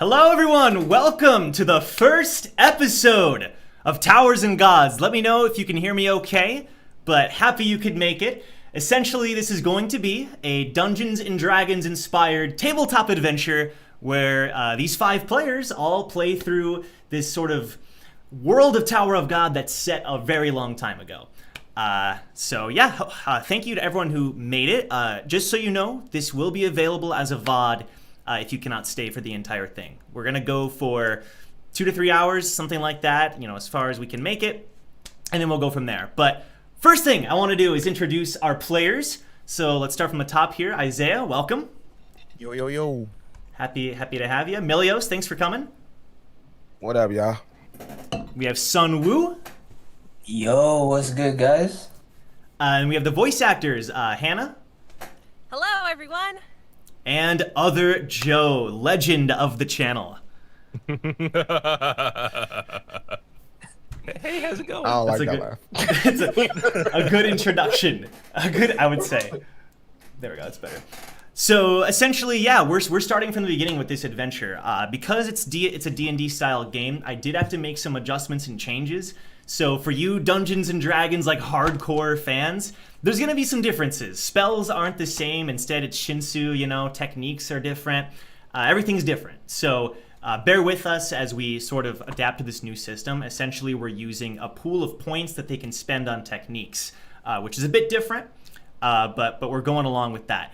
Hello everyone, welcome to the first episode of Towers and Gods. Let me know if you can hear me okay, but happy you could make it. Essentially, this is going to be a Dungeons & Dragons inspired tabletop adventure where these 5 players all play through this sort of world of Tower of God that's set a very long time ago. Thank you to everyone who made it. Just so you know, this will be available as a VOD if you cannot stay for the entire thing. We're going to go for 2 to 3 hours, something like that, as far as we can make it, and then we'll go from there. But first thing I want to do is introduce our players. So let's start from the top here. Isaiah, welcome. Yo, yo, yo. Happy to have you. Milios, thanks for coming. What up, y'all? We have Sun Woo. Yo, what's good, guys? And we have the voice actors, Hannah. Hello, everyone. And Other Joe, legend of the channel. Hey, how's it going? I don't like That's that laugh. It's a good introduction. I would say. There we go, that's better. So essentially, yeah, we're starting from the beginning with this adventure. Because it's a D&D style game, I did have to make some adjustments and changes. So for you Dungeons & Dragons like hardcore fans, there's going to be some differences. Spells aren't the same. Instead, it's Shinsu, techniques are different. Everything's different. So bear with us as we sort of adapt to this new system. Essentially, we're using a pool of points that they can spend on techniques, which is a bit different, but we're going along with that.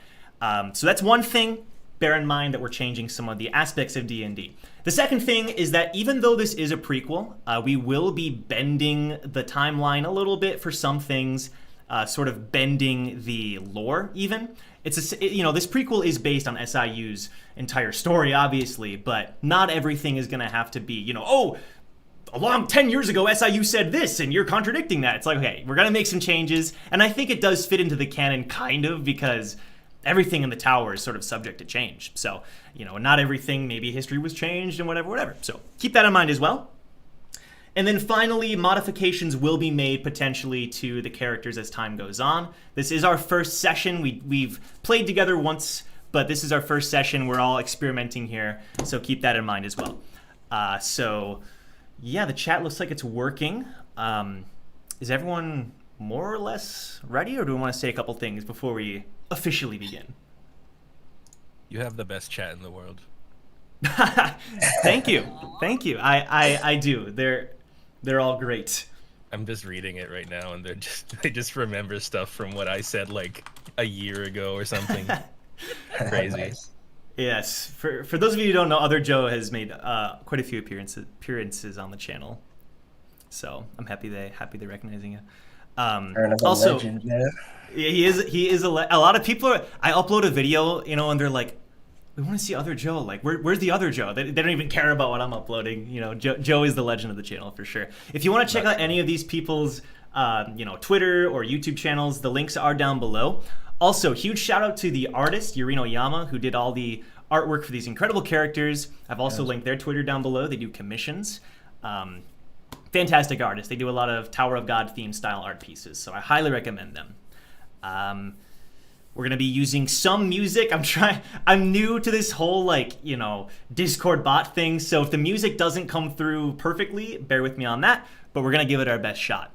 So that's one thing. Bear in mind that we're changing some of the aspects of D&D. The second thing is that even though this is a prequel, we will be bending the timeline a little bit for some things, sort of bending the lore even. This prequel is based on SIU's entire story, obviously, but not everything is going to have to be, a long 10 years ago, SIU said this, and you're contradicting that. It's like, okay, we're going to make some changes, and I think it does fit into the canon, kind of, because everything in the tower is sort of subject to change. So, not everything, maybe history was changed and whatever. So keep that in mind as well. And then finally, modifications will be made potentially to the characters as time goes on. This is our first session. We've played together once, but this is our first session. We're all experimenting here, so keep that in mind as well. The chat looks like it's working. Is everyone more or less ready, or do we want to say a couple things before we officially begin? You have the best chat in the world. Thank you. I do. They're all great. I'm just reading it right now, and they just remember stuff from what I said like a year ago or something. Crazy. Nice. Yes. For those of you who don't know, Other Joe has made quite a few appearances on the channel, so I'm happy they're recognizing you. Also, legend, yeah. he is a lot of people I upload a video, and they're like, we want to see Other Joe. Like, where's the Other Joe? They don't even care about what I'm uploading. Joe is the legend of the channel for sure. If you want to check out any of these people's, Twitter or YouTube channels, the links are down below. Also, huge shout out to the artist Yurino Yama, who did all the artwork for these incredible characters. I've also linked their Twitter down below. They do commissions. Fantastic artists. They do a lot of Tower of God theme style art pieces, so I highly recommend them. We're gonna be using some music. I'm new to this whole Discord bot thing, so if the music doesn't come through perfectly, bear with me on that, but we're gonna give it our best shot.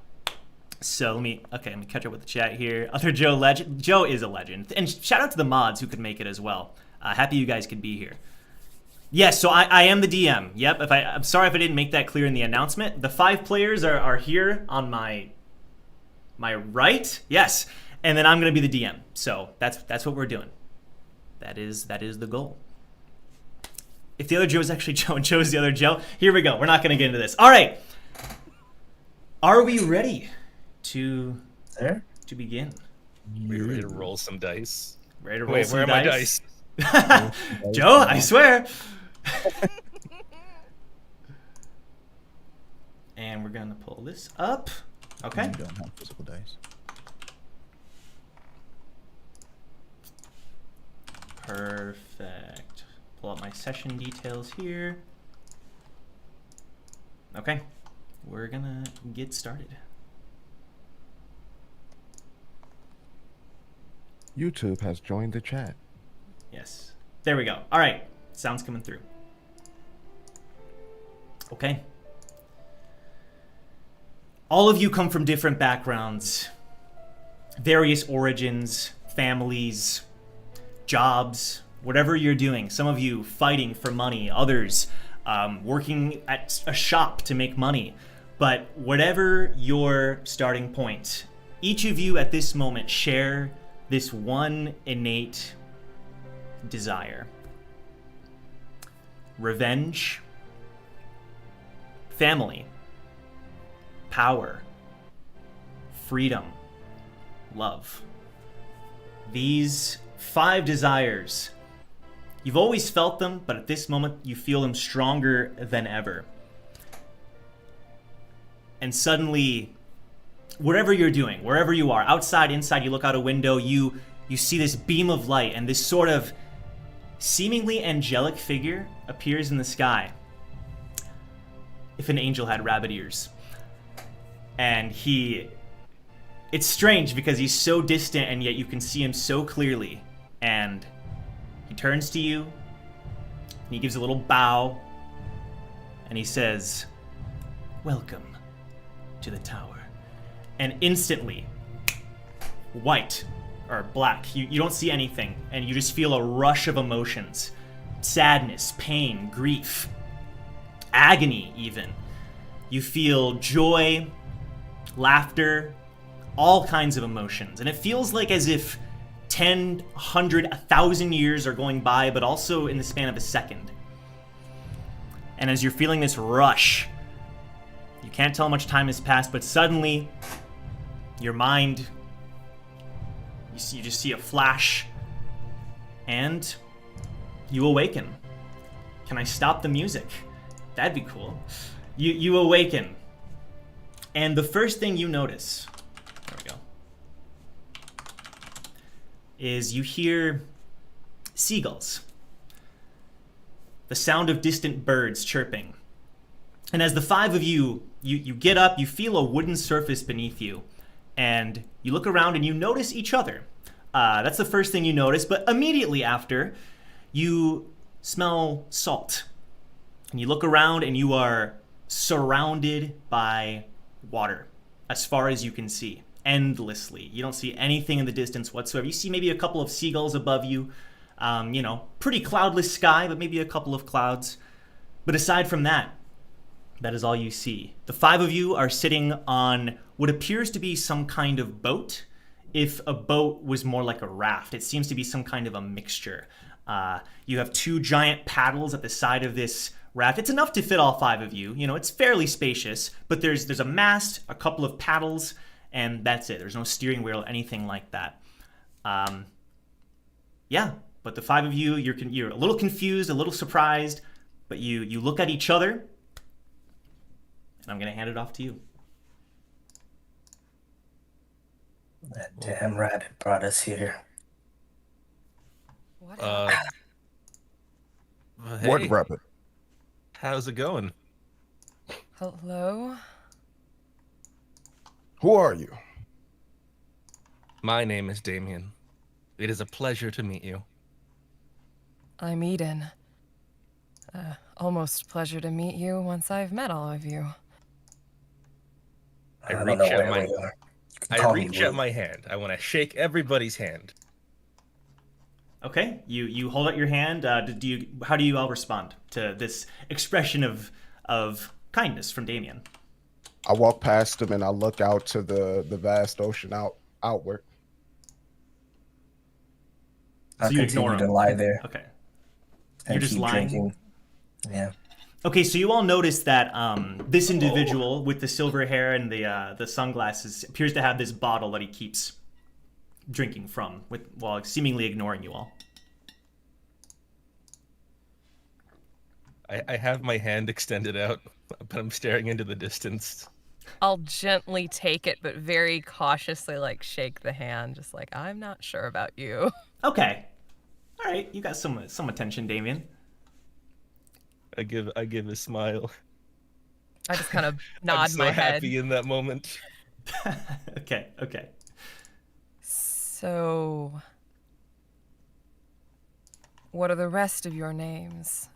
So let me catch up with the chat here. Other Joe legend. Joe is a legend, and shout out to the mods who could make it as well. Happy you guys could be here. Yes, so I am the DM. Yep. I'm sorry if I didn't make that clear in the announcement. The 5 players are here on my right. Yes, and then I'm gonna be the DM. So that's what we're doing. That is the goal. If the Other Joe is actually Joe and Joe is the Other Joe, here we go. We're not gonna get into this. All right. Are we ready to begin? We're ready to roll some dice. Ready to roll Wait, some where are my dice? Joe, I swear. And we're gonna pull this up. Okay. You don't have physical dice. Perfect. Pull up my session details here. Okay. We're gonna get started. YouTube has joined the chat. Yes. There we go. All right. Sound's coming through. Okay. All of you come from different backgrounds, various origins, families, jobs, whatever you're doing. Some of you fighting for money, others working at a shop to make money. But whatever your starting point, each of you at this moment share this one innate desire. Revenge, family, power, freedom, love. These 5 desires, you've always felt them, but at this moment you feel them stronger than ever. And suddenly, whatever you're doing, wherever you are, outside, inside, you look out a window, you see this beam of light, and this sort of seemingly angelic figure appears in the sky. If an angel had rabbit ears. And it's strange because he's so distant and yet you can see him so clearly. And he turns to you, and he gives a little bow, and he says, "Welcome to the tower." And instantly, white or black, you don't see anything, and you just feel a rush of emotions. Sadness, pain, grief, agony even. You feel joy, laughter, all kinds of emotions. And it feels like as if 10, 100, 1,000 years are going by, but also in the span of a second. And as you're feeling this rush, you can't tell how much time has passed, but suddenly, your mind, you just see a flash, and you awaken. Can I stop the music? That'd be cool. You awaken, and the first thing you notice, there we go, is you hear seagulls. The sound of distant birds chirping. And as the 5 of you get up, you feel a wooden surface beneath you, and you look around and you notice each other. That's the first thing you notice, but immediately after, you smell salt. And you look around and you are surrounded by water as far as you can see, endlessly. You don't see anything in the distance whatsoever. You see maybe a couple of seagulls above you, pretty cloudless sky, but maybe a couple of clouds. But aside from that, that is all you see. The 5 of you are sitting on what appears to be some kind of boat. If a boat was more like a raft, it seems to be some kind of a mixture. You have 2 giant paddles at the side of this raft. It's enough to fit all 5 of you. It's fairly spacious, but there's a mast, a couple of paddles, and that's it. There's no steering wheel, anything like that. Yeah, but the 5 of you, you're a little confused, a little surprised, but you look at each other, and I'm going to hand it off to you. That damn rabbit brought us here. What? Well, What hey, rabbit? how's it going? Hello? Who are you? My name is Damien. It is a pleasure to meet you. I'm Eden. Almost pleasure to meet you once I've met all of you. I don't reach know out where my- we are. You can I call me reach out Blue. my hand. I want to shake everybody's hand. Okay, you hold out your hand. How do you all respond to this expression of kindness from Damien? I walk past him and I look out to the vast ocean outward. I'll So you continue ignore to him. lie there Okay. and You're just keep lying? drinking. Yeah. Okay, so you all notice that this individual with the silver hair and the sunglasses appears to have this bottle that he keeps drinking from, while seemingly ignoring you all. I have my hand extended out, but I'm staring into the distance. I'll gently take it, but very cautiously, shake the hand, just I'm not sure about you. Okay, all right, you got some attention, Damien. I give a smile. I just kind of I'm nod so my head. happy in that moment. Okay. So, what are the rest of your names?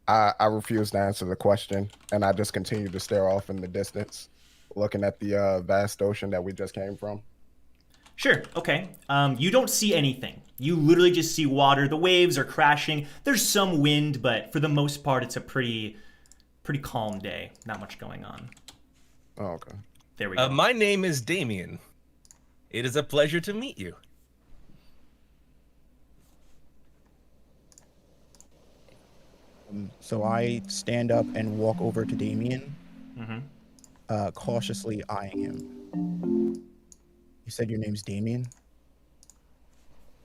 I refuse to answer the question, and I just continue to stare off in the distance, looking at the vast ocean that we just came from. Sure, okay. You don't see anything. You literally just see water. The waves are crashing. There's some wind, but for the most part, it's a pretty calm day. Not much going on. Oh, okay. There we go. My name is Damien. It is a pleasure to meet you. So I stand up and walk over to Damien, Mm-hmm. cautiously eyeing him. You said your name's Damien?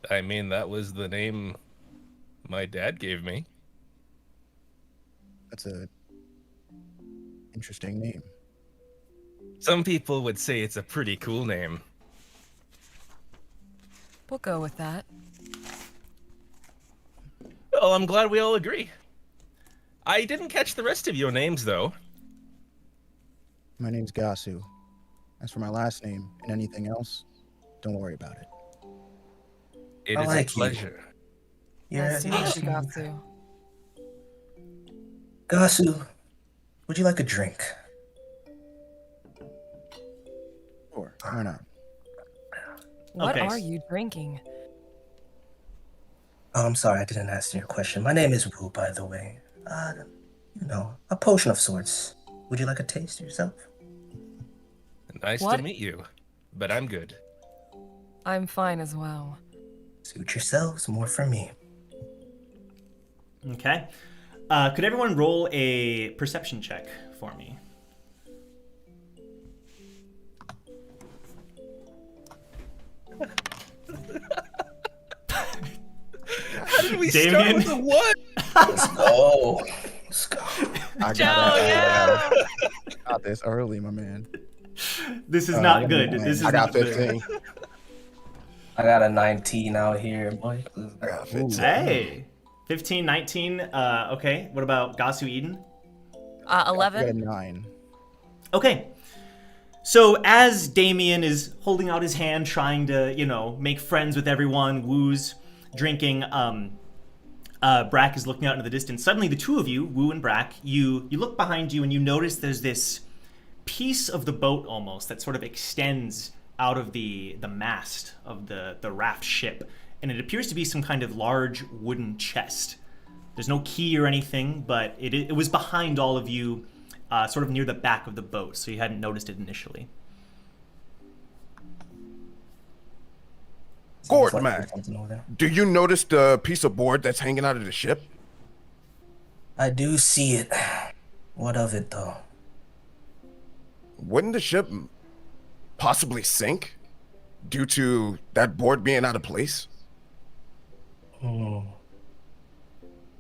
I mean, that was the name my dad gave me. That's a interesting name. Some people would say it's a pretty cool name. We'll go with that. Well, I'm glad we all agree. I didn't catch the rest of your names, though. My name's Gasu. As for my last name and anything else, don't worry about it. It I is like a you. pleasure. Nice to meet you, Gatsu. Gasu, would you like a drink? Sure, why not? What Okay. are you drinking? Oh, I'm sorry, I didn't answer your question. My name is Wu, by the way. You know, a potion of sorts. Would you like a taste yourself? Nice What? to meet you, but I'm good. I'm fine as well. Suit yourselves, more for me. Okay. Could everyone roll a perception check for me? How did we Damien? start with a what? Let's go. Let's go. I Joe, got this early, my man. This is I not got good. nine. This is I got not good. 15. I got a 19 out here, boy. I got 15. Hey. 15, 19. Okay. What about Gasu Eden? I got a 11. 9. Okay. So as Damien is holding out his hand, trying to, make friends with everyone, Wu's drinking, Brack is looking out into the distance. Suddenly, the two of you, Wu and Brack, you look behind you and you notice there's this piece of the boat almost that sort of extends out of the mast of the raft ship, and it appears to be some kind of large wooden chest. There's no key or anything, but it was behind all of you, sort of near the back of the boat, so you hadn't noticed it initially. Sounds Gord, like man. there's something over there. Do you notice the piece of board that's hanging out of the ship? I do see it. What of it, though? Wouldn't the ship possibly sink due to that board being out of place?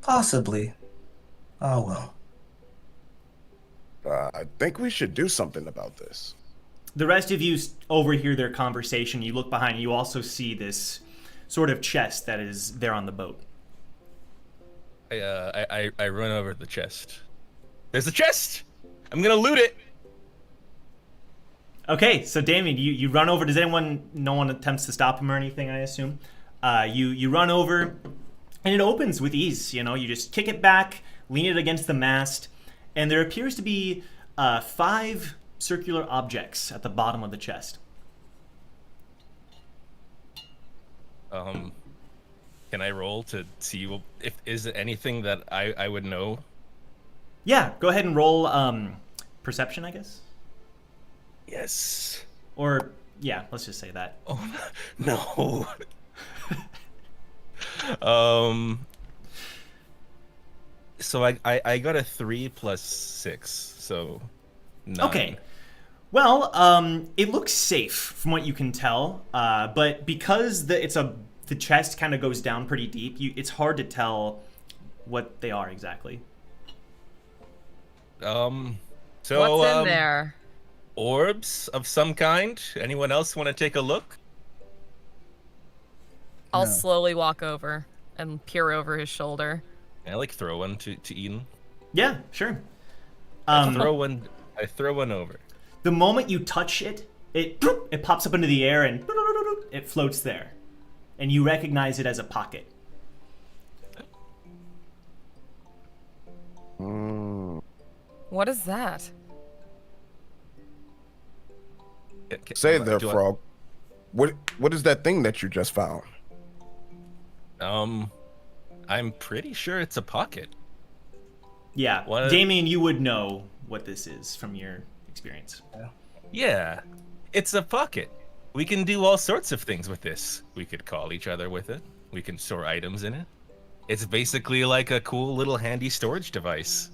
Possibly. Oh, well. I think we should do something about this. The rest of you overhear their conversation. You look behind you. You also see this sort of chest that is there on the boat. I run over the chest. There's a chest! I'm gonna loot it! Okay, so Damien, you run over. No one attempts to stop him or anything, I assume. You run over, and it opens with ease. You just kick it back, lean it against the mast, and there appears to be 5 circular objects at the bottom of the chest. Can I roll to see if is it anything that I would know? Yeah, go ahead and roll perception, I guess. Yes. Or yeah, let's just say that. Oh no. So I got a 3 plus 6, so 9. Okay. Well, it looks safe from what you can tell, but because the chest kind of goes down pretty deep, it's hard to tell what they are exactly. So What's in there? Orbs of some kind. Anyone else want to take a look? I'll No. slowly walk over and peer over his shoulder. I like throw one to Eden. Yeah, sure. I throw one over. The moment you touch it, it pops up into the air and it floats there, and you recognize it as a pocket. What is that? Say there, frog. What is that thing that you just found? I'm pretty sure it's a pocket. Yeah, What? Damien, you would know what this is from your experience. Yeah, it's a pocket. We can do all sorts of things with this. We could call each other with it. We can store items in it. It's basically like a cool little handy storage device.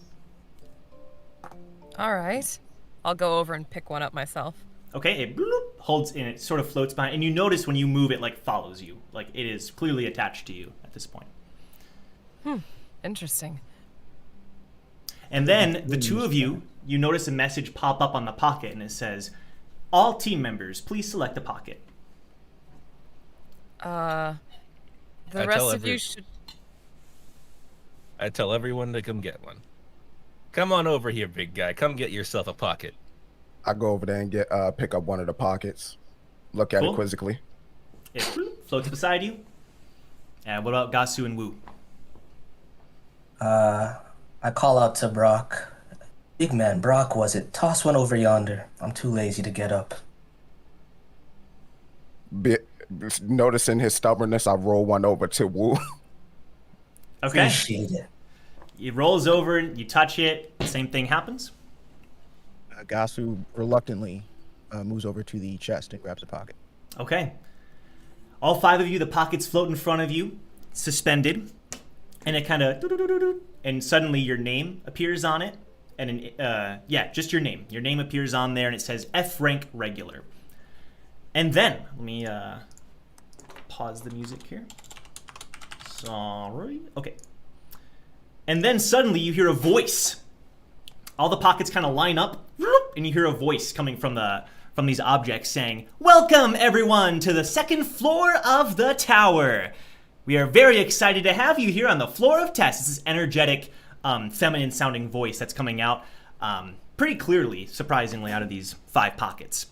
All right. I'll go over and pick one up myself. Okay, it bloop, holds and it sort of floats behind, and you notice when you move it, like, follows you. Like, it is clearly attached to you at this point. Interesting. And then the two of you notice a message pop up on the pocket, and it says, "All team members, please select a pocket." The I rest tell of you should. I tell everyone to come get one. Come on over here, big guy. Come get yourself a pocket. I go over there and pick up one of the pockets. Look at Cool. it quizzically. It bloop, floats beside you. And what about Gasu and Wu? I call out to Brock. Big man, Brock, was it? Toss one over yonder. I'm too lazy to get up. Noticing his stubbornness, I roll one over to Wu. Okay. Appreciate it. It rolls over, you touch it, same thing happens. Gasu reluctantly moves over to the chest and grabs a pocket. Okay. All five of you, the pockets float in front of you, suspended, and it kind of, and suddenly your name appears on it, and just your name. Your name appears on there, and it says F rank regular. And then, let me pause the music here. Sorry. Okay. And then suddenly you hear a voice. All the pockets kind of line up, and you hear a voice coming from these objects saying, "Welcome everyone to the second floor of the tower. We are very excited to have you here on the floor of tests." This is energetic, feminine sounding voice that's coming out pretty clearly, surprisingly, out of these five pockets.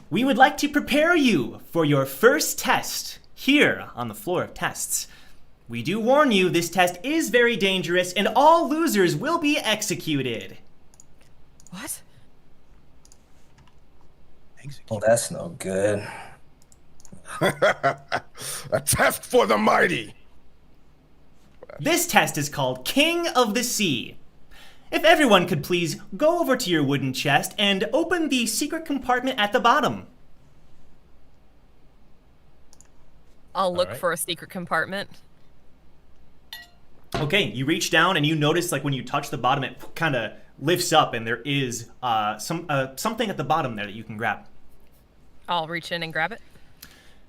"We would like to prepare you for your first test here on the floor of tests. We do warn you, this test is very dangerous and all losers will be executed." What? Oh, that's no good. A test for the mighty. This test is called King of the Sea. If everyone could please go over to your wooden chest and open the secret compartment at the bottom. I'll look right. for a secret compartment. Okay, you reach down and you notice, like, when you touch the bottom, it kind of lifts up, and there is something at the bottom there that you can grab. I'll reach in and grab it.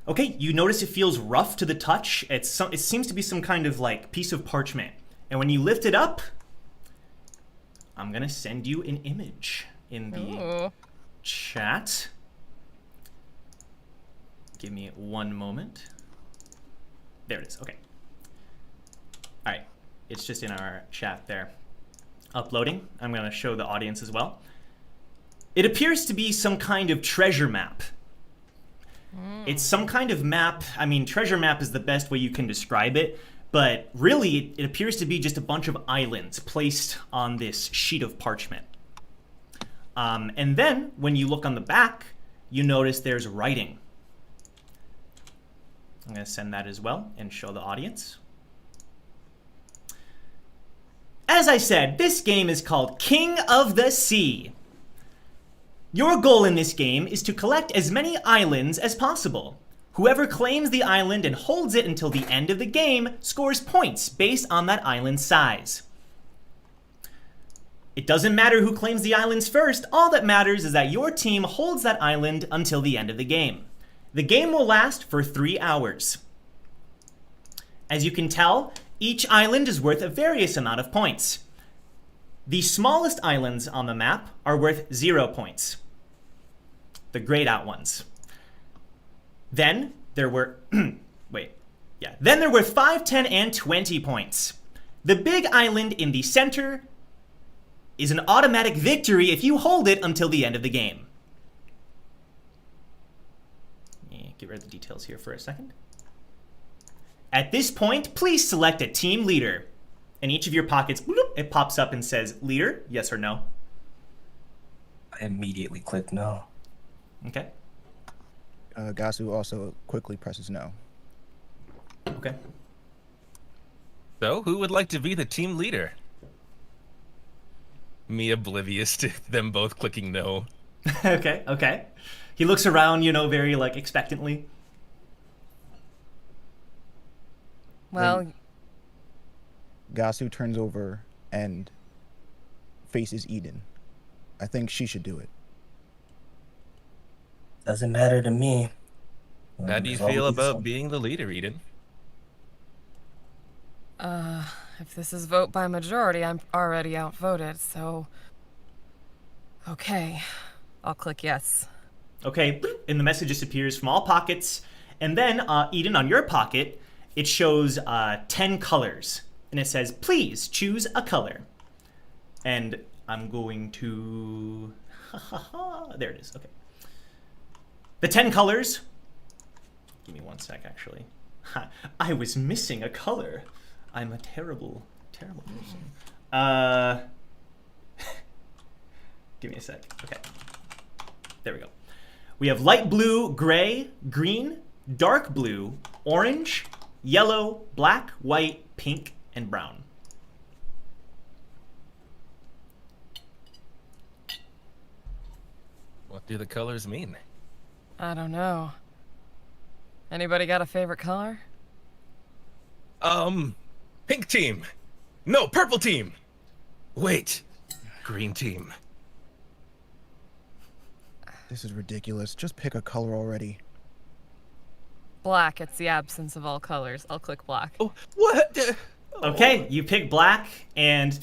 Okay, you notice it feels rough to the touch. It seems to be some kind of, like, piece of parchment. And when you lift it up, I'm gonna send you an image in the Ooh. chat. Give me one moment. There it is. Okay. All right. It's just in our chat there. Uploading. I'm going to show the audience as well. It appears to be some kind of treasure map. It's some kind of map. I mean, treasure map is the best way you can describe it, but really it appears to be just a bunch of islands placed on this sheet of parchment. And then when you look on the back, you notice there's writing. I'm going to send that as well and show the audience. As I said, this game is called King of the Sea. Your goal in this game is to collect as many islands as possible. Whoever claims the island and holds it until the end of the game scores points based on that island's size. It doesn't matter who claims the islands first, all that matters is that your team holds that island until the end of the game. The game will last for 3 hours. As you can tell, each island is worth a various amount of points. The smallest islands on the map are worth 0 points. The grayed out ones. Then there were, then they're worth 5, 10, and 20 points. The big island in the center is an automatic victory if you hold it until the end of the game. Get rid of the details here for a second. At this point, please select a team leader. and each of your pockets, bloop, it pops up and says leader, yes or no. I immediately click no. Okay. Gasu also quickly presses no. Okay. So, who would like to be the team leader? Me oblivious to them both clicking no. Okay. He looks around, very like expectantly. Well, Gasu turns over and faces Eden. I think she should do it. Doesn't matter to me. How do you As long feel as- about being the leader, Eden? if this is vote by majority, I'm already outvoted, so... Okay. I'll click yes. Okay, bloop, and the message disappears from all pockets. And then, Eden, on your pocket, it shows 10 colors. And it says, please choose a color. And I'm going to... there it is, okay. The 10 colors... Give me one sec, actually. I was missing a color. I'm a terrible, terrible person. Give me a sec. Okay. There we go. We have light blue, gray, green, dark blue, orange, yellow, black, white, pink, and brown. What do the colors mean? I don't know. Anybody got a favorite color? Pink team. No, purple team. Wait, green team. This is ridiculous. Just pick a color already. Black. It's the absence of all colors. I'll click black. Oh, what? Okay, you pick black, and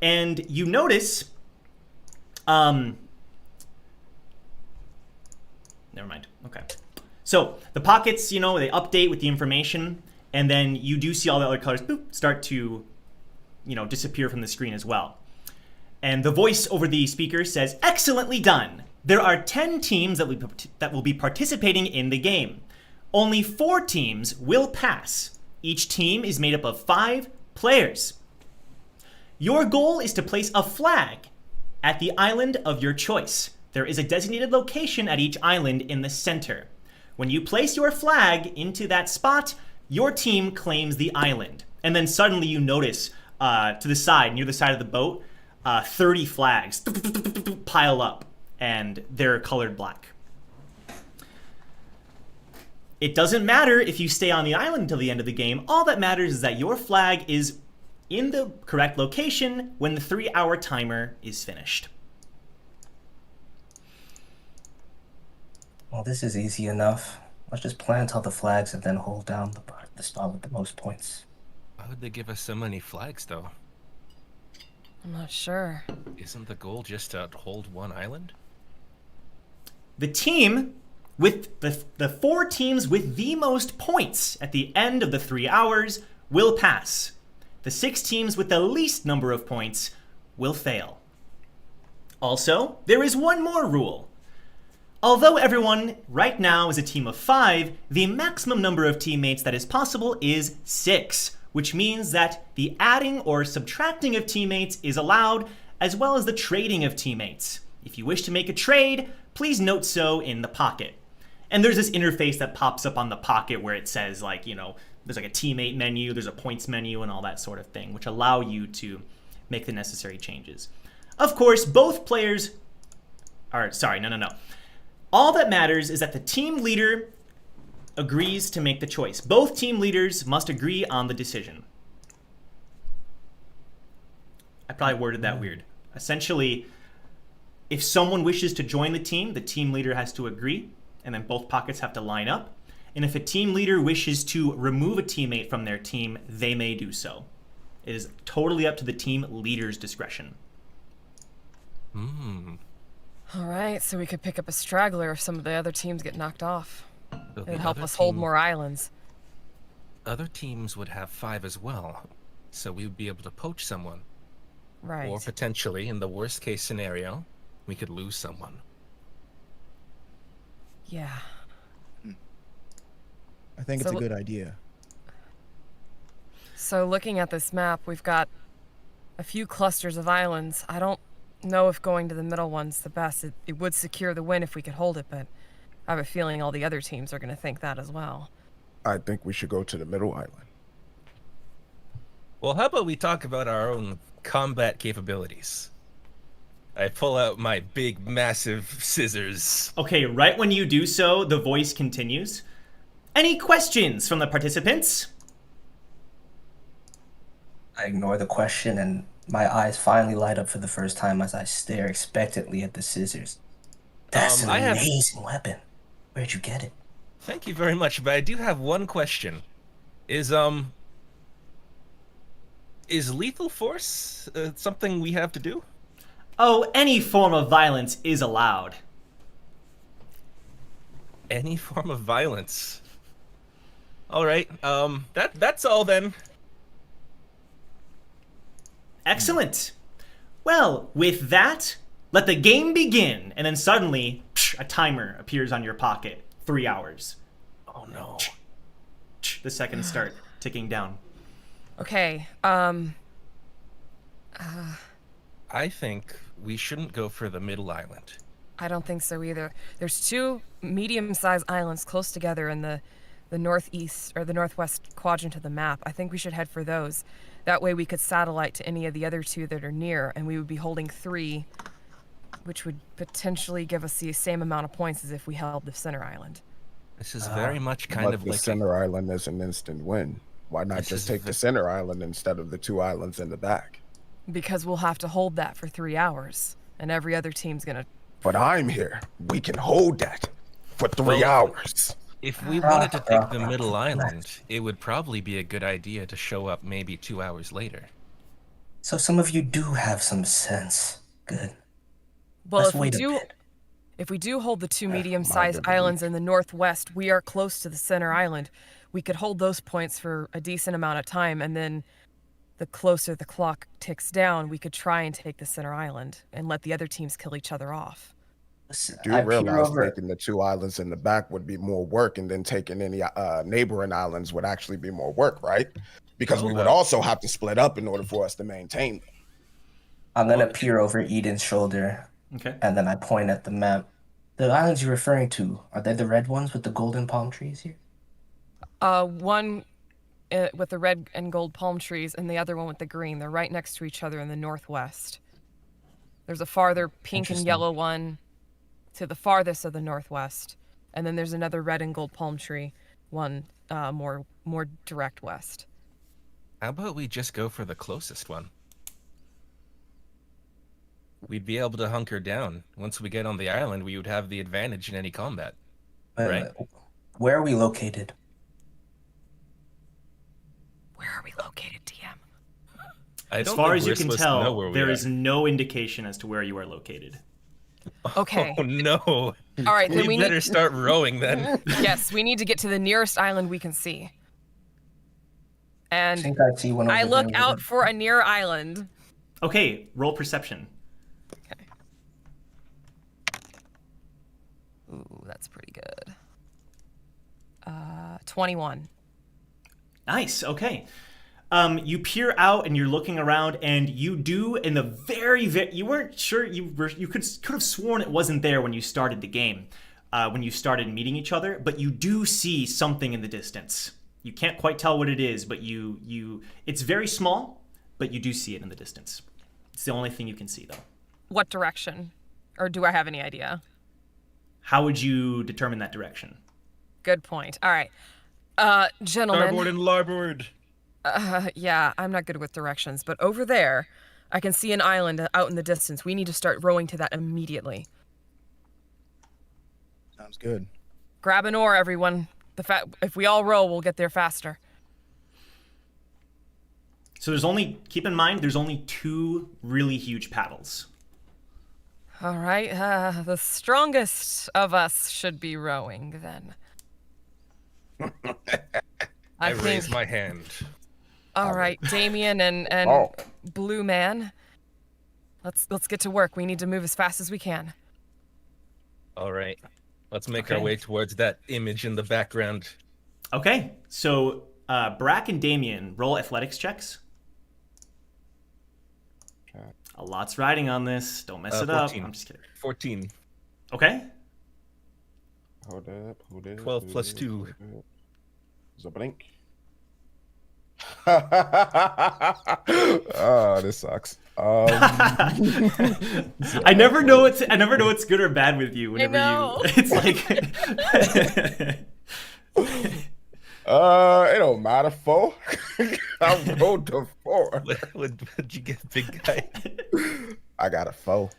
you notice, never mind. Okay, so the pockets, they update with the information, and then you do see all the other colors start to, disappear from the screen as well. And the voice over the speaker says, "Excellently done. There are 10 teams that will be participating in the game. Only 4 teams will pass. Each team is made up of 5 players. Your goal is to place a flag at the island of your choice. There is a designated location at each island in the center. When you place your flag into that spot, your team claims the island." And then suddenly you notice to the side, near the side of the boat, 30 flags pile up, and they're colored black. It doesn't matter if you stay on the island until the end of the game. All that matters is that your flag is in the correct location when the 3-hour timer is finished. Well, this is easy enough. Let's just plant all the flags and then hold down the spot with the most points. Why would they give us so many flags, though? I'm not sure. Isn't the goal just to hold one island? The team with the 4 teams with the most points at the end of the 3 hours will pass. The 6 teams with the least number of points will fail. Also, there is one more rule. Although everyone right now is a team of 5, the maximum number of teammates that is possible is 6, which means that the adding or subtracting of teammates is allowed, as well as the trading of teammates. If you wish to make a trade, please note so in the pocket. And there's this interface that pops up on the pocket where it says, like, there's like a teammate menu, there's a points menu, and all that sort of thing, which allow you to make the necessary changes. Of course, both players are, no. All that matters is that the team leader agrees to make the choice. Both team leaders must agree on the decision. I probably worded that weird. Essentially, if someone wishes to join the team leader has to agree, and then both pockets have to line up. And if a team leader wishes to remove a teammate from their team, they may do so. It is totally up to the team leader's discretion. All right, so we could pick up a straggler if some of the other teams get knocked off. So the It'd help other us hold team- more islands. Other teams would have 5 as well, so we would be able to poach someone. Right. Or potentially, in the worst case scenario, we could lose someone. Yeah. I think it's So- a good idea. So looking at this map, we've got a few clusters of islands. I don't know if going to the middle one's the best. It would secure the win if we could hold it, but I have a feeling all the other teams are going to think that as well. I think we should go to the middle island. Well, how about we talk about our own combat capabilities? I pull out my big, massive scissors. Okay, right when you do so, the voice continues. Any questions from the participants? I ignore the question and my eyes finally light up for the first time as I stare expectantly at the scissors. That's an amazing weapon. Where'd you get it? Thank you very much, but I do have one question. Is lethal force something we have to do? Oh, any form of violence is allowed. Any form of violence. All right. That's all then. Excellent. Well, with that, let the game begin. And then suddenly, a timer appears on your pocket. 3 hours. Oh no. The seconds start ticking down. Okay, I think we shouldn't go for the middle island. I don't think so either. There's 2 medium-sized islands close together in the northeast or the northwest quadrant of the map. I think we should head for those. That way we could satellite to any of the other 2 that are near, and we would be holding 3, which would potentially give us the same amount of points as if we held the center island. This is very much kind of the like center island is an instant win. Why not This just is take the center island instead of the 2 islands in the back? Because we'll have to hold that for 3 hours, and every other team's gonna... But I'm here. We can hold that for 3 hours. If we wanted to take the middle island, it would probably be a good idea to show up maybe 2 hours later. So some of you do have some sense. Good. Well, Let's wait a bit. if we do hold the 2 medium-sized islands in the northwest, we are close to the center island. We could hold those points for a decent amount of time, and then the closer the clock ticks down, we could try and take the center island and let the other teams kill each other off. Listen, Do you realize taking the 2 islands in the back would be more work, and then taking any neighboring islands would actually be more work, right? Because we would also have to split up in order for us to maintain them. I'm gonna peer over Eden's shoulder, Okay. and then I point at the map. The islands you're referring to, are they the red ones with the golden palm trees here? One with the red and gold palm trees, and the other one with the green. They're right next to each other in the northwest. There's a farther pink and yellow one to the farthest of the northwest, and then there's another red and gold palm tree one more direct west. How about we just go for the closest one? We'd be able to hunker down. Once we get on the island, we would have the advantage in any combat. Right. Where are we located? Where are we located, DM? As far as you can tell, there is no indication as to where you are located. Okay. Oh no. All right, then we better start rowing then. Yes, we need to get to the nearest island we can see. And I think I see one over I look there. out for a near island. Okay, roll perception. Okay. Ooh, that's pretty good. 21. Nice. Okay. You peer out and you're looking around, and you do in the very you weren't sure you could have sworn it wasn't there when you started the game, when you started meeting each other, but you do see something in the distance. You can't quite tell what it is, but it's very small, but you do see it in the distance. It's the only thing you can see, though. What direction? Or do I have any idea? How would you determine that direction? Good point. All right. Gentlemen. Starboard and larboard. Yeah, I'm not good with directions, but over there, I can see an island out in the distance. We need to start rowing to that immediately. Sounds good. Grab an oar, everyone. If we all row, we'll get there faster. So keep in mind, there's only 2 really huge paddles. All right, the strongest of us should be rowing then. I raise my hand. All right, Damien and Blue Man. Let's get to work. We need to move as fast as we can. All right. Let's make our way towards that image in the background. Okay, so Brack and Damien, roll athletics checks. Okay. A lot's riding on this. Don't mess it 14. up. I'm just kidding. 14. Okay. Hold up. 12 plus 2. Zablink. Oh, this sucks. I never know what's good or bad with you whenever know. it's like it don't matter, 4. I rolled a 4. What'd you get, big guy? I got a 4.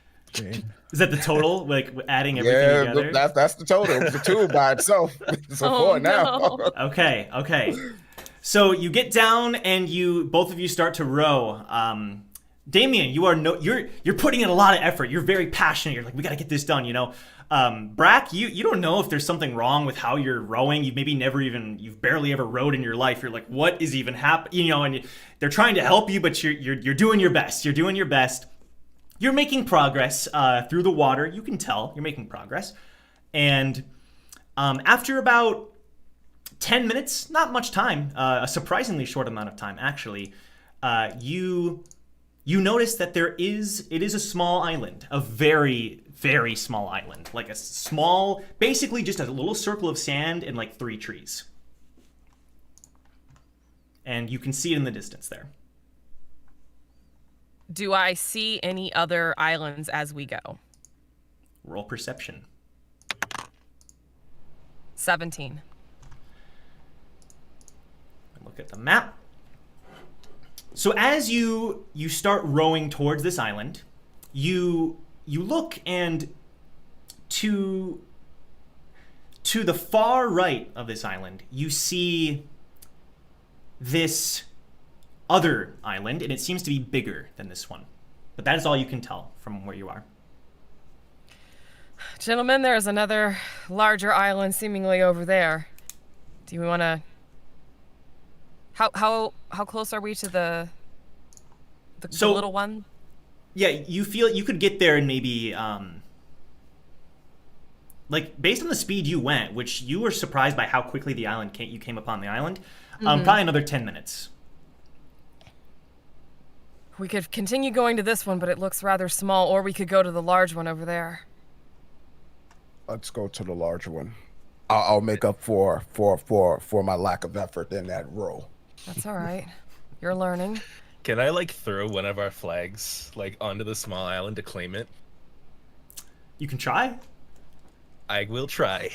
is that the total? Like adding everything Yeah, together? that's the total. It's a 2 by itself. It's a 4 now. No. Okay. So you get down and both of you start to row. Damien, you're putting in a lot of effort. You're very passionate. You're like, we got to get this done, you know. Brack, you don't know if there's something wrong with how you're rowing. You've barely ever rowed in your life. You're like, what is even happening? You know, and they're trying to help you, but you're doing your best. You're doing your best. You're making progress through the water. You can tell you're making progress. And after about 10 minutes, not much time, a surprisingly short amount of time, actually, you notice that it is a small island, a very, very small island, like basically just a little circle of sand and like 3 trees. And you can see it in the distance there. Do I see any other islands as we go? Roll perception. 17. Look at the map. So as you start rowing towards this island, you look, and to the far right of this island, you see this other island, and it seems to be bigger than this one. But that is all you can tell from where you are. Gentlemen, there's another larger island seemingly over there. Do you want to... How close are we to the little one? Yeah, you feel you could get there in maybe like based on the speed you went, which you were surprised by how quickly you came upon the island. Probably another 10 minutes. We could continue going to this one, but it looks rather small, or we could go to the large one over there. Let's go to the larger one. I'll make up for my lack of effort in that role. That's all right. You're learning. Can I like throw one of our flags like onto the small island to claim it? You can try. I will try.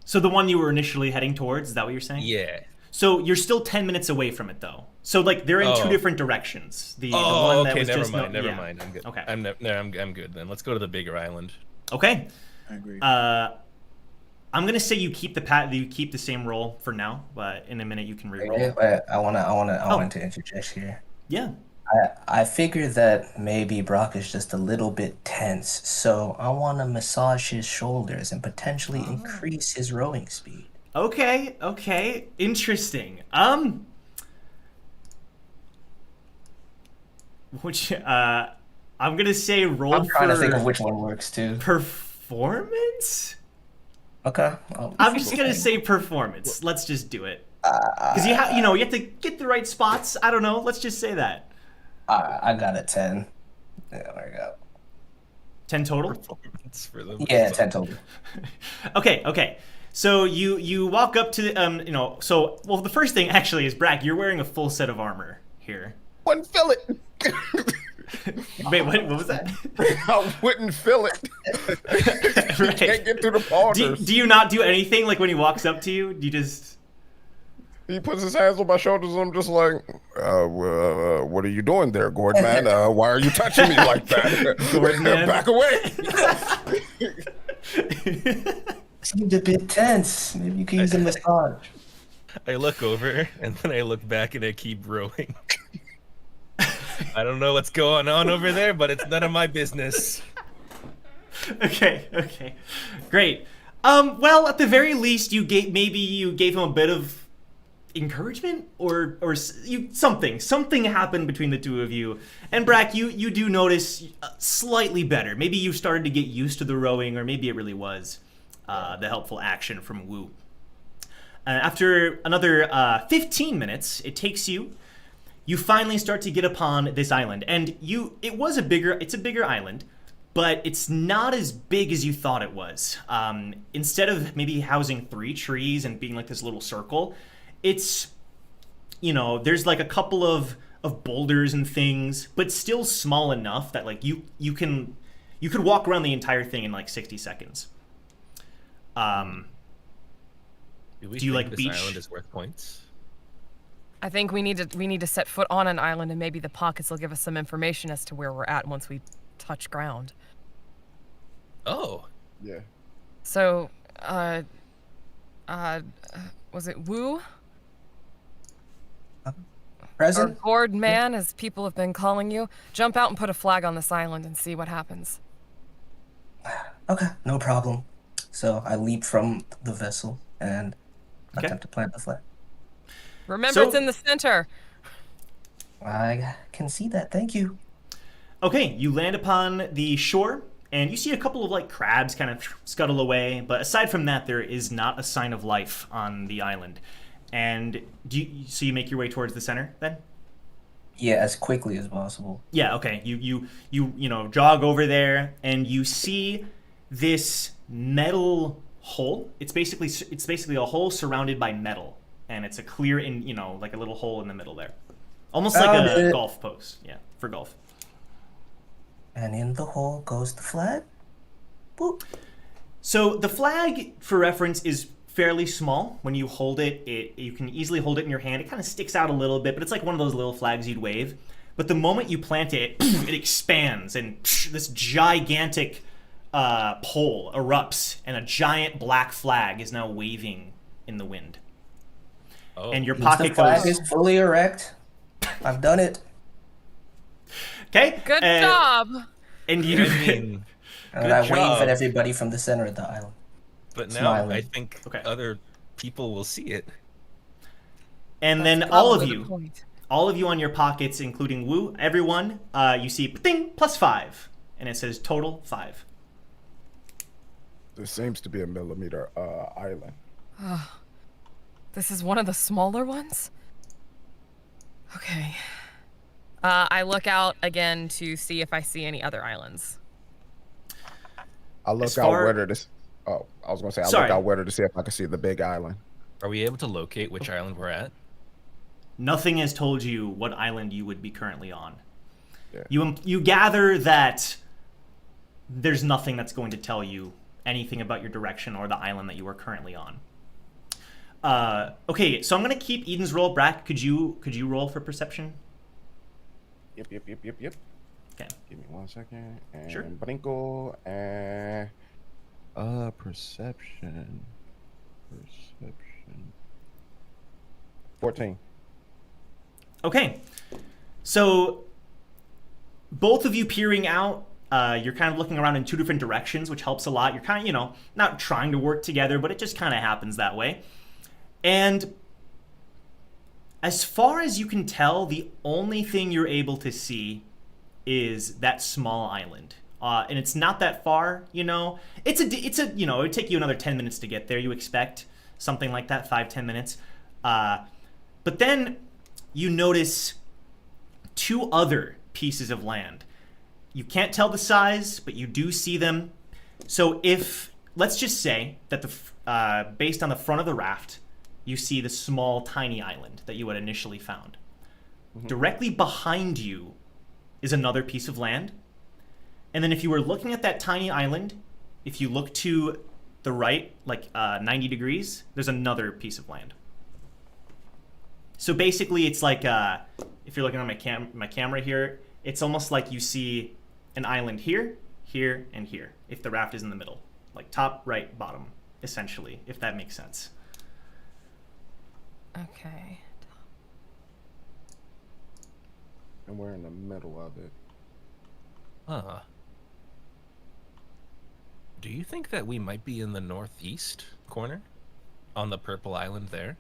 So the one you were initially heading towards, is that what you're saying? Yeah. So you're still 10 minutes away from it, though. So like they're in 2 different directions. The one that okay. was Never just mind. Never mind. I'm good. Okay. I'm good then. Let's go to the bigger island. Okay. I agree. I'm gonna say you keep the same roll for now, but in a minute you can re-roll. Wait, I want to interject here. Yeah. I figure that maybe Brock is just a little bit tense, so I want to massage his shoulders and potentially increase his rowing speed. Okay. Interesting. Which I'm gonna say roll I'm trying to think for of which one works too. performance. Okay. I'm just gonna say performance. Let's just do it. Because you have to get the right spots. I don't know. Let's just say that. I got a 10. Yeah, there we go. 10 total. Performance for the Yeah, 10 total. Okay. So you walk up to the first thing actually is, Brack, you're wearing a full set of armor here. Wouldn't fill it. Wait, what was that? I wouldn't fill it. Right. Can't get through the borders. Do you not do anything like when he walks up to you? Do you just... He puts his hands on my shoulders and I'm just like, what are you doing there, Gordon, man? Why are you touching me like that? Gordon, man. Back away. Seemed a bit tense. Maybe you can use a massage. I look over and then I look back and I keep rowing. I don't know what's going on over there, but it's none of my business. Okay. Great. Well, at the very least, you gave him a bit of encouragement or something happened between the two of you. And Brack, you do notice slightly better. Maybe you started to get used to the rowing, or maybe it really was the helpful action from Wu. After another 15 minutes, it takes you. You finally start to get upon this island, and it's a bigger island, but it's not as big as you thought it was. Instead of maybe housing 3 trees and being like this little circle, it's, there's like a couple of boulders and things, but still small enough that like you could walk around the entire thing in like 60 seconds. Do you like this beach? island is worth points? I think we need to set foot on an island, and maybe the pockets will give us some information as to where we're at once we touch ground. Oh. Yeah. So, was it Wu? Or Present? Gourd Man, as people have been calling you? Jump out and put a flag on this island and see what happens. Okay, no problem. So I leap from the vessel and Okay. attempt to plant the flag. Remember, So- it's in the center. I can see that. Thank you. Okay, you land upon the shore, and you see a couple of like crabs kind of scuttle away, but aside from that, there is not a sign of life on the island. And so you make your way towards the center then? Yeah, as quickly as possible. Yeah, okay. You jog over there, and you see this metal hole. It's basically a hole surrounded by metal, and it's a clear like a little hole in the middle there, almost like Found a it. golf post. Yeah, for golf. And in the hole goes the flag. Boop. So the flag, for reference, is fairly small. When you hold it, you can easily hold it in your hand. It kind of sticks out a little bit, but it's like one of those little flags you'd wave. But the moment you plant it, it expands, and this gigantic pole erupts, and a giant black flag is now waving in the wind. Oh. And your The pocket flag goes. is fully erect. I've done it. Okay. Good job. And you. I mean, And Good I wave job. at everybody from the center of the island. but now Smiling. I think Okay. other people will see it. And then That's all of probably the you, point. all of you on your pockets, including Wu, everyone, you see ding +5, and it says total 5. This seems to be a millimeter island. This is one of the smaller ones? Okay. I look out again to see if I see any other islands. I look As out far- whether this. Oh, I was gonna say I Sorry. look out whether to see if I can see the big island. Are we able to locate which island we're at? Nothing has told you what island you would be currently on. Yeah. You gather that there's nothing that's going to tell you anything about your direction or the island that you are currently on. Okay, so I'm gonna keep Eden's roll. Brack, could you roll for perception? Yep. Okay. Give me 1 second. And Sure. Brinkle and perception. 14. Okay, so both of you peering out, you're kind of looking around in 2 different directions, which helps a lot. You're kind of, not trying to work together, but it just kind of happens that way. And as far as you can tell, the only thing you're able to see is that small island. And it's not that far, It's a it would take you another 10 minutes to get there, you expect. Something like that, 5-10 minutes. But then you notice 2 other pieces of land. You can't tell the size, but you do see them. So let's just say that based on the front of the raft, you see the small, tiny island that you had initially found. Mm-hmm. Directly behind you is another piece of land. And then if you were looking at that tiny island, if you look to the right, like 90 degrees, there's another piece of land. So basically, it's like, if you're looking on my camera here, it's almost like you see an island here, here, and here, if the raft is in the middle. Like top, right, bottom, essentially, if that makes sense. Okay. And we're in the middle of it. Huh. Do you think that we might be in the northeast corner? On the purple island there?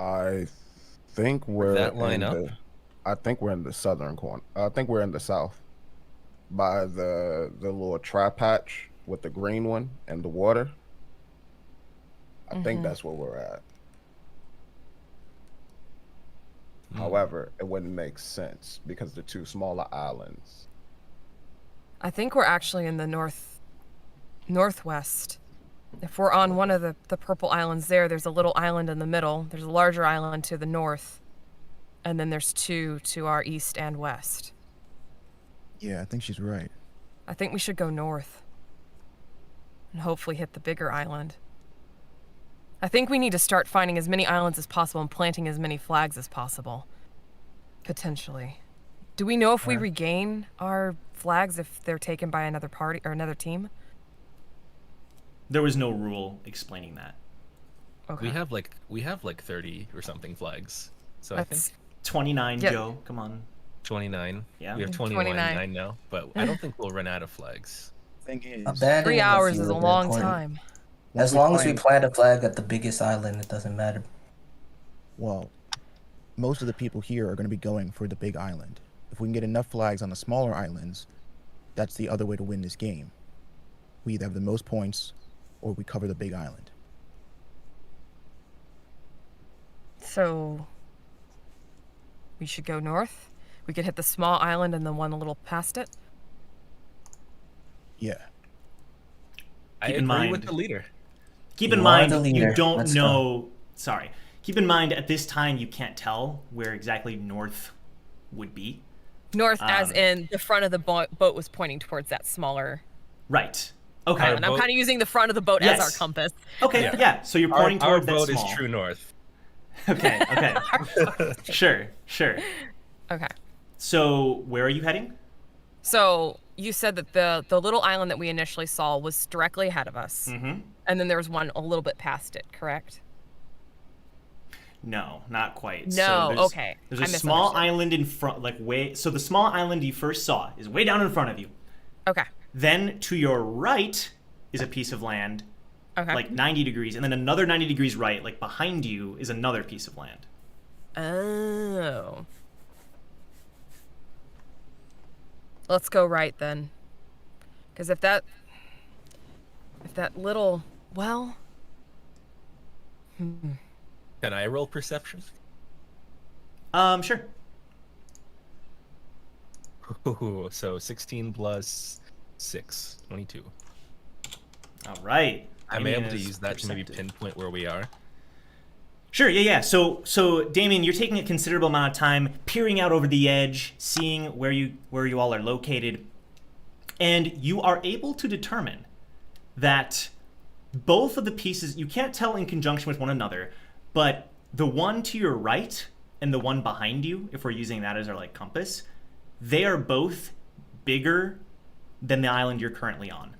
I think we're that line up? I think we're in the southern corner. I think we're in the south. By the little trap patch with the green one and the water. I think that's where we're at. However, it wouldn't make sense because the two smaller islands. I think we're actually in the northwest. If we're on one of the purple islands there's a little island in the middle. There's a larger island to the north. And then there's two to our east and west. Yeah, I think she's right. I think we should go north. And hopefully hit the bigger island. I think we need to start finding as many islands as possible and planting as many flags as possible. Potentially. Do we know if we regain our flags if they're taken by another party or another team? There was no rule explaining that. Okay. We have like 30 or something flags. So I think 29, Yep. Joe. Come on. 29. Yeah. We have 29 now, but I don't think we'll run out of flags. Thing is, Abandoning 3 a hours few is a at that long point. time. As long as we plant a flag at the biggest island, it doesn't matter. Well, most of the people here are going to be going for the big island. If we can get enough flags on the smaller islands, that's the other way to win this game. We either have the most points, or we cover the big island. So we should go north. We could hit the small island and the one a little past it. Yeah. I Keep in agree mind- with the leader. Keep You in are mind, the you leader. don't Let's know. Sorry. Keep in mind, at this time, you can't tell where exactly north would be. North, as Um, in the front of the boat was pointing towards that smaller Right. Okay. Our island. I'm boat- kind of using the front of the boat as our Yes. compass. Okay. Yeah. Yeah. So you're pointing Our toward that boat small. is true north. Okay. Okay. Sure. Okay. So where are you heading? So you said that the little island that we initially saw was directly ahead of us. Mm-hmm. And then there was one a little bit past it, correct? No, not quite. No, there's, okay. There's I a small misunderstood. island in front, like way. So the small island you first saw is way down in front of you. Okay. Then to your right is a piece of land, Okay. like 90 degrees, and then another 90 degrees right, like behind you, is another piece of land. Oh. Let's go right then. Because if that little, well, Can I roll perception? Sure. Ooh, so 16 plus 6, 22. All right. I'm Damien able to is use that to maybe perceptive. pinpoint where we are. Sure, yeah. So Damien, you're taking a considerable amount of time peering out over the edge, seeing where you all are located, and you are able to determine that both of the pieces, you can't tell in conjunction with one another, but the one to your right and the one behind you, if we're using that as our like compass, they are both bigger than the island you're currently on.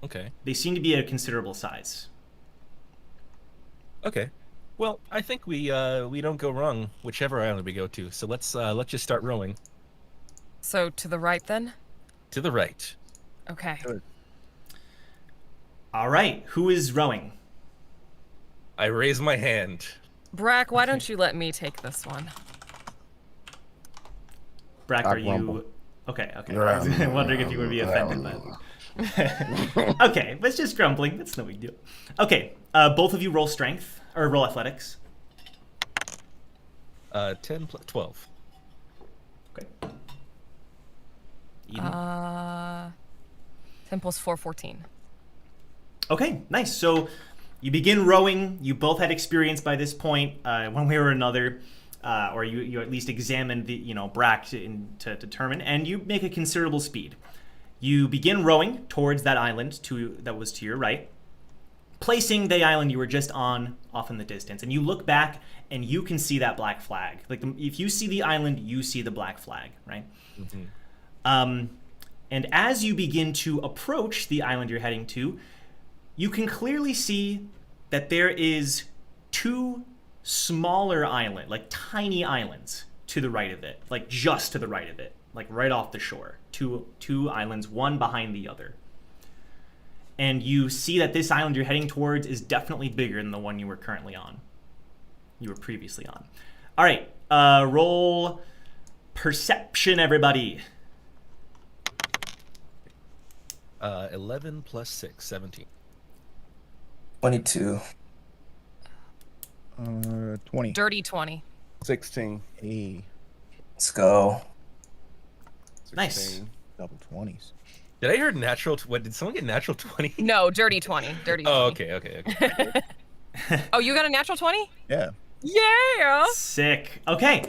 Okay. They seem to be a considerable size. Okay. Well, I think we don't go wrong whichever island we go to. So let's just start rowing so to the right then? to the right. Okay. All right, who is rowing? I raise my hand. Brack, why don't you let me take this one? Brack, I are you grumble. okay? I was wondering if you would be offended by that. Okay, but it's just grumbling. That's no big deal. Okay, both of you roll strength or roll athletics. 10 plus 12. Okay. Eden. 10 plus 4, 14. Okay, nice. So you begin rowing. You both had experience by this point, one way or another, or you at least examined the Brack to determine, and you make a considerable speed. You begin rowing towards that island that was to your right, placing the island you were just on off in the distance, and you look back and you can see that black flag. Like if you see the island, you see the black flag, right? Mm-hmm. And as you begin to approach the island you're heading to, you can clearly see that there is two smaller island, like tiny islands to the right of it, like just to the right of it, like right off the shore. Two islands, one behind the other. And you see that this island you're heading towards is definitely bigger than the one you were currently on. You were previously on. All right, roll perception, everybody. 11 plus 6, 17. 22. 20. Dirty 20. 16. Hey, Let's go. Nice. 16. double 20s. Did I hear natural? What did someone get natural 20? No, dirty 20. Dirty 20. Oh, okay. Oh, you got a natural 20? Yeah. Yeah. Sick. Okay,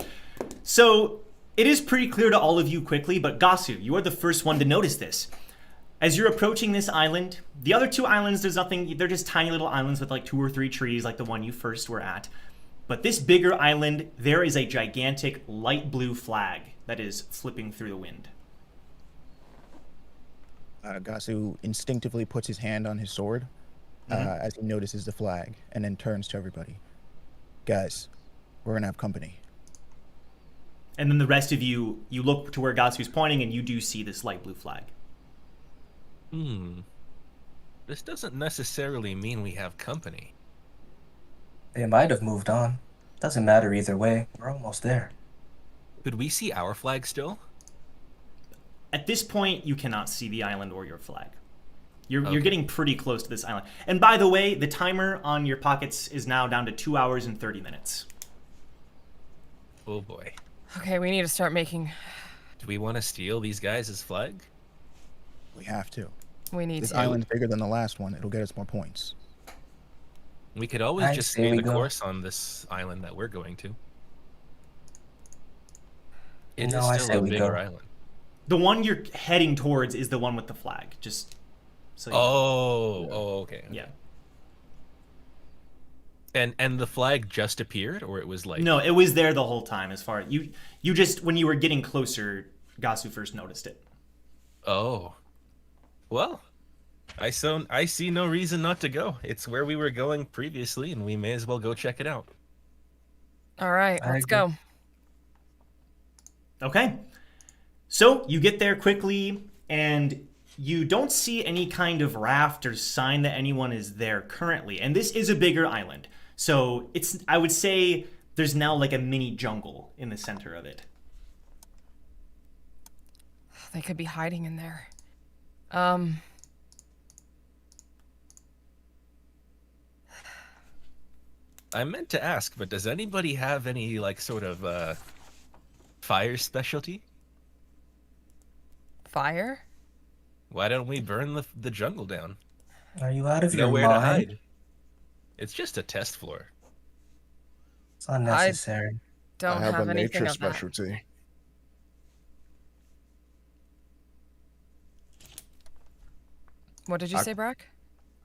so it is pretty clear to all of you quickly, but Gasu, you are the first one to notice this. As you're approaching this island, the other two islands, there's nothing, they're just tiny little islands with like 2 or 3 trees like the one you first were at. But this bigger island, there is a gigantic light blue flag that is flipping through the wind. Gasu instinctively puts his hand on his sword as he notices the flag, and then turns to everybody. Guys, we're gonna have company. And then the rest of you, you look to where Gasu's pointing and you do see this light blue flag. This doesn't necessarily mean we have company. They might have moved on. Doesn't matter either way. We're almost there. Could we see our flag still? At this point, you cannot see the island or your flag. You're Okay. getting pretty close to this island. And by the way, the timer on your pockets is now down to 2 hours and 30 minutes. Oh boy. Okay, we need to start making. Do we want to steal these guys' flag? We have to. We need This to. island's bigger than the last one. It'll get us more points. We could always I just say stay we the go. course on this island that we're going to. It No, is I still say a we bigger go. island. The one you're heading towards is the one with the flag. Just so you know. Okay. Yeah. And the flag just appeared, or it was like No, it was there the whole time. As far you just when you were getting closer, Gasu first noticed it. Oh. Well, I see no reason not to go. It's where we were going previously, and we may as well go check it out. All right, I let's agree. go. Okay. So you get there quickly, and you don't see any kind of raft or sign that anyone is there currently. And this is a bigger island. So it's, I would say there's now like a mini jungle in the center of it. They could be hiding in there. I meant to ask, but does anybody have any like sort of fire specialty? Fire? Why don't we burn the jungle down? Are you out of your Nowhere to mind? hide. It's just a test floor. It's unnecessary. Don't I have a anything nature of that. specialty. What did you say, Brack?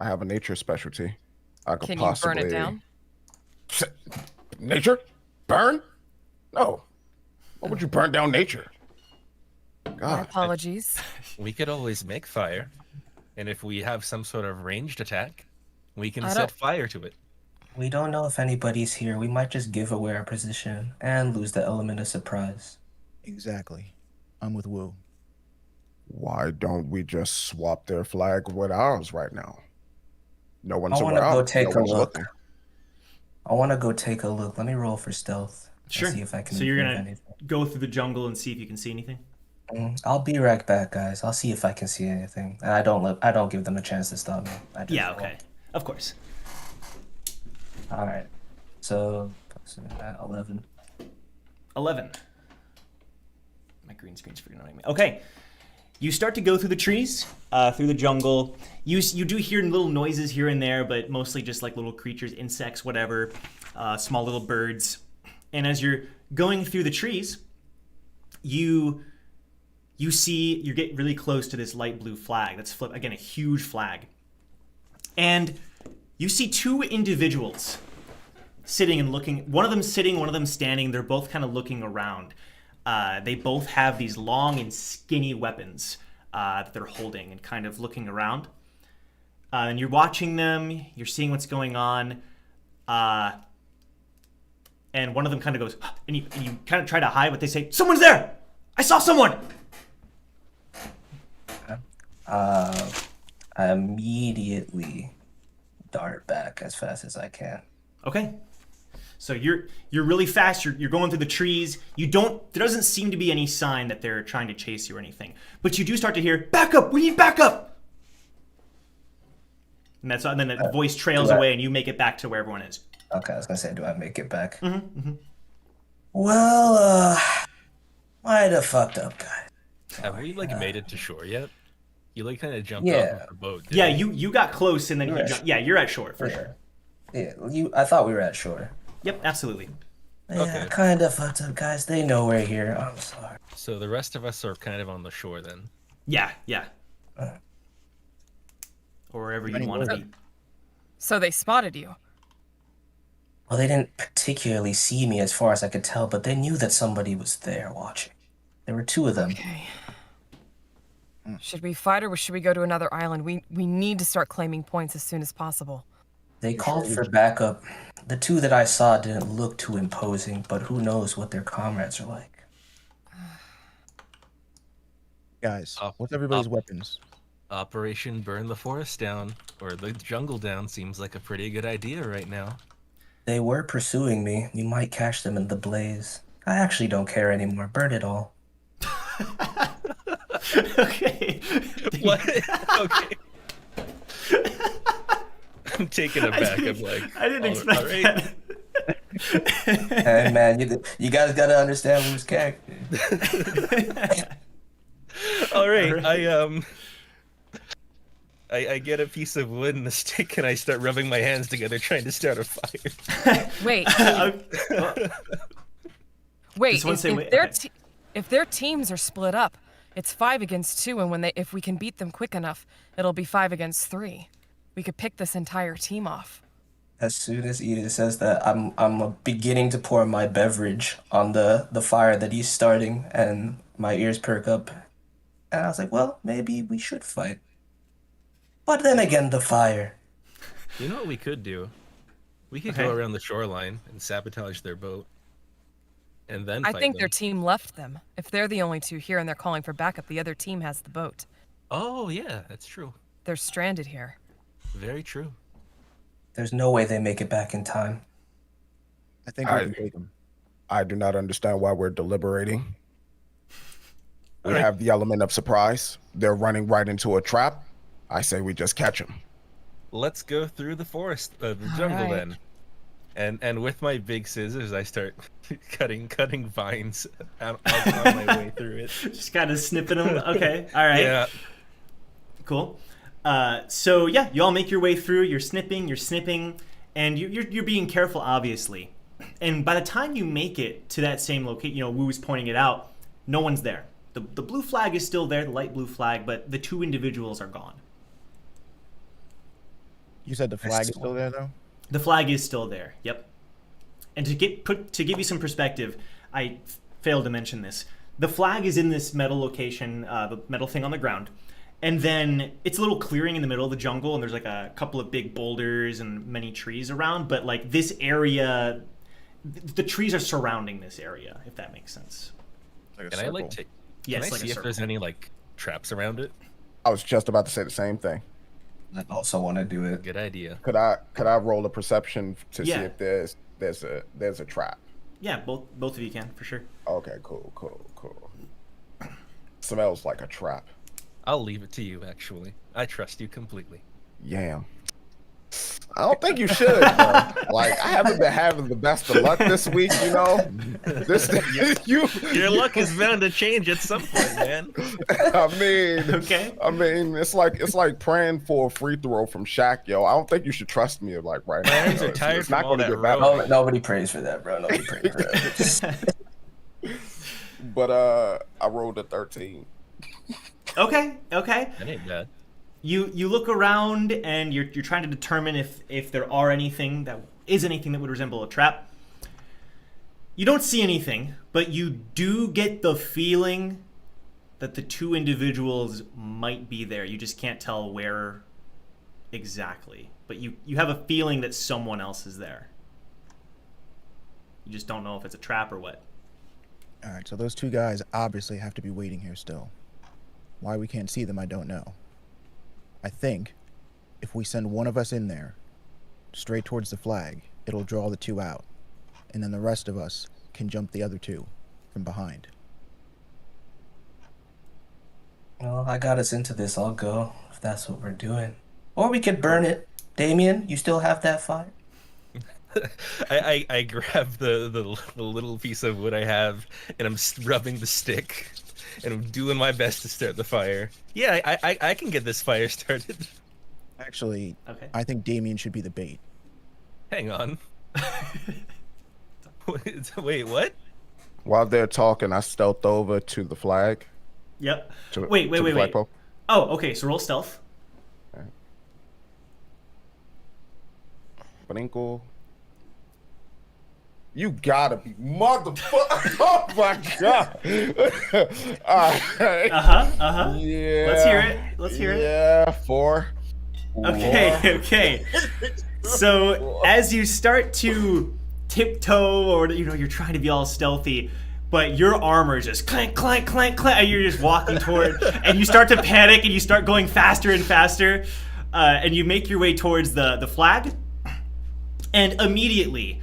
I have a nature specialty. I could Can you possibly burn it down? Nature? Burn? No. Why would you burn down nature? My God. apologies. We could always make fire, and if we have some sort of ranged attack, we can I set don't- fire to it. We don't know if anybody's here. We might just give away our position and lose the element of surprise. Exactly. I'm with Wu. Why don't we just swap their flag with ours right now? No one's I want to around. go take no a one's look. looking. I want to go take a look. Let me roll for stealth. and Sure. See if I can So you're observe gonna anything. go through the jungle and see if you can see anything. I'll be right back, guys. I'll see if I can see anything. And I don't give them a chance to stop me. I just Yeah, roll. okay. Of course. All right. So 11. 11. My green screen's freaking annoying me. Okay. You start to go through the trees, through the jungle. You do hear little noises here and there, but mostly just like little creatures, insects, whatever, small little birds. And as you're going through the trees, you get really close to this light blue flag. That's again a huge flag. And you see two individuals sitting and looking. One of them sitting, one of them standing. They're both kind of looking around. They both have these long and skinny weapons that they're holding and kind of looking around. And you're watching them. You're seeing what's going on. And one of them kind of goes, and you kind of try to hide, but they say, "Someone's there! I saw someone!" I immediately dart back as fast as I can. Okay. So you're really fast. You're going through the trees. There doesn't seem to be any sign that they're trying to chase you or anything. But you do start to hear, "Back up! We need backup!" And then the voice trails away, and you make it back to where everyone is. Okay, I was gonna say, do I make it back? Mm-hmm. Well, might have fucked up, guys. Have we like made it to shore yet? You like kind of jumped Yeah. off of the boat. Yeah, didn't you got close, and then You're he at jumped. Yeah, you're at shore for Yeah. sure. Yeah, I thought we were at shore. Yep, absolutely. Yeah, Okay. kind of fucked up, guys. They know we're here. I'm sorry. So the rest of us are kind of on the shore then. Yeah. Or wherever you want to be. So they spotted you. Well, they didn't particularly see me as far as I could tell, but they knew that somebody was there watching. There were 2 of them. Okay. Should we fight or should we go to another island? We need to start claiming points as soon as possible. They called for backup. The 2 that I saw didn't look too imposing, but who knows what their comrades are like. Guys, what's everybody's weapons? Operation Burn the Forest Down, or the Jungle Down, seems like a pretty good idea right now. They were pursuing me. You might catch them in the blaze. I actually don't care anymore. Burn it all. Okay. What? Okay. I'm taken aback. I'm like, I didn't expect all right. that. Hey, man, you guys gotta understand who's character. All right, I get a piece of wood and a stick and I start rubbing my hands together trying to start a fire. Wait. Wait. Just one second, wait, If their teams are split up, it's 5 against 2, and if we can beat them quick enough, it'll be 5 against 3. We could pick this entire team off. As soon as Edith says that, I'm beginning to pour my beverage on the fire that he's starting, and my ears perk up. And I was like, well, maybe we should fight. But then again, the fire. You know what we could do? We could Okay. go around the shoreline and sabotage their boat. And then I fight think them. their team left them. If they're the only 2 here and they're calling for backup, the other team has the boat. Oh, yeah, that's true. They're stranded here. Very true. There's no way they make it back in time. I think we can take them. I do not understand why we're deliberating. We All right. have the element of surprise. They're running right into a trap. I say we just catch them. Let's go through the forest, the jungle right. then. And with my big scissors, I start cutting vines on my way through it. Just kind of snipping them. Okay. All right. Yeah. Cool. So yeah, you all make your way through. You're snipping, and you're being careful, obviously. And by the time you make it to that same location, Wu's pointing it out. No one's there. The blue flag is still there, the light blue flag, but the 2 individuals are gone. You said the flag is still there, though? The flag is still there. Yep. And to give you some perspective, I failed to mention this. The flag is in this metal location, the metal thing on the ground. And then it's a little clearing in the middle of the jungle, and there's like a couple of big boulders and many trees around. But like this area, the trees are surrounding this area, if that makes sense. Like a Can I circle. like take? Yes, Can I like a see if circle. there's any like traps around it? I was just about to say the same thing. I also want to do it. Good idea. Could I roll a perception to Yeah. see if there's a trap? Yeah, both of you can for sure. Okay, cool. Smells like a trap. I'll leave it to you. Actually, I trust you completely. Yam. I don't think you should, bro. Like, I haven't been having the best of luck this week, Your luck is bound to change at some point, man. Okay. I mean, it's like praying for a free throw from Shaq, yo. I don't think you should trust me like right now. My hands yo. are tired It's not from all gonna that get better. rowing. Nobody prays for that, bro. Nobody prays for that. But I rolled a 13. Okay. That ain't bad. You look around and you're trying to determine if there are anything that would resemble a trap. You don't see anything, but you do get the feeling that the 2 individuals might be there. You just can't tell where exactly. But you have a feeling that someone else is there. You just don't know if it's a trap or what. All right, so those 2 guys obviously have to be waiting here still. Why we can't see them, I don't know. I think if we send one of us in there, straight towards the flag, it'll draw the 2 out. And then the rest of us can jump the other 2 from behind. Well, I got us into this. I'll go if that's what we're doing. Or we could burn it. Damien, you still have that fire? I grab the little piece of wood I have, and I'm rubbing the stick, and I'm doing my best to start the fire. Yeah, I can get this fire started. Actually, Okay. I think Damien should be the bait. Hang on. Wait, what? While they're talking, I stealth over to the flag. Yep. To, Wait. to the flagpole. Oh, okay. So roll stealth. Brinko. You gotta be motherfucker! Oh my god! All right. Yeah. Let's hear it. Yeah, 4. Okay. So as you start to tiptoe, or you're trying to be all stealthy, but your armor is just clank, clank, clank, clank, and you're just walking toward, and you start to panic, and you start going faster and faster, and you make your way towards the flag, and immediately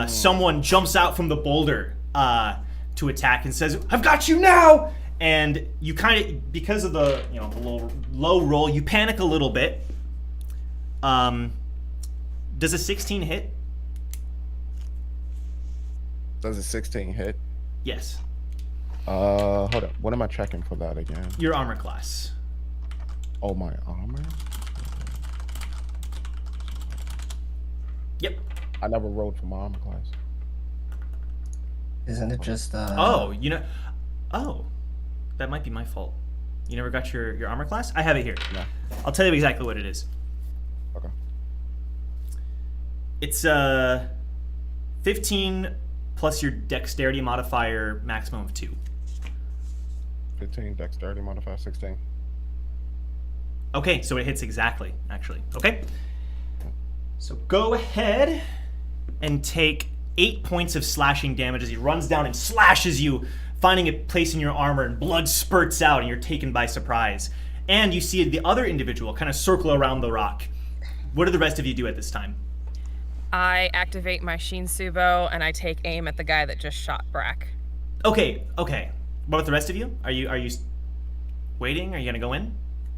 someone jumps out from the boulder to attack and says, "I've got you now!" And you kind of, because of the the low roll, you panic a little bit. Does a 16 hit? Does a 16 hit? Yes. Hold up. What am I checking for that again? Your armor class. Oh, my armor? Yep. I never rolled for my armor class. Isn't it just Oh, that might be my fault. You never got your armor class? I have it here. No. I'll tell you exactly what it is. Okay. It's 15 plus your dexterity modifier, maximum of 2. 15, dexterity modifier, 16. Okay, so it hits exactly, actually. Okay. So go ahead and take 8 points of slashing damage as he runs down and slashes you, finding a place in your armor, and blood spurts out and you're taken by surprise. And you see the other individual kind of circle around the rock. What do the rest of you do at this time? I activate my Shinsubo and I take aim at the guy that just shot Brack. Okay. What about the rest of you? Are you waiting? Are you gonna go in?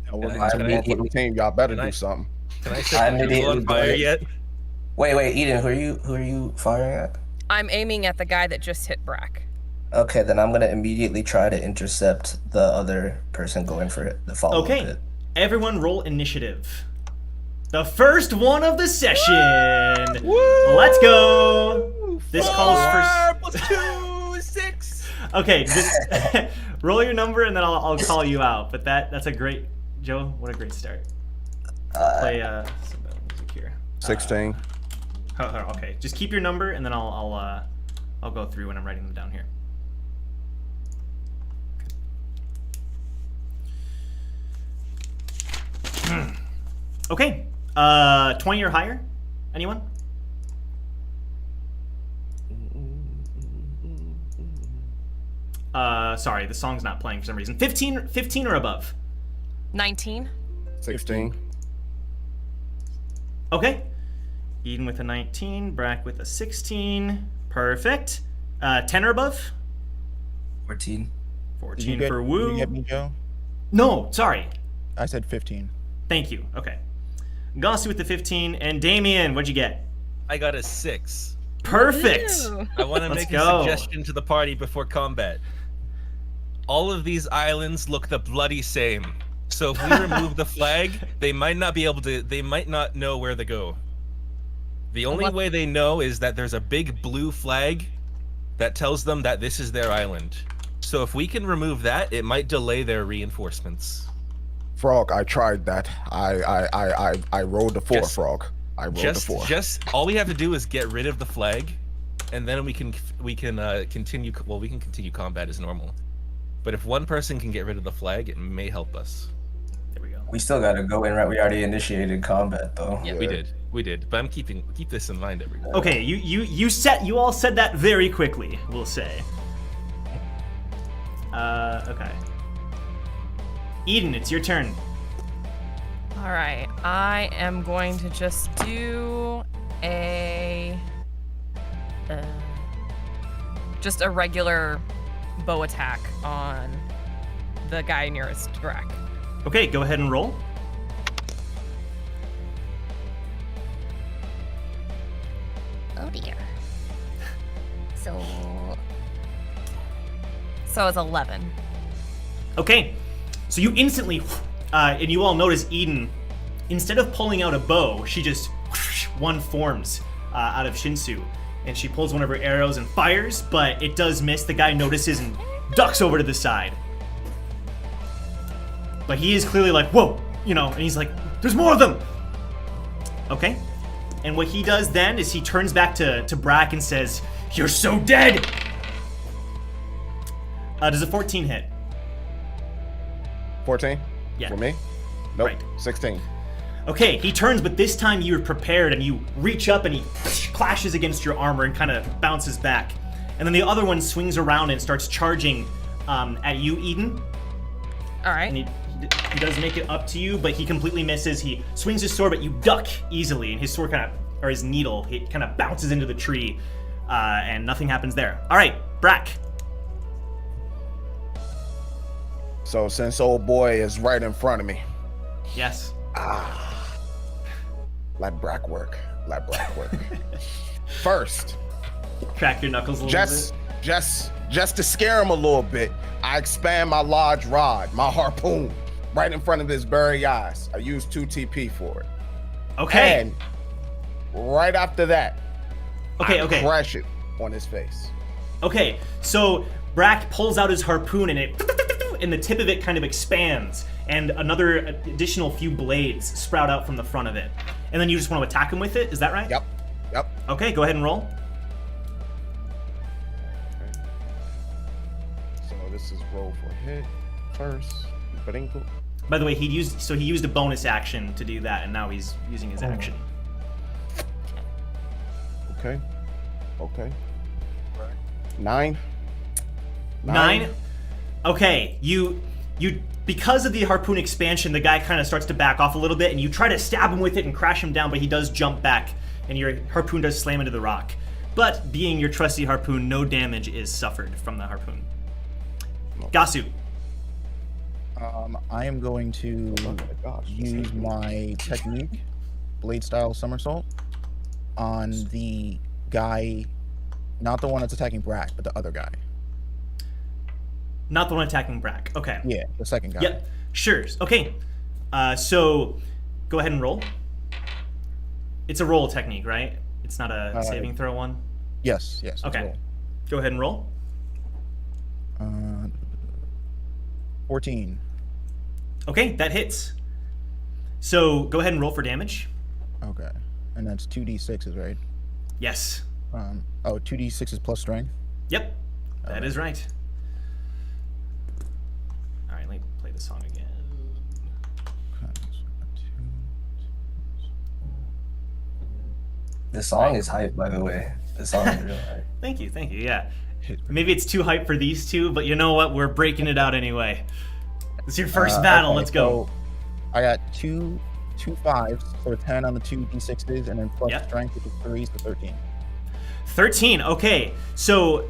For immediately- the team, y'all better Can I- do something. Can I I set the immediately on fire go- yet? Wait, Eden, who are you firing at? I'm aiming at the guy that just hit Brack. Okay, then I'm gonna immediately try to intercept the other person going for it, the follow-up Okay. hit. Everyone roll initiative. The first one of the session. Let's go. This calls for 4 + 2 is 6. Okay, just roll your number and then I'll call you out. But that's a great, Joe. What a great start. Play some music here. 16. Okay, just keep your number and then I'll go through when I'm writing them down here. Okay, 20 or higher. Anyone? Sorry, the song's not playing for some reason. 15 or above. 19. 16. Okay. Eden with a 19, Brack with a 16. Perfect. 10 or above. 14. 14 Did for you Woo. get me, Joe? No, sorry. I said 15. Thank you. Okay. Gossi with the 15, and Damien, what'd you get? I got a 6. Perfect. Ooh. I want to Let's make go. a suggestion to the party before combat. All of these islands look the bloody same. So if we remove the flag, they might not be able to. They might not know where to go. The only way they know is that there's a big blue flag that tells them that this is their island. So if we can remove that, it might delay their reinforcements. Frog, I tried that. I rolled the 4, Just- Frog. I rolled the 4. Just all we have to do is get rid of the flag, and then we can continue. Well, we can continue combat as normal. But if one person can get rid of the flag, it may help us. There we go. We still gotta go in, right? We already initiated combat, though. Yeah, we did. But I'm keep this in mind, everyone. Okay, you all said that very quickly, we'll say. Okay. Eden, it's your turn. All right, I am going to just do just a regular bow attack on the guy nearest Brack. Okay, go ahead and roll. Oh dear. So it's 11. Okay, so you instantly, and you all notice Eden, instead of pulling out a bow, she just one forms out of Shinsu, and she pulls one of her arrows and fires, but it does miss. The guy notices and ducks over to the side. But he is clearly like, whoa, and he's like, there's more of them. Okay, and what he does then is he turns back to Brack and says, you're so dead. Does a 14 hit? 14? Yeah. For me? Nope. Right. 16. Okay, he turns, but this time you're prepared, and you reach up and he clashes against your armor and kind of bounces back. And then the other one swings around and starts charging at you, Eden. All right. And he does make it up to you, but he completely misses. He swings his sword, but you duck easily, and his sword or his needle, it kind of bounces into the tree, and nothing happens there. All right, Brack. So since old boy is right in front of me, Yes. let Brack work. First, Crack your knuckles a little bit. just to scare him a little bit, I expand my large rod, my harpoon, right in front of his very eyes. I use 2 TP for it. Okay. And right after that, Okay. crash it on his face. Okay, so Brack pulls out his harpoon and the tip of it kind of expands, and another additional few blades sprout out from the front of it. And then you just want to attack him with it, is that right? Yep. Okay, go ahead and roll. So this is roll for hit first. Brinko. By the way, he used a bonus action to do that, and now he's using his action. Okay. 9. 9. Okay, you because of the harpoon expansion, the guy kind of starts to back off a little bit, and you try to stab him with it and crash him down, but he does jump back, and your harpoon does slam into the rock. But being your trusty harpoon, no damage is suffered from the harpoon. Gasu. I am going to use my technique, blade style somersault, on the guy, not the one that's attacking Brack, but the other guy. Not the one attacking Brack. Okay. Yeah, the second guy. Yep. Sure. Okay. So go ahead and roll. It's a roll technique, right? It's not a saving throw one? Yes. Okay. Roll. Go ahead and roll. 14. Okay, that hits. So go ahead and roll for damage. Okay. And that's 2d6s, right? Yes. 2d6s plus strength? Yep. That is right. All right, let me play the song again. The song is hype, by the way. The song is real hype. Thank you. Yeah. Maybe it's too hype for these two, but you know what? We're breaking it out anyway. It's your first battle. Okay, Let's go. So I got two 5s, so 10 on the 2d6s, and then plus strength, which is 3, so 13. 13. Okay. So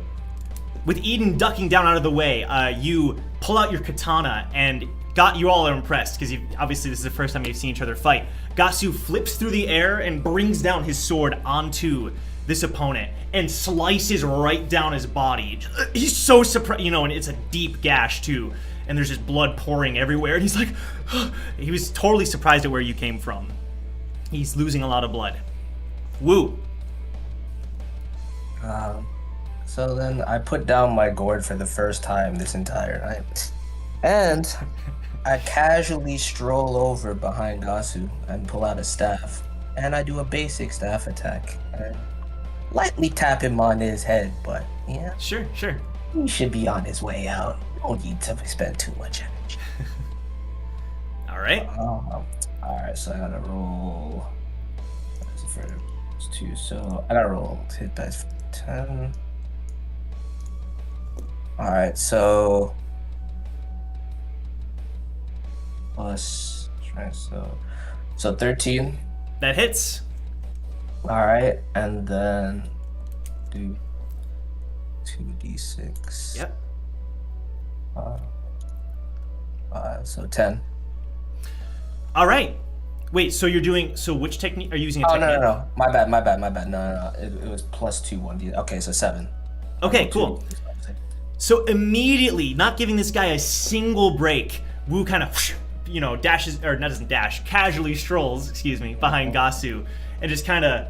with Eden ducking down out of the way, you pull out your katana, and you all are impressed because obviously this is the first time you've seen each other fight. Gasu flips through the air and brings down his sword onto this opponent and slices right down his body. He's so surprised, and it's a deep gash too, and there's just blood pouring everywhere, and he's like, he was totally surprised at where you came from. He's losing a lot of blood. Woo. So then I put down my gourd for the first time this entire night. And I casually stroll over behind Gasu and pull out a staff. And I do a basic staff attack. And lightly tap him on his head, but yeah. Sure. He should be on his way out. Don't need to spend too much energy. Alright. Alright, so I gotta roll. That's the first 2, so I gotta roll to hit dice 10. Alright, so plus strength, so 13. That hits. Alright, and then do 2d6. Yep. 5, so 10. All right. Wait, so you're doing, so which technique, are you using a Oh, technique? no. My bad. No. It was +2 1d. Okay, so 7. Okay, cool. So immediately, not giving this guy a single break, Wu kind of, dashes, or not doesn't dash, casually strolls, behind Gasu, and just kind of,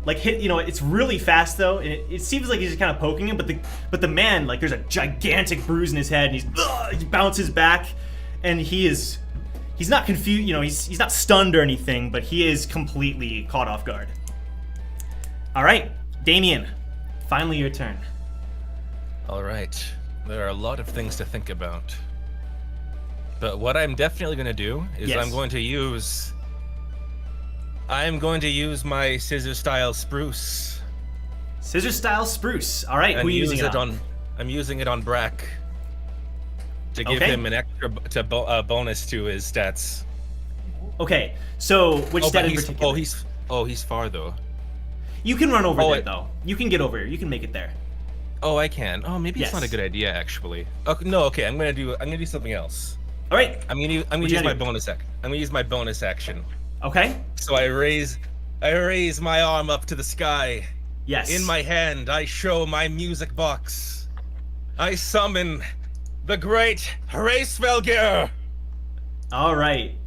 like hit, it's really fast though, and it seems like he's just kind of poking him, but the man, like there's a gigantic bruise in his head, and he bounces back, and he's not confused, he's not stunned or anything, but he is completely caught off guard. All right, Damien, finally your turn. All right. There are a lot of things to think about. But what I'm definitely going to do is Yes. I'm going to use my scissor style spruce. Scissor style spruce. All right, who are you using it on? I'm using it on Brack to give Okay. him an extra bonus to his stats. Okay, so which stat but in particular? he's far though. You can run over Oh, there wait. though. You can get over here. You can make it there. Oh, I can. Oh, maybe it's not a Yes. good idea actually. Okay, no, okay. I'm gonna do something else. All right. I'm gonna you use my gonna do? bonus I'm gonna use my bonus action. Okay. So I raise my arm up to the sky. Yes. In my hand, I show my music box. I summon the great Hraesvelgr. All right.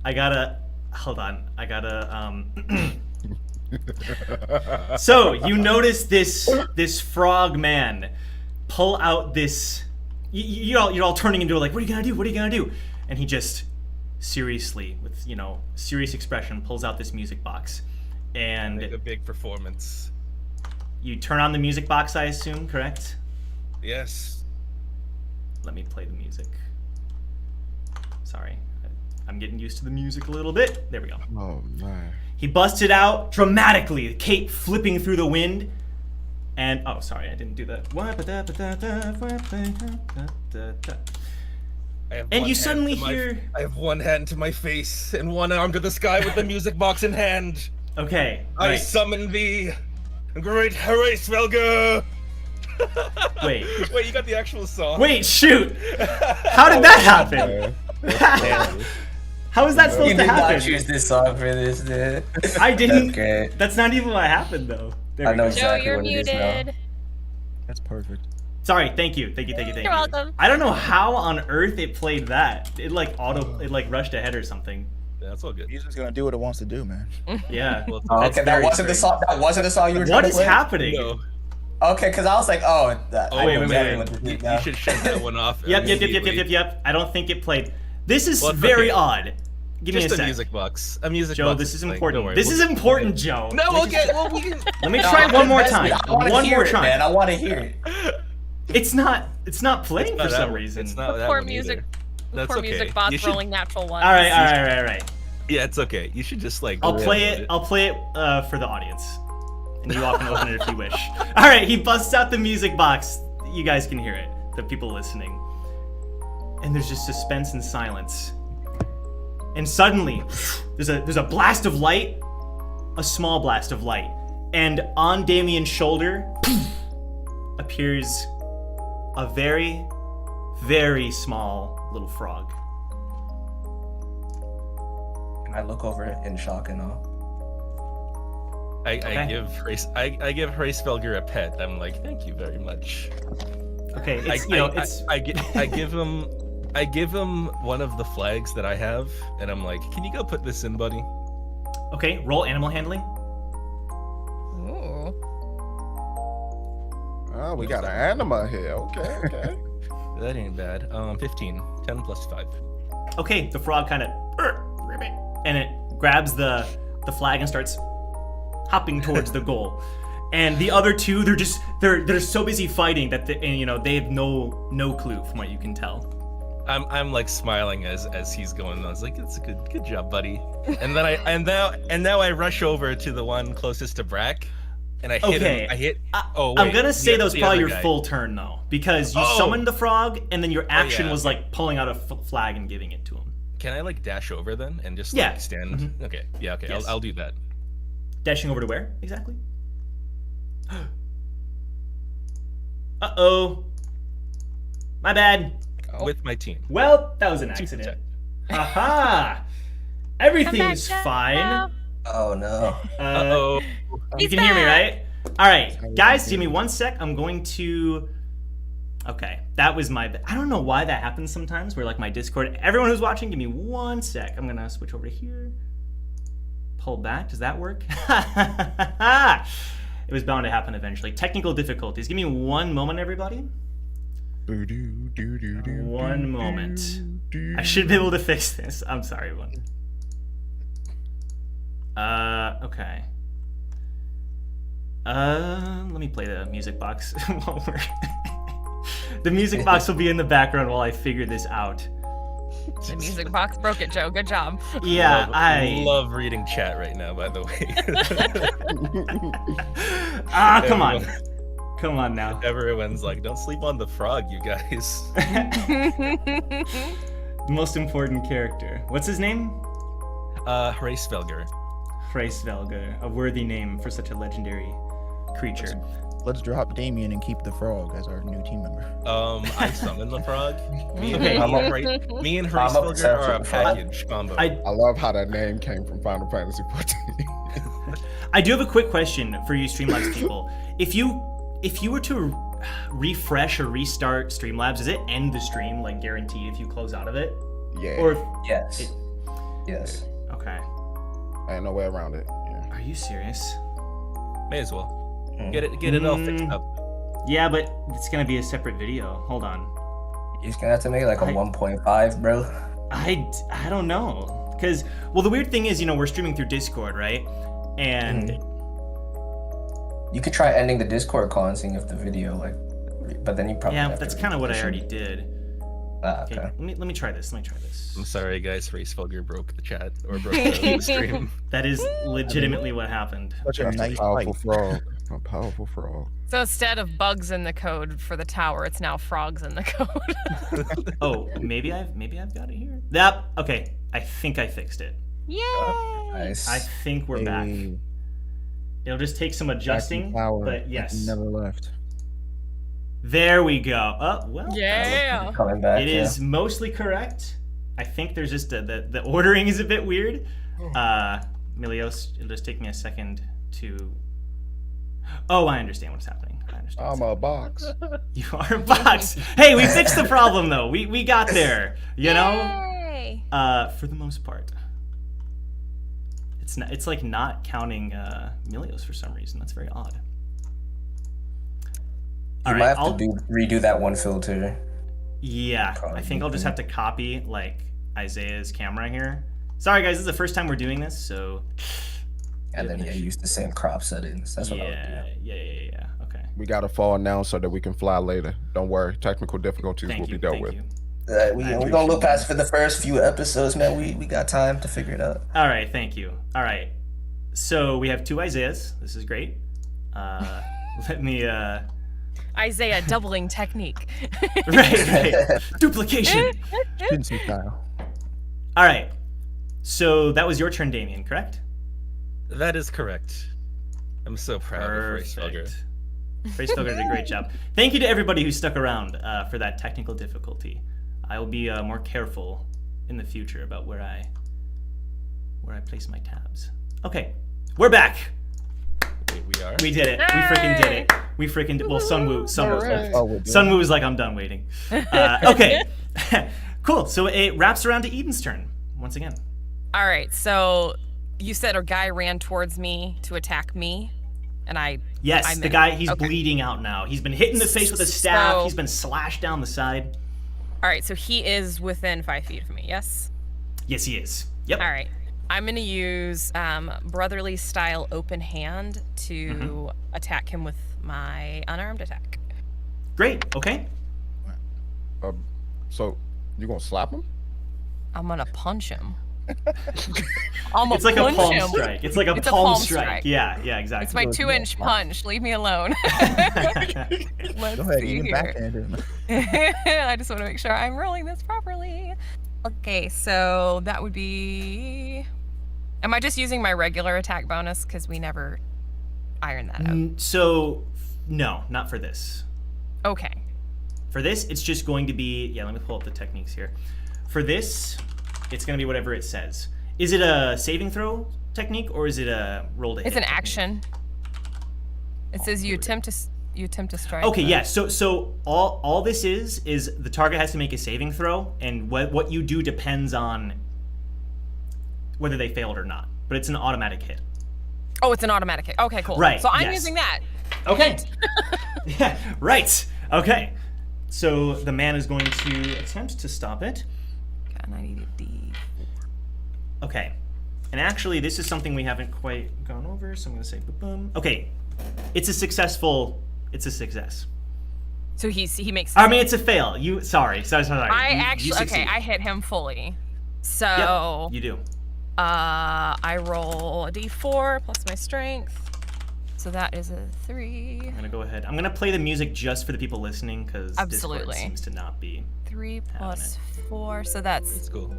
Hold on. So you notice this frog man pull out this. You're all turning into like, what are you gonna do? What are you gonna do? And he just seriously, with serious expression, pulls out this music box, and Make a big performance. you turn on the music box. I assume, correct? Yes. Let me play the music. Sorry, I'm getting used to the music a little bit. There we go. Oh man. He busted out dramatically, the cape flipping through the wind. And, oh, sorry, I didn't do that. And you suddenly hear... I have one hand to my face and one arm to the sky with the music box in hand. Okay, I right. summon thee, great Hraesvelgr. Wait. Wait, you got the actual song? Wait, shoot! How did that happen? How is that supposed You to did not happen? choose this song for this, dude. I didn't. Okay. That's not even what happened, though. There I we know go. exactly Joe, you're what it is now. muted. That's perfect. Sorry, thank you. You're welcome. I don't know how on earth it played that. It like rushed ahead or something. Yeah, that's all good. Music's gonna do what it wants to do, man. Yeah. Well, Oh, That's okay, that very wasn't the strange. song. That wasn't the song you were trying What to is play? happening? no. Okay, because I was like, oh, I wait, know wait, exactly wait. what this You, is now. you should shut that one off. Yep. immediately. I don't think it played. This is Well, it's very okay. odd. Give me Just a a sec. music box. A music Joe, box. this is thing. important. Don't worry. This We'll- is important, Joe. No, we'll get. Well, we can. Let me No, try I'm one more invested. time. I wanna One hear more it, time. man. I want to hear it. It's not playing Not for that some one. reason. It's not that Poor one music. either. The That's poor okay. music box You should- rolling natural ones. All right. Yeah, it's okay. You should just like. I'll play it. I'll play it for the audience, and you all can open it if you wish. All right, he busts out the music box. You guys can hear it. The people listening, and there's just suspense and silence. And suddenly, there's a blast of light, a small blast of light, and on Damien's shoulder appears a very, very small little frog. And I look over it in shock and awe. I Okay. give Hraesvelgr a pet. I'm like, thank you very much. Okay, it's I give him one of the flags that I have, and I'm like, can you go put this in, buddy? okay. Roll animal handling. Ooh. Oh, we got an anima here. Okay. That ain't bad. 15. 10 plus 5. Okay, the frog kind of and it grabs the flag and starts hopping towards the goal. And the other two, they're so busy fighting that they have no clue from what you can tell. I'm like smiling as he's going. I was like, it's a good job, buddy. And then now I rush over to the one closest to Brack, and I hit Okay. him. I hit. I'm gonna say the that was probably other your guy. full turn though, because you Oh. summoned the frog and then your action yeah. was like pulling out a flag and giving it to him. Can I like dash over then and just Yeah. like stand? Mhm. Okay. Yeah. Okay. Yes. I'll do that. Dashing over to where exactly? Uh-oh. My bad. Oh. With my team. Well, that was an To accident. protect. Aha! Everything's fine. Oh no. Uh-oh. You can hear me, right? All right, guys, give me 1 sec. I'm going to. Okay, that was my. I don't know why that happens sometimes. Where like my Discord. Everyone who's watching, give me 1 sec. I'm gonna switch over to here. Pull back. Does that work? It was bound to happen eventually. Technical difficulties. Give me 1 moment, everybody. 1 moment. I should be able to fix this. I'm sorry, everyone. Okay. Let me play the music box while we're. The music box will be in the background while I figure this out. The music box broke it, Joe. Good job. Yeah, I love reading chat right now, by the way. Come on. Come on now. Everyone's like, don't sleep on the frog, you guys. Most important character. What's his name? Hraesvelgr. Hraesvelgr, a worthy name for such a legendary creature. Let's drop Damien and keep the frog as our new team member. I summon the frog. Me and I'm Hraesvelgr upset are for a the frog. package combo. I love how that name came from Final Fantasy 14. I do have a quick question for you Streamlabs people. If you were to refresh or restart Streamlabs, does it end the stream, like guaranteed if you close out of it? Yeah. Or Yes. Yes. okay. Ain't no way around it. Yeah. Are you serious? May as well. Get it all fixed up. Yeah, but it's gonna be a separate video. Hold on. You're gonna have to make like a 1.5, bro. I don't know. Because, well, the weird thing is, we're streaming through Discord, right? And You could try ending the Discord call and seeing if the video but then you probably yeah, have that's to kind of what I reposition. already did. Okay. Okay, let me try this. I'm sorry, guys. Hraesvelgr broke the chat or broke the stream. That is legitimately what happened. Such a That's nice a powerful fight. frog. A powerful frog. So instead of bugs in the code for the tower, it's now frogs in the code. Oh, maybe I've got it here. Yep. Okay. I think I fixed it. Yay! Nice. I think we're back. Hey, It'll just take some back in adjusting, power, but like yes. you never left. There we go. Oh, well. Yeah. Coming back. It is mostly correct. I think there's just the ordering is a bit weird. Milios, it'll just take me a second to. Oh, I understand what's happening. I understand. I'm a box. You are a box. Hey, we fixed the problem though. We got there. You know. Yay! For the most part. It's like not counting Milios for some reason. That's very odd. You might have to redo that one filter. Yeah, I think I'll just have to copy like Isaiah's camera here. Sorry guys, this is the first time we're doing this, so. And then use the same crop settings. That's what I would do. Yeah. Okay. We gotta fall now so that we can fly later. Don't worry, technical difficulties will be dealt with. We're gonna look past for the first few episodes, man. We got time to figure it out. All right, thank you. All right, so we have 2 Isaiahs. This is great. Let me. Isaiah doubling technique. Right. Duplication. Shinsu style. All right. So that was your turn, Damien, correct? That is correct. I'm so proud of Hraesvelgr. Hraesvelgr did a great job. Thank you to everybody who stuck around for that technical difficulty. I will be more careful in the future about where I place my tabs. Okay, we're back. We are. We did it. We freaking did it. We freaking did. Well, Sunwoo was like, I'm done waiting. Okay, cool. So it wraps around to Eden's turn once again. All right, so you said a guy ran towards me to attack me, and Yes, the guy, he's bleeding out now. He's been hit in the face with a staff. He's been slashed down the side. All right, so he is within 5 feet of me, yes? Yes, he is. Yep. All right. I'm going to use brotherly style open hand to attack him with my unarmed attack. Great. Okay. So you gonna slap him? I'm going to punch him. It's like a palm strike. It's like a palm strike. Yeah, exactly. It's my 2-inch punch. Leave me alone. Let's Go ahead, see even here. backhand him. I just want to make sure I'm rolling this properly. Okay, so that would be... Am I just using my regular attack bonus? Because we never ironed that out. So, no, not for this. Okay. For this, it's just going to be... Yeah, let me pull up the techniques here. For this, it's going to be whatever it says. Is it a saving throw technique or is it a roll to hit? It's an action. It says you attempt to strike. Okay, yeah. So all this is the target has to make a saving throw, and what you do depends on whether they failed or not. But it's an automatic hit. Oh, it's an automatic hit. Okay, cool. Right, So I'm yes. using that. Okay. Yeah. Right. Okay. So the man is going to attempt to stop it. God, I need a D. Okay. And actually, this is something we haven't quite gone over, so I'm going to say boom. Okay. It's a success. So he makes. I mean, it's a fail. Sorry. I hit him fully. So Yep, you do. I roll a D4 plus my strength. So that is a 3. I'm gonna go ahead. I'm gonna play the music just for the people listening because Discord Absolutely. seems to not be. 3 plus 4. So that's It's cool.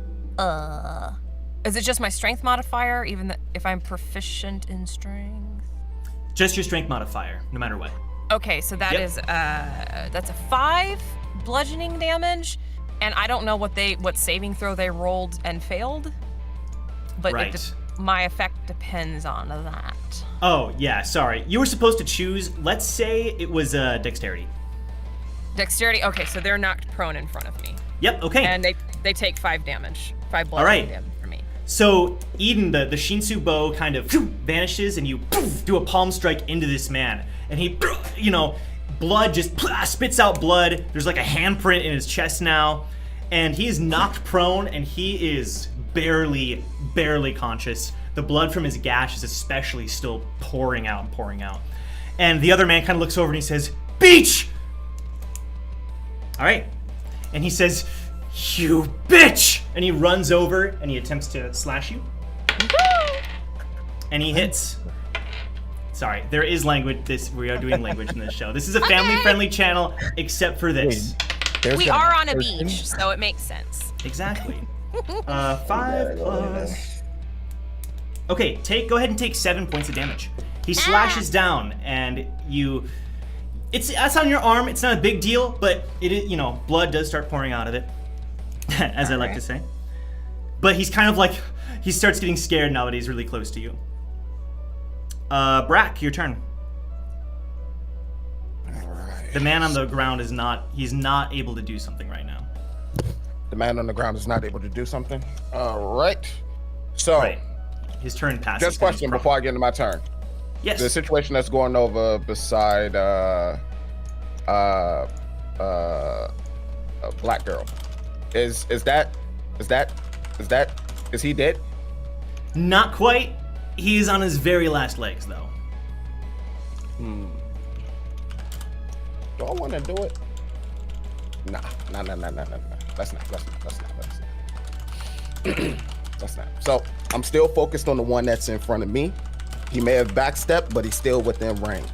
Is it just my strength modifier, even if I'm proficient in strength? Just your strength modifier, no matter what. Okay, so that Yep. is that's a 5 bludgeoning damage, and I don't know what saving throw they rolled and failed, but Right. my effect depends on that. Oh yeah, sorry. You were supposed to choose. Let's say it was dexterity. Dexterity. Okay, so they're knocked prone in front of me, Yep. Okay. and they take 5 damage, 5 All right. bludgeoning damage from me. So Eden, the Shinsu bow kind of vanishes, and you do a palm strike into this man, and he, blood just spits out blood. There's like a handprint in his chest now, and he is knocked prone, and he is barely conscious. The blood from his gash is especially still pouring out. And the other man kind of looks over and he says, "Beach!" All right. And he says, "You bitch!" And he runs over and he attempts to slash you. And he hits. Sorry, there is language. We are doing language in this show. This is a family-friendly channel, except for this. We are on a beach, so it makes sense. Exactly. 5 plus. Okay, go ahead and take 7 points of damage. He slashes down, and that's on your arm. It's not a big deal, but it is, blood does start pouring out of it, as I like to say. But he's kind of like, he starts getting scared now that he's really close to you. Brack, your turn. All right. The man on the ground he's not able to do something right now. The man on the ground is not able to do something. All right. So, Right. His turn passes. just question before I get into my turn. Yes. The situation that's going over beside a black girl. Is he dead? Not quite. He's on his very last legs, though. Do I want to do it? Nah. That's not. That's not. So I'm still focused on the one that's in front of me. He may have backstepped, but he's still within range.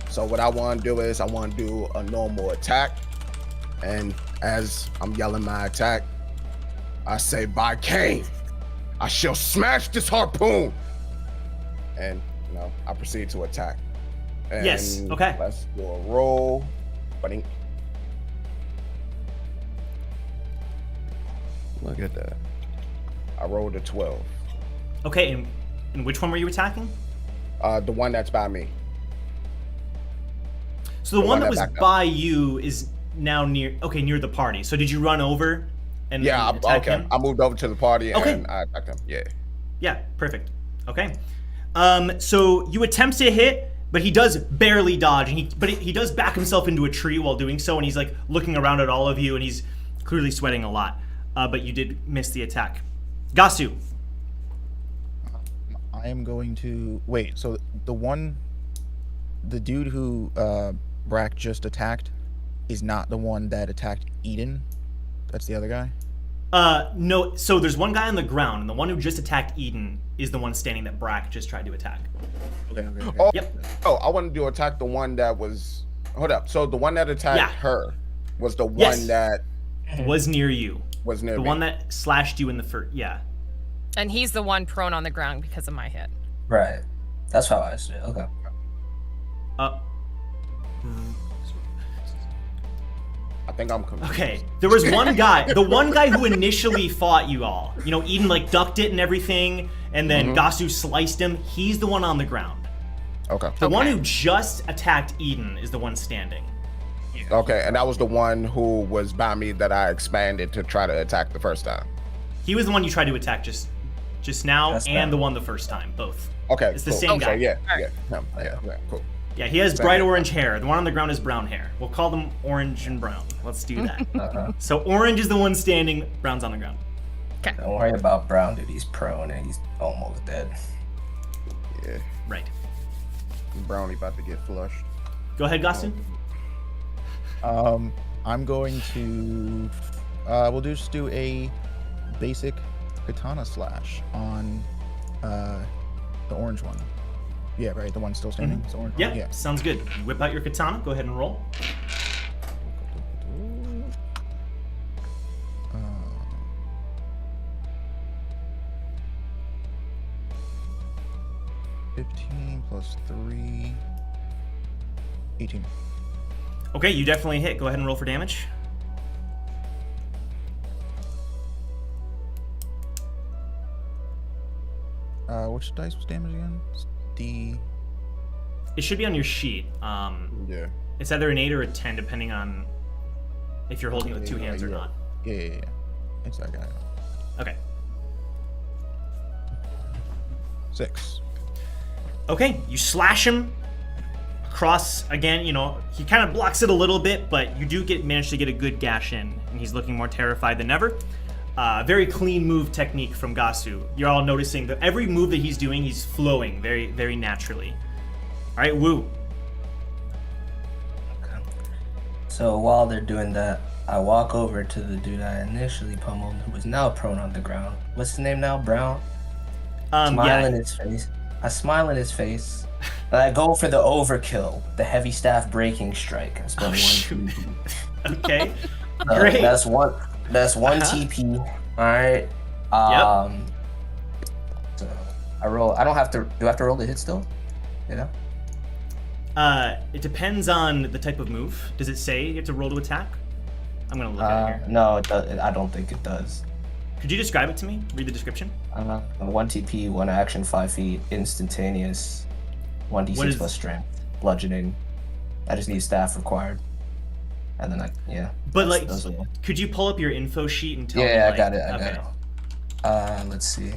So what I want to do is I want to do a normal attack. And as I'm yelling my attack, I say, "By Cain, I shall smash this harpoon." And I proceed to attack. And Yes, okay. Let's do a roll. Buddy. Look at that. I rolled a 12. Okay, and which one were you attacking? The one that's by me. So the one that was backed up. by you is now near the party. So did you run over and attack him? I moved over to the party Okay. and I attacked him. Yeah. Yeah, perfect. Okay. So you attempt to hit, but he does barely dodge, and he does back himself into a tree while doing so, and he's like looking around at all of you, and he's clearly sweating a lot. But you did miss the attack. Gasu. I am going to wait. So the dude who Brack just attacked is not the one that attacked Eden. That's the other guy. No. So there's one guy on the ground, and the one who just attacked Eden is the one standing that Brack just tried to attack. Okay. Oh, Yep. oh, I wanted to attack the one that was. Hold up. So the one that attacked her was the Yes. one that Was near you. was near The me. one that slashed you in the first. Yeah. And he's the one prone on the ground because of my hit. Right. That's how I see it. Okay. I think I'm confused. Okay, there was one guy, the one guy who initially fought you all. You know, Eden like ducked it and everything, and then Gasu sliced him. He's the one on the ground. Okay. The one who just attacked Eden is the one standing. Okay, and that was the one who was by me that I expanded to try to attack the first time. He was the one you tried to attack just now, Just and now. the one the first time, both. Okay, It's the cool. same guy. So, yeah, Alright. yeah, cool. Yeah, he has Same bright guy. orange hair. The one on the ground is brown hair. We'll call them orange and brown. Let's do that. Uh-huh. So orange is the one standing, brown's on the ground. Don't worry about Brown, dude. He's prone and he's almost dead. Yeah, Right. Brownie about to get flushed. Go ahead, Gasu. I'm going to. We'll just do a basic katana slash on the orange one. Yeah, right. The one still standing. It's the orange Yep, one. Yeah. sounds good. You whip out your katana. Go ahead and roll. Uh, 15 plus 3. 18. Okay, you definitely hit. Go ahead and roll for damage. Which dice was damage again? It's D. It should be on your sheet. Yeah. It's either an 8 or a 10, depending on if you're holding it with two hands or yeah. not. Yeah. It's that guy. Okay. 6. Okay, you slash him across again. You know, he kind of blocks it a little bit, but you do manage to get a good gash in, and he's looking more terrified than ever. Very clean move technique from Gasu. You're all noticing that every move that he's doing, he's flowing very, very naturally. All right, Wu. Okay. So while they're doing that, I walk over to the dude I initially pummeled, who is now prone on the ground. What's his name now? Brown? Smile in Yeah. his face. I smile in his face. And I go for the overkill, the heavy staff breaking strike. I spend Oh, one shoot. TP. Okay. Great. That's one TP. Alright. So I roll. I don't have to. Do I have to roll the hit still? Yeah. It depends on the type of move. Does it say you have to roll to attack? I'm gonna look at it here. No, it does, I don't think it does. Could you describe it to me? Read the description. 1 TP, 1 action, 5 feet, instantaneous, 1 What D6 is- plus strength, bludgeoning. I just need staff required. And then But like, those are the- could you pull up your info sheet and tell me? yeah, like, I got it. okay. Let's see.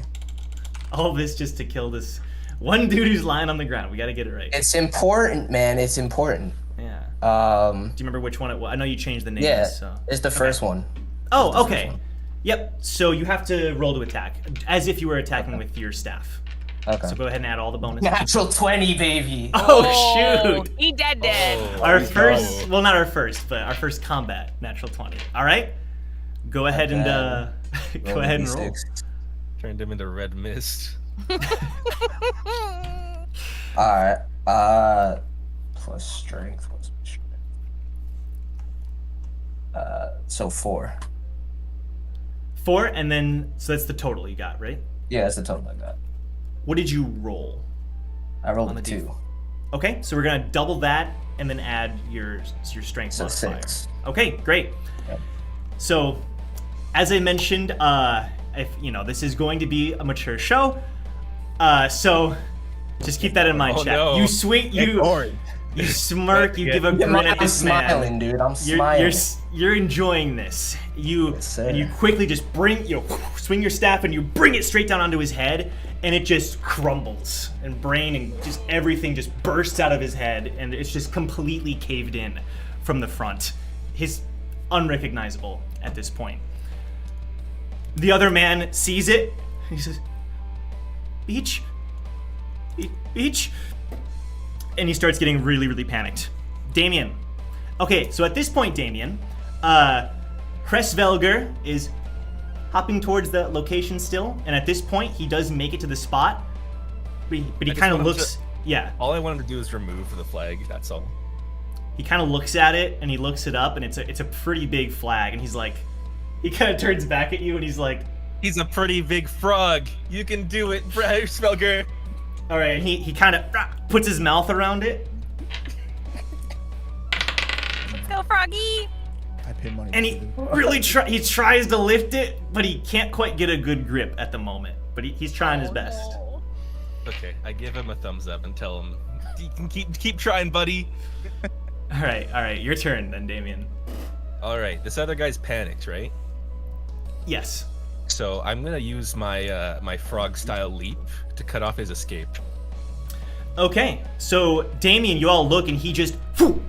All this just to kill this one dude who's lying on the ground. We gotta get it right. It's important, man. It's important. Yeah. Um, Do you remember which one it was? I know you changed the names. yeah, So. it's the first one. Oh, the first okay. one. Yep. So you have to roll to attack, as if you were attacking with your staff. Okay. So go ahead and add all the bonuses. Natural 20, baby. Oh shoot! He dead. Our first, well, not our first, but our first combat, natural 20. All right. Go ahead and go Roll ahead a and roll. D6. Turned him into red mist. Alright. Plus strength. What's my strength? So 4. 4, and then so that's the total you got, right? Yeah, that's the total I got. What did you roll? I rolled On a the 2. Okay, so we're gonna double that and then add your strength So modifier. 6. Okay, great. Yep. So, as I mentioned, if you know this is going to be a mature show, so just keep that in mind, Oh, chat. no. You swing, you smirk, you give a grin at I'm this man. smiling, dude. I'm You're, smiling. you're enjoying this. You Yes, sir. and you quickly just swing your staff and you bring it straight down onto his head, and it just crumbles, and brain and just everything just bursts out of his head, and it's just completely caved in from the front. He's unrecognizable at this point. The other man sees it. And he says, "Beach, Beach," and he starts getting really, really panicked. Damien. Okay, so at this point, Damien, Kresvelger is hopping towards the location still, and at this point, he does make it to the spot, but he just kind of wanted looks. Yeah, All I wanted to do is remove the flag. That's all. he kind of looks at it and he looks it up, and it's a pretty big flag, and he's like, he kind of turns back at you and he's like, He's a pretty big frog. You can do it, Smelger. all right, and he kind of puts his mouth around it. Let's go, Froggy. I pin money. And he really he tries to lift it, but he can't quite get a good grip at the moment. But he's trying his best. No. Okay, I give him a thumbs up and tell him, you can keep trying, buddy. All right, your turn then, Damien. All right, this other guy's panicked, right? Yes. So I'm gonna use my my frog-style leap to cut off his escape. Okay, so Damien, you all look, and he just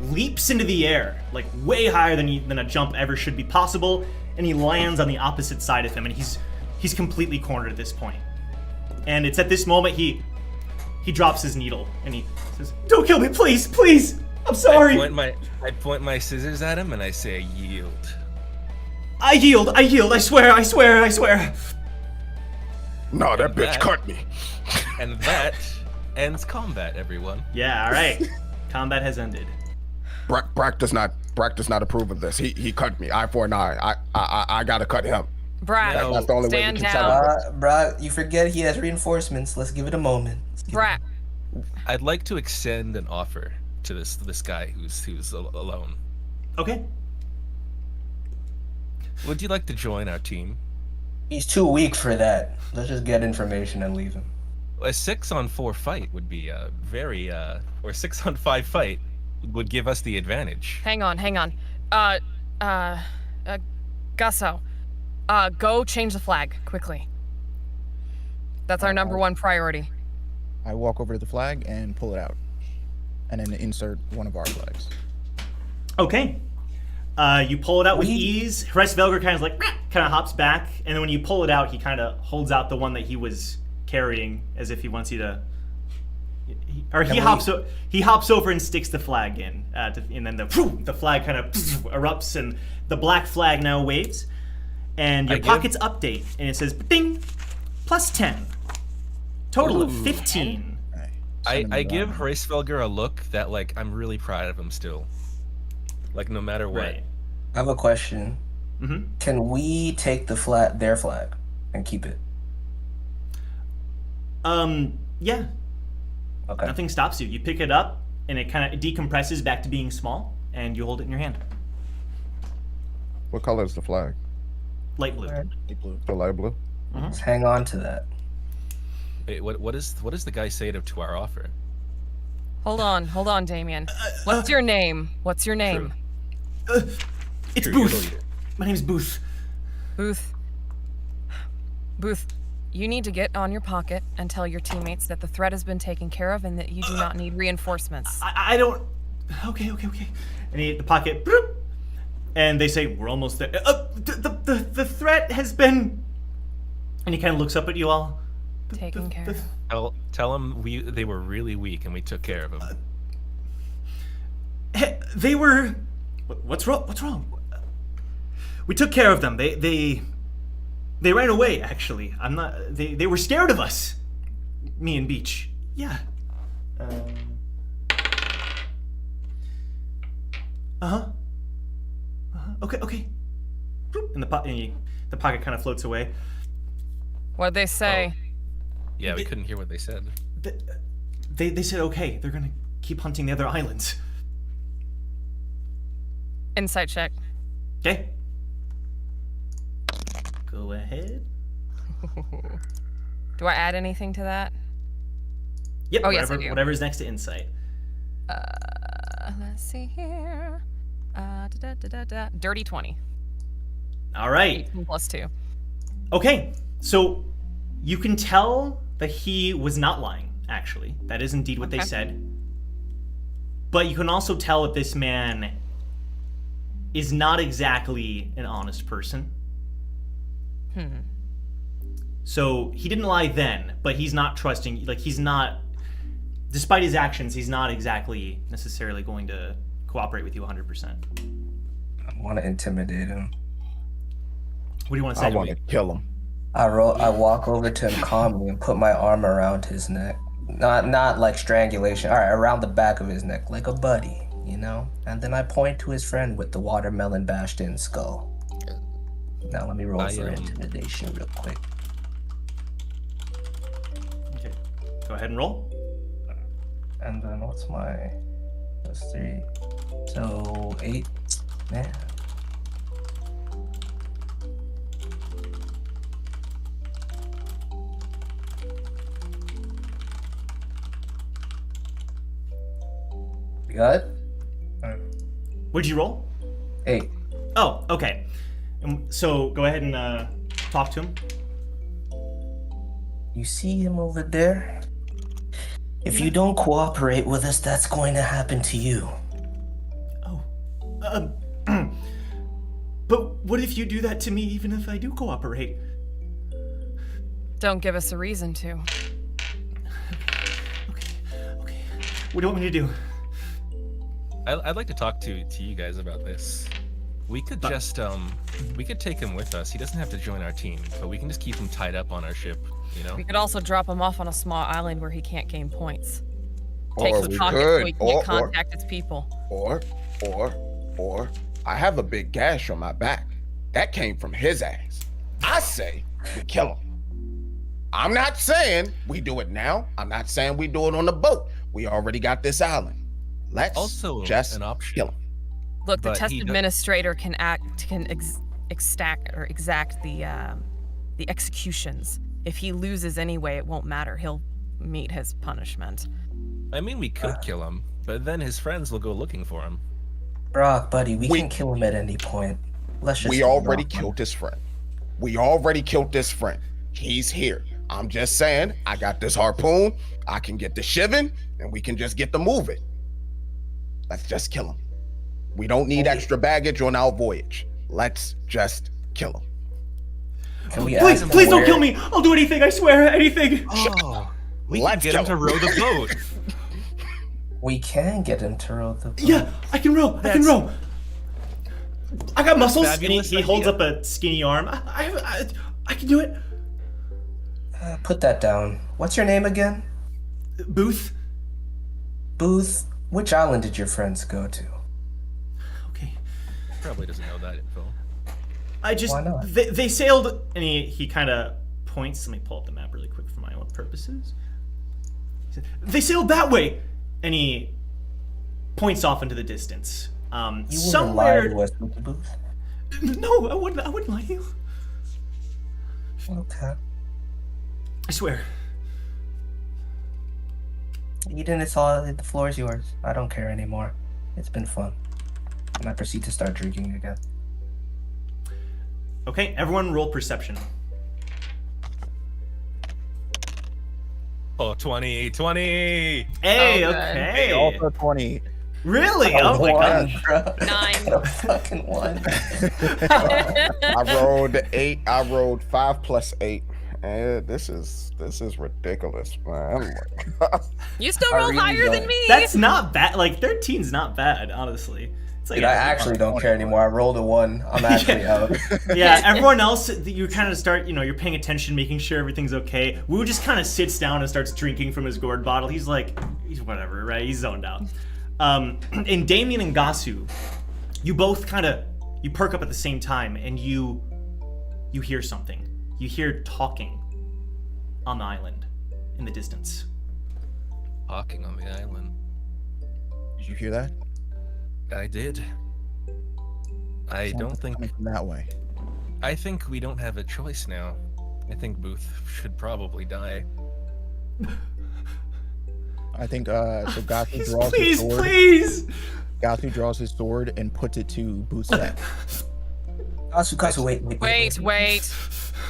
leaps into the air, like way higher than a jump ever should be possible, and he lands on the opposite side of him, and he's completely cornered at this point. And it's at this moment he drops his needle, and he says, "Don't kill me, please, please! I'm sorry." I point my scissors at him and I say, yield. I yield, I swear. No, that bitch That- cut me. And that ends combat, everyone. Yeah, all right. Combat has ended. Brack does not approve of this. He cut me. Eye for an eye. I gotta cut him. Brat, No. That's the only way we stand can down. settle it. Bruh, you forget he has reinforcements. Let's give it a moment. Brat, I'd like to extend an offer to this guy who's alone. Okay. Would you like to join our team? He's too weak for that. Let's just get information and leave him. A 6-on-4 fight would be a very or 6-on-5 fight would give us the advantage. hang on. Gusso, go change the flag quickly. That's our number one priority. I walk over to the flag and pull it out, and then insert one of our flags. Okay. You pull it out with ease. Jue Viole Grace kind of hops back, and then when you pull it out, he kind of holds out the one that he was carrying, as if he wants you to. He hops over and sticks the flag in, and then the flag kind of erupts, and the black flag now waves, and your pockets update, and it says "ding," +10, total of 15. Right. I give Hraesvelger a look that like I'm really proud of him still. Like no matter what. Right. I have a question. Mm-hmm. Can we take their flag and keep it? Yeah. Okay. Nothing stops you. You pick it up, and it kind of decompresses back to being small, and you hold it in your hand. What color is the flag? Light blue. Deep blue. The light blue. Let's hang on to that. Wait, what does the guy say to our offer? Hold on, Damien. What's your name? It's True, you're the Booth. leader. My name's Booth. Booth, you need to get on your pocket and tell your teammates that the threat has been taken care of and that you do not need reinforcements. I don't. Okay. And the pocket, bloop, and they say we're almost there. The threat has been. And he kind of looks up at you all. Taken care of. Tell them they were really weak and we took care of them. They were. What's wrong? What's wrong? We took care of them. They ran away. Actually, I'm not. They were scared of us. Me and Beach. Yeah. Okay. Bloop. And the pocket kind of floats away. What'd they say? Yeah, we couldn't hear what they said. They said okay. They're gonna keep hunting the other islands. Insight check. Okay. Go ahead. Do I add anything to that? Yep. Oh, yes, I do. Whatever's next to insight. Let's see here. Dirty 20. All right. 18 plus 2. Okay. So you can tell that he was not lying. Actually, that is indeed what they Okay. said. But you can also tell that this man is not exactly an honest person. So he didn't lie then, but he's not trusting. Like he's not, despite his actions, he's not exactly necessarily going to cooperate with you 100%. I want to intimidate him. What do you want to say? I want to kill him. I walk over to him calmly and put my arm around his neck. Not like strangulation. All right, around the back of his neck, like a buddy, you know? And then I point to his friend with the watermelon bashed in skull. Now let me roll for intimidation real quick. Okay. Go ahead and roll. And then what's my +3? So 8. Man. got? What'd you roll? 8. Oh, okay. So go ahead and talk to him. You see him over there? If you don't cooperate with us, that's going to happen to you. Oh. But what if you do that to me even if I do cooperate? Don't give us a reason to. Okay. What do you want me to do? I'd like to talk to you guys about this. We could just we could take him with us. He doesn't have to join our team, but we can just keep him tied up on our ship, you know? We could also drop him off on a small island where he can't gain points. Take Or his we pockets so could, he can't contact its people. Or I have a big gash on my back. That came from his ass. I say we kill him. I'm not saying we do it now. I'm not saying we do it on the boat. We already got this island. Let's Also just an option. kill him. Look, the But test he administrator can exact the executions. If he loses anyway, it won't matter. He'll meet his punishment. I mean, we could kill him, but then his friends will go looking for him. Brock, buddy, we can kill him at any point. Let's just. We already killed his friend. We already killed this friend. He's here. I'm just saying, I got this harpoon. I can get the shivin, and we can just get the moving. Let's just kill him. We don't need extra baggage on our voyage. Let's just kill him. Can we Please, ask him please don't where- kill me. I'll do anything. I swear, anything. Oh, we can Let's get him to go. row the boat. We can get him to row the boat. Yeah, I can row. I can row. I got muscles. And Fabulous he holds idea. up a skinny arm. I can do it. Put that down. What's your name again? Booth. Booth. Which island did your friends go to? Okay. Probably doesn't know that info. I just Why not? they sailed, and he kind of points. Let me pull up the map really quick for my own purposes. He said, they sailed that way, and he points off into the distance. You wouldn't Somewhere. lie to us, Mr. Booth. No, I wouldn't. I wouldn't lie to you. Okay. I swear. Eden, the floor is yours. I don't care anymore. It's been fun. And I proceed to start drinking again. Okay, everyone, roll perception. Oh, 20. Hey, Oh, okay. Also 20. Really? Oh my god. Bro. 9. A fucking 1. I rolled 8. I rolled 5 plus 8. And this is ridiculous, man. You still I roll really higher than don't. me. That's not bad. Like 13's not bad, honestly. It's like Dude, I actually don't care anymore. I rolled a 1. I'm actually out. Yeah, everyone else, you kind of start, you're paying attention, making sure everything's okay. Wu just kind of sits down and starts drinking from his gourd bottle. He's whatever, right? He's zoned out. And Damien and Gasu, you both you perk up at the same time, and you hear something. You hear talking on the island in the distance. Talking on the island. Did you hear that? I did. I Sounds don't like think. coming from that way. I think we don't have a choice now. I think Booth should probably die. I think so. Gasu draws his Please, sword. please! Gasu draws his sword and puts it to Booth's neck. Kasu, wait.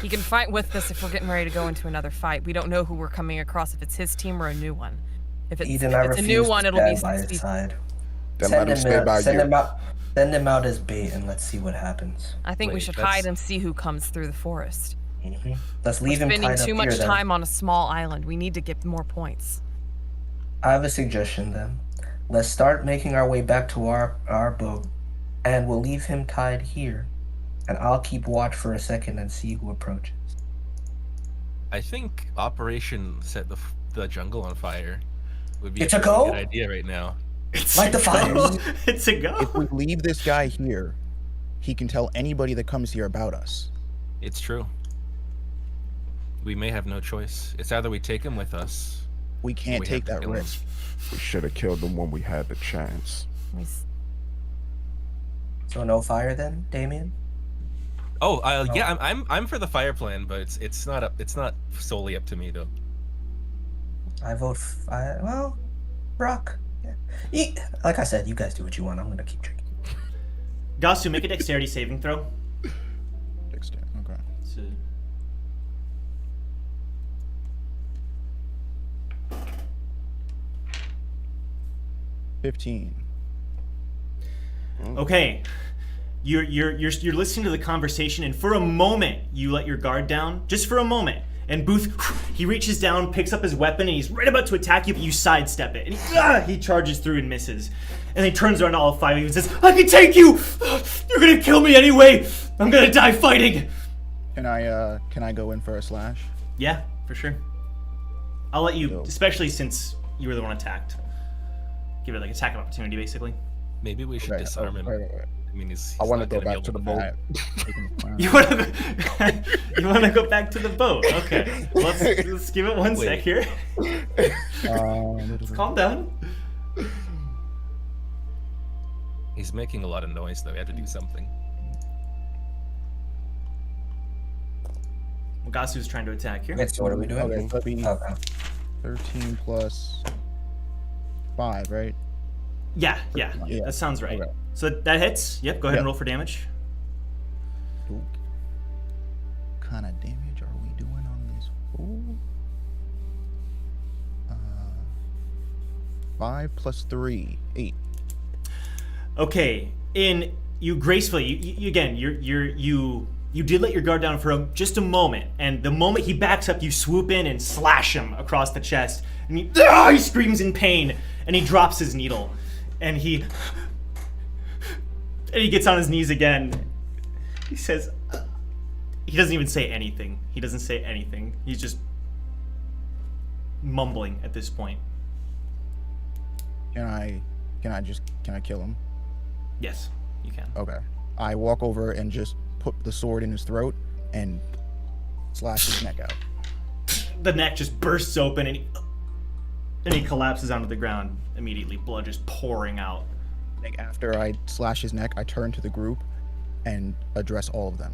He can fight with us if we're getting ready to go into another fight. We don't know who we're coming across, if it's his team or a new one. If it's, Eden, if I it's a refuse new to one, it'll be stand by his 60. side. Then let him stay by Send you. him out. Send him out as bait and let's see what happens. I think we Wait, should that's- hide and see who comes through the forest. Let's We're leave him spending tied up too here much then. time on a small island. We need to get more points. I have a suggestion then. Let's start making our way back to our boat, and we'll leave him tied here, and I'll keep watch for a second and see who approaches. I think Operation Set the Jungle on Fire would be It's a a pretty go? good idea right now. Light the fires. It's a go. If we leave this guy here, he can tell anybody that comes here about us. It's true. We may have no choice. It's either we take him with us. We can't We take have to that kill him. risk. We should have killed them when we had the chance. So no fire then, Damien? Oh, yeah, I'm for the fire plan, but it's not solely up to me though. I vote. Well, Brock, Like I said, you guys do what you want. I'm gonna keep drinking. Gasu, make a dexterity saving throw. Dexter. Okay. So, 15. okay. You're listening to the conversation, and for a moment you let your guard down, just for a moment. And Booth, he reaches down, picks up his weapon, and he's right about to attack you, but you sidestep it. And he charges through and misses. And he turns around to all five of you and says, "I can take you! You're gonna kill me anyway! I'm gonna die fighting!" Can I go in for a slash? Yeah, for sure. I'll let you, Yo. especially since you were the one attacked. Give it like attack of opportunity, basically. Maybe we should Right, disarm him. right. I mean, he's I want to not go gonna be back to able the boat. You want to go back to the boat? Okay, let's give it one sec here. Calm down. He's making a lot of noise, though. We have to do something. Gasu's trying to attack here. Wait, so what are we doing? Okay, that'd be Okay. 13 plus 5, right? Yeah, Yeah. that sounds right. Okay. So that hits. Yep, go ahead and Yep. roll for damage. What kind of damage are we doing on this? Ooh. 5 plus 3, 8. Okay, in you gracefully, you again, you did let your guard down for just a moment, and the moment he backs up, you swoop in and slash him across the chest, and he screams in pain, and he drops his needle, and he gets on his knees again. He says, he doesn't even say anything. He doesn't say anything. He's just mumbling at this point. Can I kill him? Yes, you can. Okay. I walk over and just put the sword in his throat and slash his neck out. The neck just bursts open, and he collapses onto the ground immediately, blood just pouring out. Like after I slash his neck, I turn to the group and address all of them.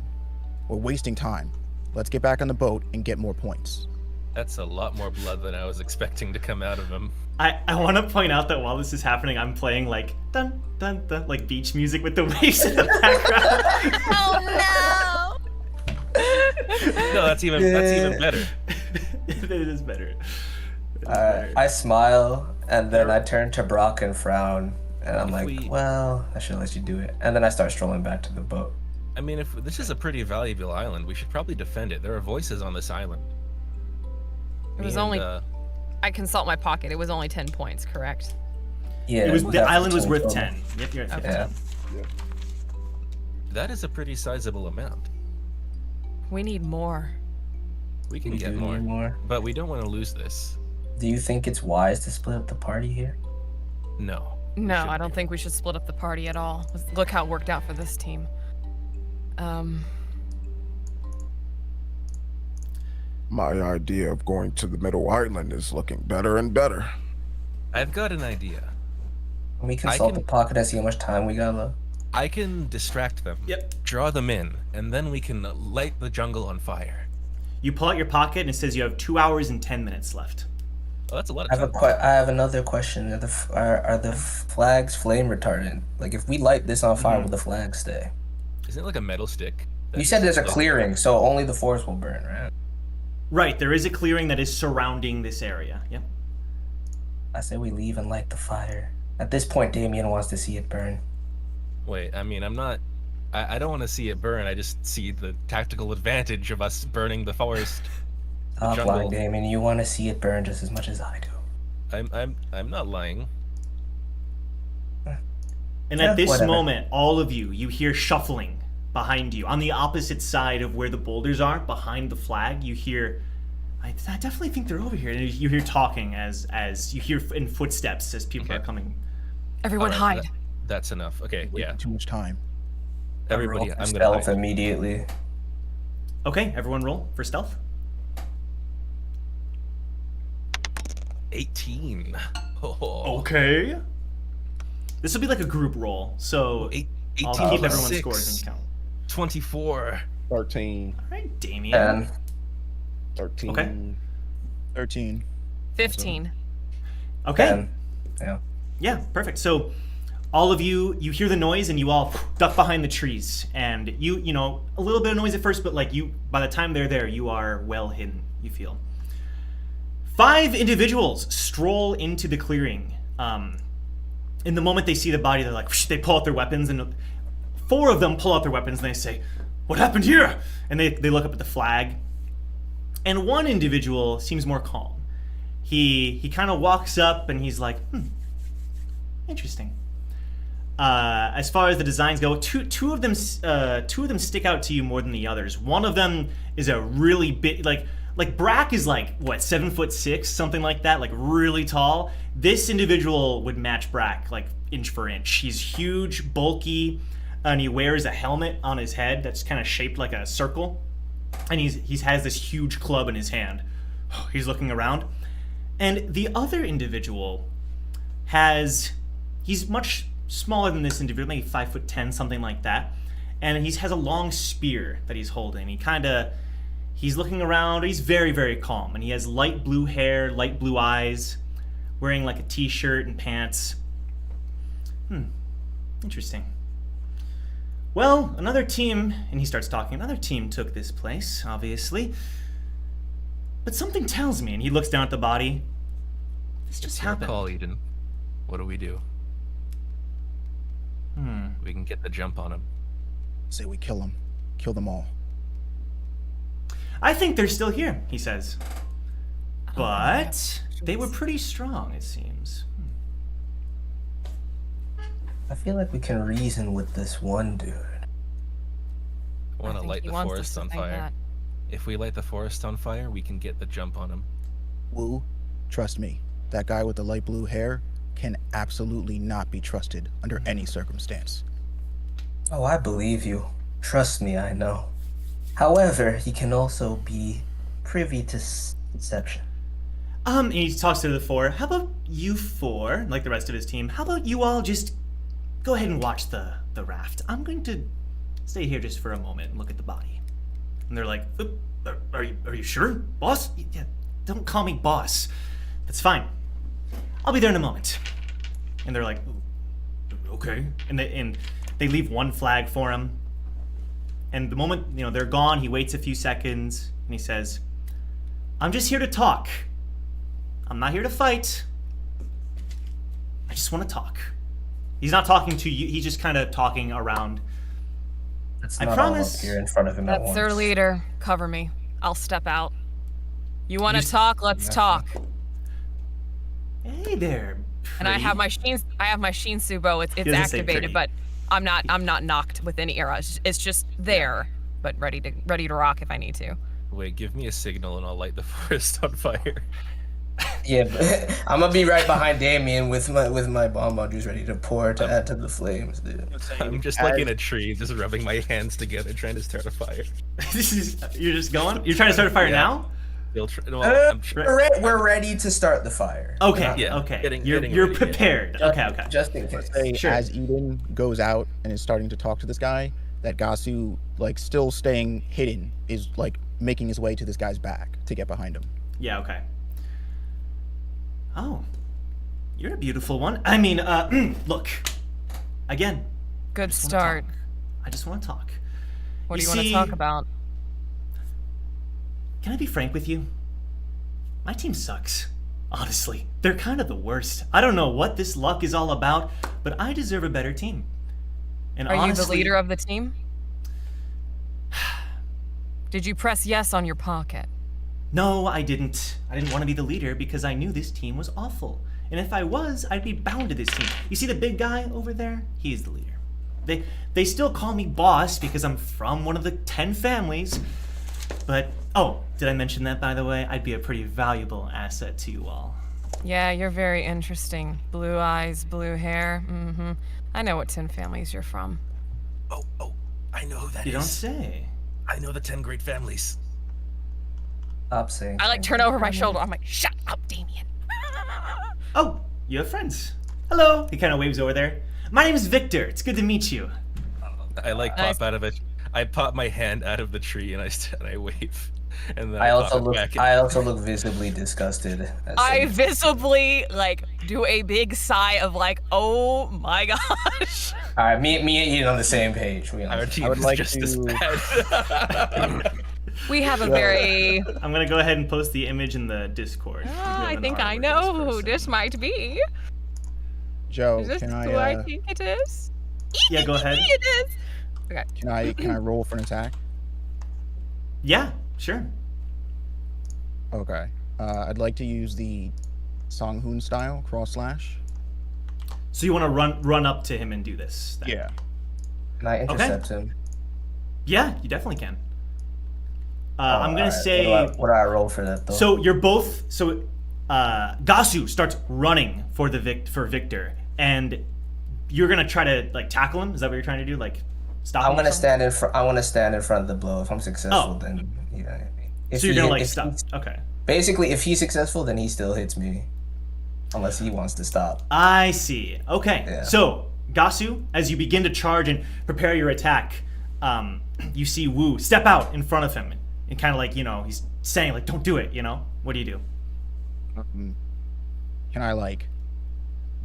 We're wasting time. Let's get back on the boat and get more points. That's a lot more blood than I was expecting to come out of him. I want to point out that while this is happening, I'm playing like dun dun dun, like beach music with the waves in the background. Oh No, that's even better. It is better. It is Alright, better. I smile, and then I turn to Brock and frown, and I'm If like, we- well, I should let you do it. And then I start strolling back to the boat. I mean, if this is a pretty valuable island, we should probably defend it. There are voices on this island. It was Me and, only. I consult my pocket. It was only 10 points, correct? Yeah, It was we the have island was 15 worth total. 10. Yep, you're at 15. Yeah. that is a pretty sizable amount. We need more. We can We get do more, need more. but we don't want to lose this. Do you think it's wise to split up the party here? No. we No, I shouldn't don't do. think we should split up the party at all. Look how it worked out for this team. My idea of going to the middle island is looking better and better. I've got an idea. Can we consult can- the pocket and see how much time we got left? I can distract them. Yep. Draw them in, and then we can light the jungle on fire. You pull out your pocket and it says you have 2 hours and 10 minutes left. Oh, that's a lot I of have time. I have another question. Are the flags flame retardant? Like, if we light this on fire, will the flags stay? Isn't it like a metal stick? that You said there's a just, like- clearing, so only the forest will burn, right? Right, there is a clearing that is surrounding this area. Yep. I say we leave and light the fire. At this point, Damien wants to see it burn. Wait, I mean, I'm not. I don't want to see it burn. I just see the tactical advantage of us burning the forest. Stop jungle. lying, Damien. You want to see it burn just as much as I do. I'm not lying. And Yeah, at this whatever. moment, all of you hear shuffling behind you. On the opposite side of where the boulders are, behind the flag, you hear, I definitely think they're over here. And you hear talking as you hear in footsteps as people Okay. are coming. Everyone Alright, hide. That's enough. Okay, yeah. Too much time. Everybody, Roll for I'm gonna stealth hide. immediately. Okay, everyone roll for stealth. 18. Oh. Okay. This will be like a group roll, so Eight- I'll 18 keep plus everyone's 6, scores in count. 24. 13. All right, Damien. And 13. Okay. 13. 15. Okay. 10. Yeah. Yeah, perfect. So all of you hear the noise and you all duck behind the trees. And you know, a little bit of noise at first, but like by the time they're there, you are well hidden, you feel. 5 individuals stroll into the clearing. In the moment they see the body, they're like, they pull out their weapons, and 4 of them pull out their weapons and they say, "What happened here?" And they look up at the flag. And one individual seems more calm. He kind of walks up and he's like, interesting. As far as the designs go, two of them stick out to you more than the others. One of them is a really big, like Brack is like what, 7'6", something like that, like really tall. This individual would match Brack like inch for inch. He's huge, bulky, and he wears a helmet on his head that's kind of shaped like a circle. And he has this huge club in his hand. He's looking around. And the other individual he's much smaller than this individual, maybe 5'10", something like that. And he has a long spear that he's holding. He's looking around. He's very, very calm. And he has light blue hair, light blue eyes, wearing like a t-shirt and pants. Interesting. Well, another team, and he starts talking, another team took this place, obviously. But something tells me, and he looks down at the body. This just happened. Call, Eden. What do we do? We can get the jump on him. Say we kill him. Kill them all. I think they're still here, he says. But they were pretty strong, it seems. I feel like we can reason with this one dude. I want to think light he the wants us forest to on think fire. that. If we light the forest on fire, we can get the jump on him. Wu, trust me. That guy with the light blue hair can absolutely not be trusted under any circumstance. Oh, I believe you. Trust me, I know. However, he can also be privy to deception. And he talks to the 4. How about you 4, like the rest of his team, how about you all just go ahead and watch the raft? I'm going to stay here just for a moment and look at the body. And they're like, are you sure, boss? Yeah, don't call me boss. That's fine. I'll be there in a moment. And they're like, okay. And they leave one flag for him. And the moment, they're gone, he waits a few seconds and he says, "I'm just here to talk. I'm not here to fight. I just want to talk." He's not talking to you, he's just kind of talking around. It's I not promise. all up here in front of him at That's once. their leader. Cover me. I'll step out. You want to talk? Let's talk. Hey there. And I pretty. have my Sheen Subo. It's doesn't say activated, pretty. but I'm not knocked with any arrows. It's just there, but ready to rock if I need to. Wait, give me a signal and I'll light the forest on fire. Yeah, but I'm gonna be right behind Damien with my bomb modules ready to pour to add to the flames, dude. I'm just like in a tree, just rubbing my hands together, trying to start a fire. You're just going? You're trying to start a fire now? We're ready to start the fire. Okay, Yeah, okay. getting You're ready, yeah. prepared. Okay. Just in case. Say, Sure. as Eden goes out and is starting to talk to this guy, that Gasu, like, still staying hidden, is, like, making his way to this guy's back to get behind him. Yeah, okay. Oh. You're a beautiful one. I mean, look. Again. Good I just wanna start. talk. I just want to talk. What do you see, want to talk about? Can I be frank with you? My team sucks. Honestly, they're kind of the worst. I don't know what this luck is all about, but I deserve a better team. And Are honestly, you the leader of the team? Did you press yes on your pocket? No, I didn't. I didn't want to be the leader because I knew this team was awful. And if I was, I'd be bound to this team. You see the big guy over there? He's the leader. They still call me boss because I'm from one of the 10 families. But, oh, did I mention that, by the way? I'd be a pretty valuable asset to you all. Yeah, you're very interesting. Blue eyes, blue hair. Mm-hmm. I know what 10 families you're from. Oh, I know who that is. You don't say. I know the 10 great families. Stop saying. I turn over my shoulder. I'm like, shut up, Damien. Oh, you have friends. Hello. He kind of waves over there. My name is Victor. It's good to meet you. I Nice. pop out of it. I pop my hand out of the tree and I wave. And then I pop also it look. back in. I also look visibly disgusted. I visibly do a big sigh of like, oh my gosh. All right, me and Eden on the same page. We on Our the- team would is like just as to- bad. We have a very. I'm gonna go ahead and post the image in the Discord. We have I an think I artwork know of who person. this might be. Joe, Is this can who I I think it is? Yeah, go ahead. It is. Okay. can I roll for an attack? Yeah, sure. Okay. I'd like to use the Songhoon style cross slash. So you want to run up to him and do this? then? Yeah. Can I intercept him? Yeah, you definitely can. I'm gonna Alright, say. What do I roll for that though? So you're both. So Gasu starts running for Victor, and you're gonna try to like tackle him. Is that what you're trying to do? Like stop him? I'm or gonna something? stand in front. I want to stand in front of the blow. If I'm successful, Oh. then yeah. If So you're he- gonna like if stop. he's- Okay. Basically, if he's successful, then he still hits me, unless he wants to stop. I see. Okay. Yeah. So, Gasu, as you begin to charge and prepare your attack, you see Wu step out in front of him and kind of like, he's saying like, don't do it, What do you do? Can I like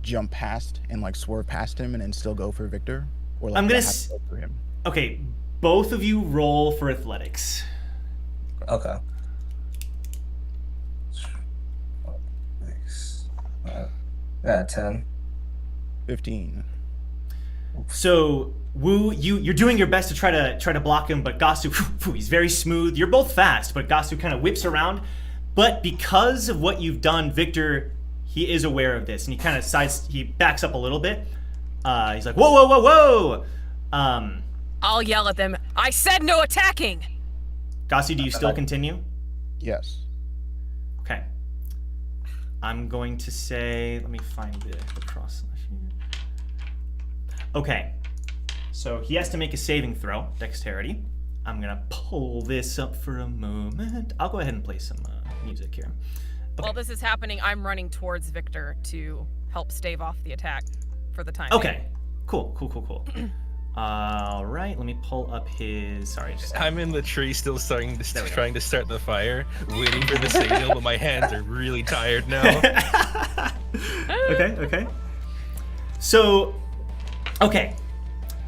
jump past and like swerve past him and then still go for Victor? Or like I'm do I gonna have to go for him? Okay, both of you roll for athletics. Okay. Yeah, 10. 15. So Wu, you're doing your best to try to block him, but Gasu, he's very smooth. You're both fast, but Gasu kind of whips around. But because of what you've done, Victor, he is aware of this, and he kind of he backs up a little bit. He's like, whoa, whoa, whoa, whoa. I'll yell at them. I said no attacking. Gasu, do you still continue? Yes. Okay. I'm going to say, let me find the cross slash here. Okay. So he has to make a saving throw, dexterity. I'm going to pull this up for a moment. I'll go ahead and play some music here. Okay. While this is happening, I'm running towards Victor to help stave off the attack for the time. Okay. Cool. All right, let me pull up his. Sorry, just. I'm in the tree still trying to start the fire, waiting for the signal, but my hands are really tired now. Okay.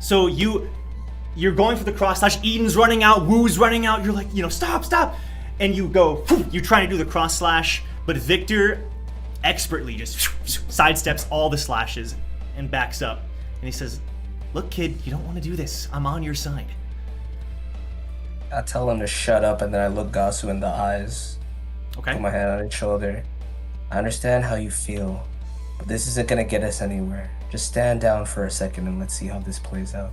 So you're going for the cross slash. Eden's running out. Wu's running out. You're like, stop, and you go. You try to do the cross slash, but Victor expertly just sidesteps all the slashes and backs up, and he says, "Look, kid, you don't want to do this. I'm on your side." I tell him to shut up, and then I look Gasu in the eyes. Okay. Put my hand on his shoulder. I understand how you feel, but this isn't gonna get us anywhere. Just stand down for a second and let's see how this plays out.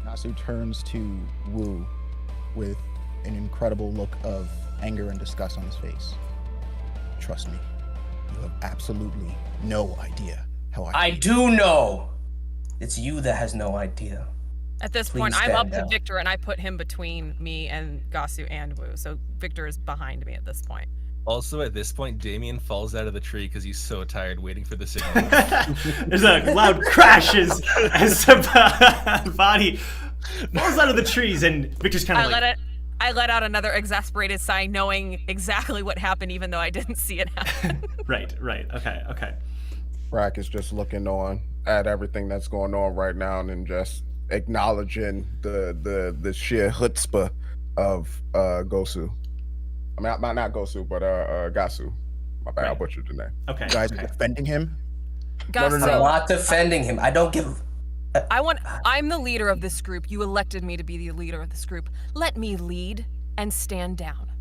Nasu turns to Wu with an incredible look of anger and disgust on his face. Trust me, you have absolutely no idea how I do know! It's you that has no idea. At this Please point, I'm up stand to down. Victor, and I put him between me and Gasu and Wu. So Victor is behind me at this point. Also, at this point, Damien falls out of the tree because he's so tired waiting for the signal. There's a loud crash as the body falls out of the trees, and Victor's kind of like. I let out another exasperated sigh, knowing exactly what happened, even though I didn't see it happen. Right. Okay. Rack is just looking on at everything that's going on right now and just acknowledging the sheer chutzpah of Gosu. I mean, not Gosu, but Gasu. My bad, I Right. butchered the name. Okay. You guys are okay. defending him? Gasu, I'm not defending him. I don't give. I'm the leader of this group. You elected me to be the leader of this group. Let me lead and stand down.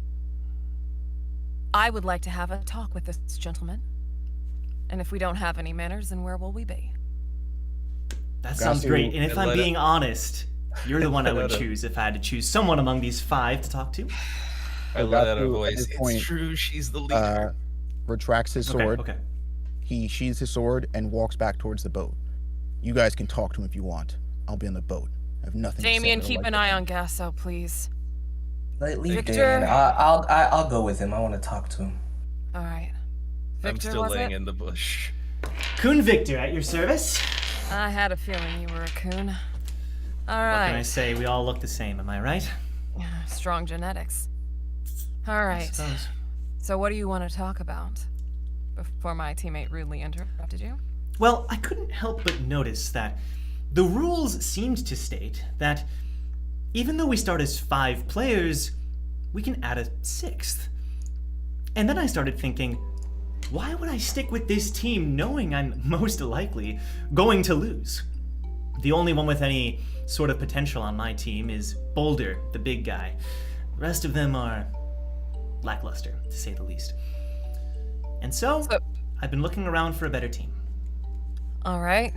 I would like to have a talk with this gentleman. And if we don't have any manners, then where will we be? That sounds Gasu, great. And if and I'm let being honest, you're the one I would let him- choose if I had to choose someone among these 5 to talk to. I let out a Gasu, at voice. this It's point, true, she's the leader. Retracts his sword. Okay. He sheathes his sword and walks back towards the boat. You guys can talk to him if you want. I'll be on the boat. I have nothing Damien, to say. keep an eye on Gasso, please. Leave Victor. Damien. I'll go with him. I want to talk to him. All right. I'm Victor, still was laying it? in the bush. Kun Victor, at your service. I had a feeling you were a coon. All What can I right. say? We all look the same, am I right? Strong genetics. All I right. suppose. So what do you want to talk about? before my teammate rudely interrupted you. Well, I couldn't help but notice that the rules seemed to state that even though we start as 5 players, we can add a 6th. And then I started thinking, why would I stick with this team knowing I'm most likely going to lose? The only one with any sort of potential on my team is Boulder, the big guy. The rest of them are lackluster, to say the least. And so I've been looking around for a better team. All right.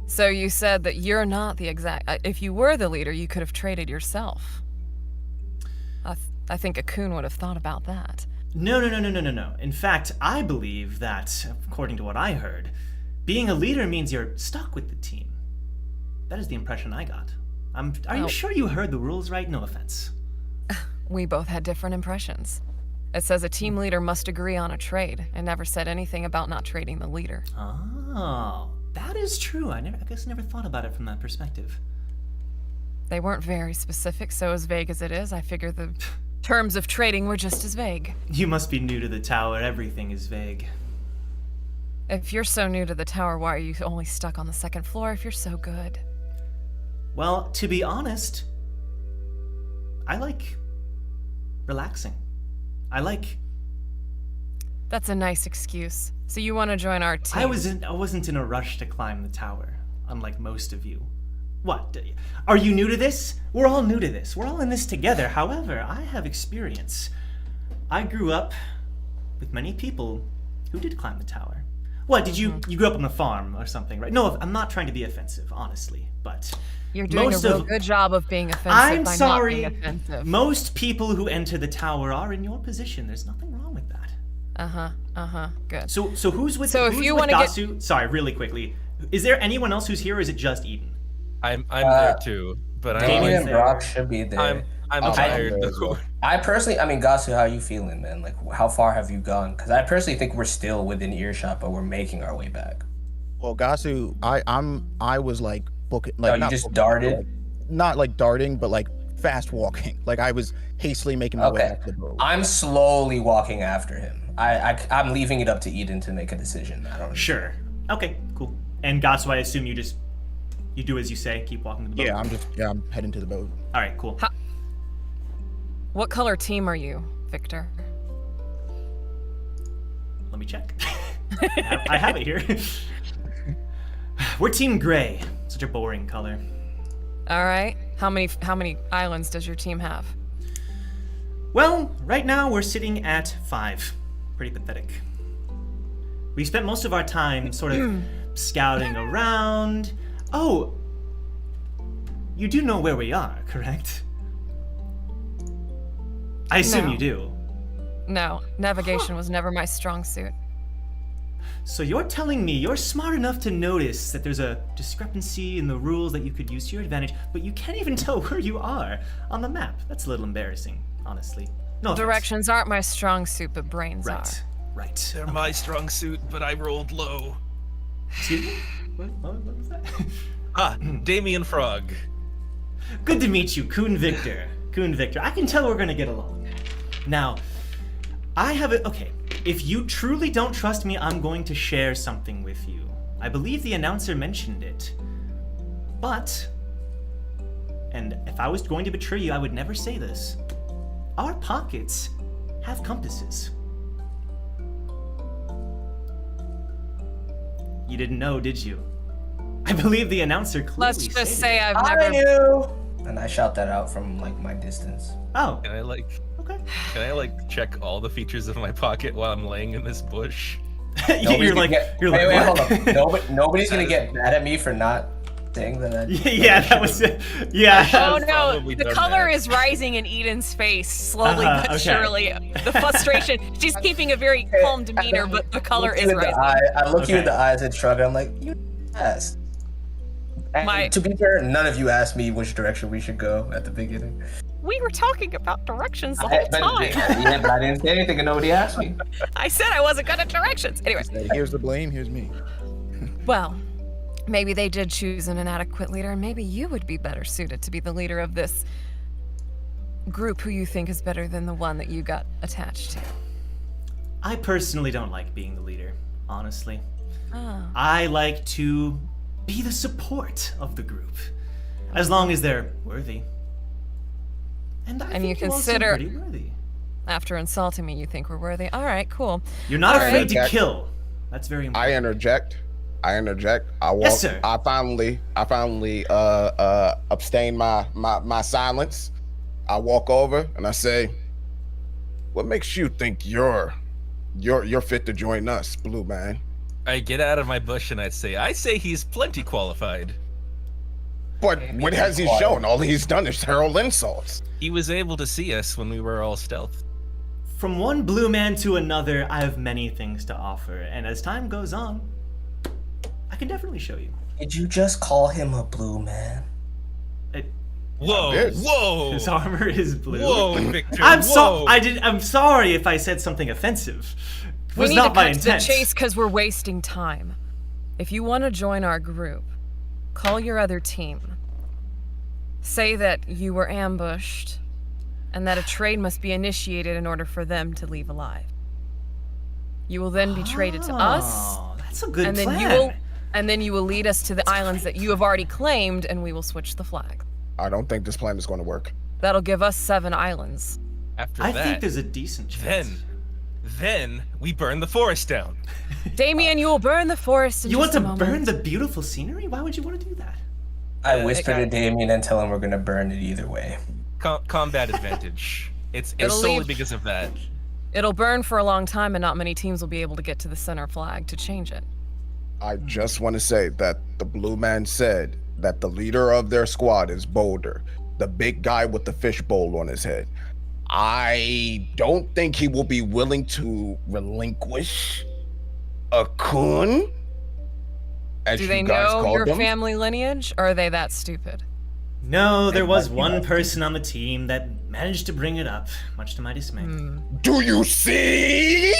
So you said that you're not the exact... if you were the leader, you could have traded yourself. I think a coon would have thought about that. No. In fact, I believe that, according to what I heard, being a leader means you're stuck with the team. That is the impression I got. Are you sure you heard the rules right? No offense. We both had different impressions. It says a team leader must agree on a trade, and never said anything about not trading the leader. Oh, that is true. I guess I never thought about it from that perspective. They weren't very specific, so as vague as it is, I figure the terms of trading were just as vague. You must be new to the tower. Everything is vague. If you're so new to the tower, why are you only stuck on the 2nd floor if you're so good? Well, to be honest, I like relaxing. That's a nice excuse. So you want to join our team? I wasn't in a rush to climb the tower, unlike most of you. What? Are you new to this? We're all new to this. We're all in this together. However, I have experience. I grew up with many people who did climb the tower. What, did you grew up on the farm or something, right? No, I'm not trying to be offensive, honestly, but you're doing a real good job of being offensive I'm by sorry. not being offensive. Most people who enter the tower are in your position. There's nothing wrong with that. Good. So who's with So if who's you with want to Gasu? Sorry, really quickly. Is there anyone else who's here, or is it just Eden? I'm there too, but I'm Damien like, and Brock should be there. I'm tired. I personally, Gasu, how are you feeling, man? Like, how far have you gone? Because I personally think we're still within earshot, but we're making our way back. Well, Gasu, I was like booking, Oh, like you not just booking, darted? like, not like darting, but like fast walking. Like I was hastily making my way Okay. back to the boat. I'm slowly walking after him. I'm leaving it up to Eden to make a decision. I don't know. Sure. Okay, cool. And Gasu, I assume you do as you say, keep walking to the boat. Yeah, I'm heading to the boat. All right, cool. What color team are you, Victor? Let me check. I have it here. We're Team Gray. Such a boring color. All right. How many islands does your team have? Well, right now we're sitting at 5. Pretty pathetic. We spent most of our time sort of scouting around. Oh, you do know where we are, correct? I assume No. you do. No, navigation was never my strong suit. So you're telling me you're smart enough to notice that there's a discrepancy in the rules that you could use to your advantage, but you can't even tell where you are on the map. That's a little embarrassing, honestly. No offense. Directions aren't my strong suit, but brains are. Right. They're my strong suit, but I rolled low. Excuse me? What was that? Damien Frog. Good to meet you, Coon Victor. Coon Victor. I can tell we're gonna get along. Now, I have a... Okay, if you truly don't trust me, I'm going to share something with you. I believe the announcer mentioned it. But... And if I was going to betray you, I would never say this. Our pockets have compasses. You didn't know, did you? I believe the announcer clearly Let's just stated say it. I've I never... knew! And I shout that out from, like, my distance. Oh, Can I okay. check all the features of my pocket while I'm laying in this bush? you're like, Wait, what? hold on. Nobody's gonna get mad at me for not saying that. Yeah, that was it. Yeah. Oh no, probably the done color that. is rising in Eden's face, slowly but okay. surely. The frustration, she's keeping a very calm demeanor, but the color is rising. I look you in Okay. the eyes and shrug. I'm like, you asked. And to be fair, none of you asked me which direction we should go at the beginning. We were talking about directions the whole time. Yeah, but I didn't say anything and nobody asked me. I said I wasn't good at directions. Anyway, Here's the blame. Here's me. well, maybe they did choose an inadequate leader, and maybe you would be better suited to be the leader of this group who you think is better than the one that you got attached to. I personally don't like being the leader, honestly. Oh. I like to be the support of the group, as long as they're worthy. And I And think you all seem consider- pretty worthy. After insulting me, you think we're worthy. All right, cool. You're not All right. afraid to Jack. kill. That's very important. I interject. I walk. Yes, sir. I finally abstain my silence. I walk over and I say, "What makes you think you're fit to join us, Blue Man?" I get out of my bush and I say he's plenty qualified. But what has he shown? All he's done is hurl insults. He was able to see us when we were all stealth. From one blue man to another, I have many things to offer, and as time goes on, I can definitely show you. Did you just call him a blue man? Whoa, did. whoa, His armor is blue. whoa, Victor. I'm whoa. I'm sorry if I said something offensive. It We was need not to my cut to the intent. chase because we're wasting time. If you want to join our group, call your other team. Say that you were ambushed, and that a trade must be initiated in order for them to leave alive. You will then be traded to us, Oh, that's a good and plan. then you will lead us to the islands that you have already claimed, and we will switch the flag. I don't think this plan is going to work. That'll give us 7 islands. After I that, think there's a decent chance. then we burn the forest down. Damien, you will burn the forest in You want just to a moment. burn the beautiful scenery? Why would you want to do that? I whisper okay. to Damien and tell him we're gonna burn it either way. Combat advantage. It's It'll solely leave- because of that. It'll burn for a long time, and not many teams will be able to get to the center flag to change it. I just want to say that the Blue Man said that the leader of their squad is Boulder, the big guy with the fishbowl on his head. I don't think he will be willing to relinquish a coon, as Do they you guys know called your them. family lineage, or are they that stupid? No, there was might be one right. person on the team that managed to bring it up, much to my dismay. Do you see?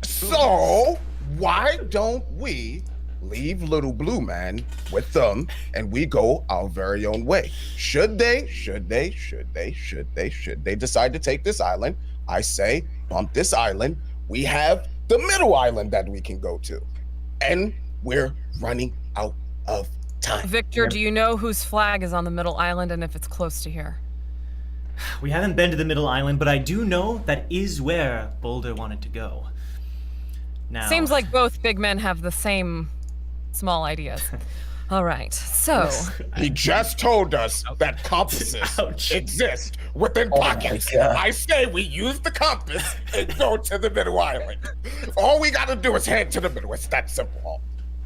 So why don't we leave Little Blue Man with them and we go our very own way? Should they decide to take this island, I say bump this island. We have the middle island that we can go to. And we're running out of time. Victor, do you know whose flag is on the middle island and if it's close to here? We haven't been to the middle island, but I do know that is where Boulder wanted to go. Now, Seems like both big men have the same small ideas. All right, so He just told us that compasses Ouch. exist within Oh my pockets. God. I say we use the compass and go to the middle island. All we gotta do is head to the middle. It's that simple.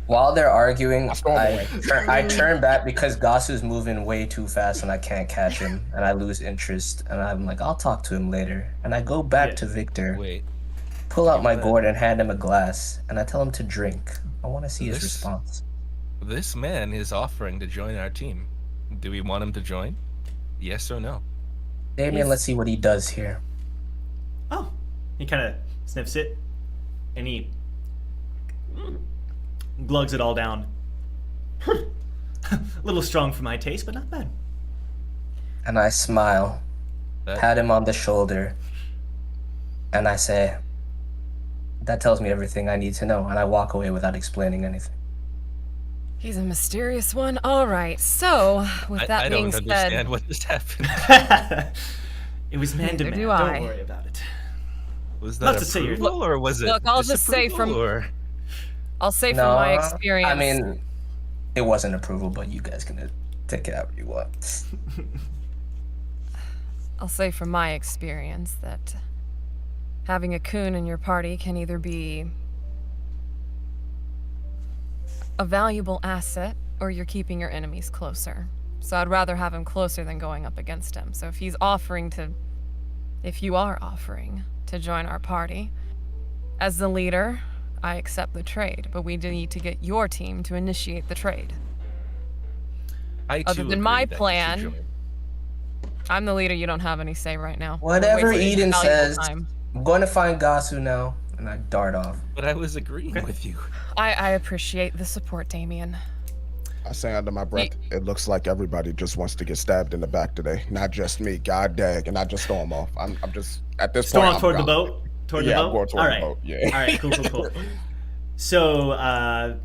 While they're arguing, Let's go away. I turn back because Gasu's moving way too fast and I can't catch him, and I lose interest. And I'm like, I'll talk to him later. And I go back Yeah. to Victor, Wait, pull out my gourd and hand him a glass, and I tell him to drink. I want to see his This- response. this man is offering to join our team. Do we want him to join? Yes or no? Damien, let's see what he does here. oh, he kind of sniffs it, and he glugs it all down. A little strong for my taste, but not bad. And I smile, That- pat him on the shoulder, and I say, that tells me everything I need to know. And I walk away without explaining anything. he's a mysterious one. All right, so with that I being don't understand said, what just happened. It was man to Neither man. do Don't I. worry about it. Was Not that to say you're- approval or was it Look, I'll just say disapproval, from- or- I'll say No, from my experience. I mean, it wasn't approval, but you guys can take it out if you want. I'll say from my experience that having a coon in your party can either be a valuable asset or you're keeping your enemies closer. So I'd rather have him closer than going up against him. So if you are offering to join our party, as the leader, I accept the trade, but we do need to get your team to initiate the trade. I Other too than agree my that you should plan, join. I'm the leader, you don't have any say right now. We're Whatever wasting Eden valuable says, time. I'm going to find Gasu now, and I dart off. But I was agreeing with you. I appreciate the support, Damien. I say under my breath, it looks like everybody just wants to get stabbed in the back today. Not just me. God dag. And I just storm off. I'm just, at this Storm point, toward I'm the gone. boat. Toward the Yeah, boat? I'm going toward All the right. boat, yeah. All right, cool. So,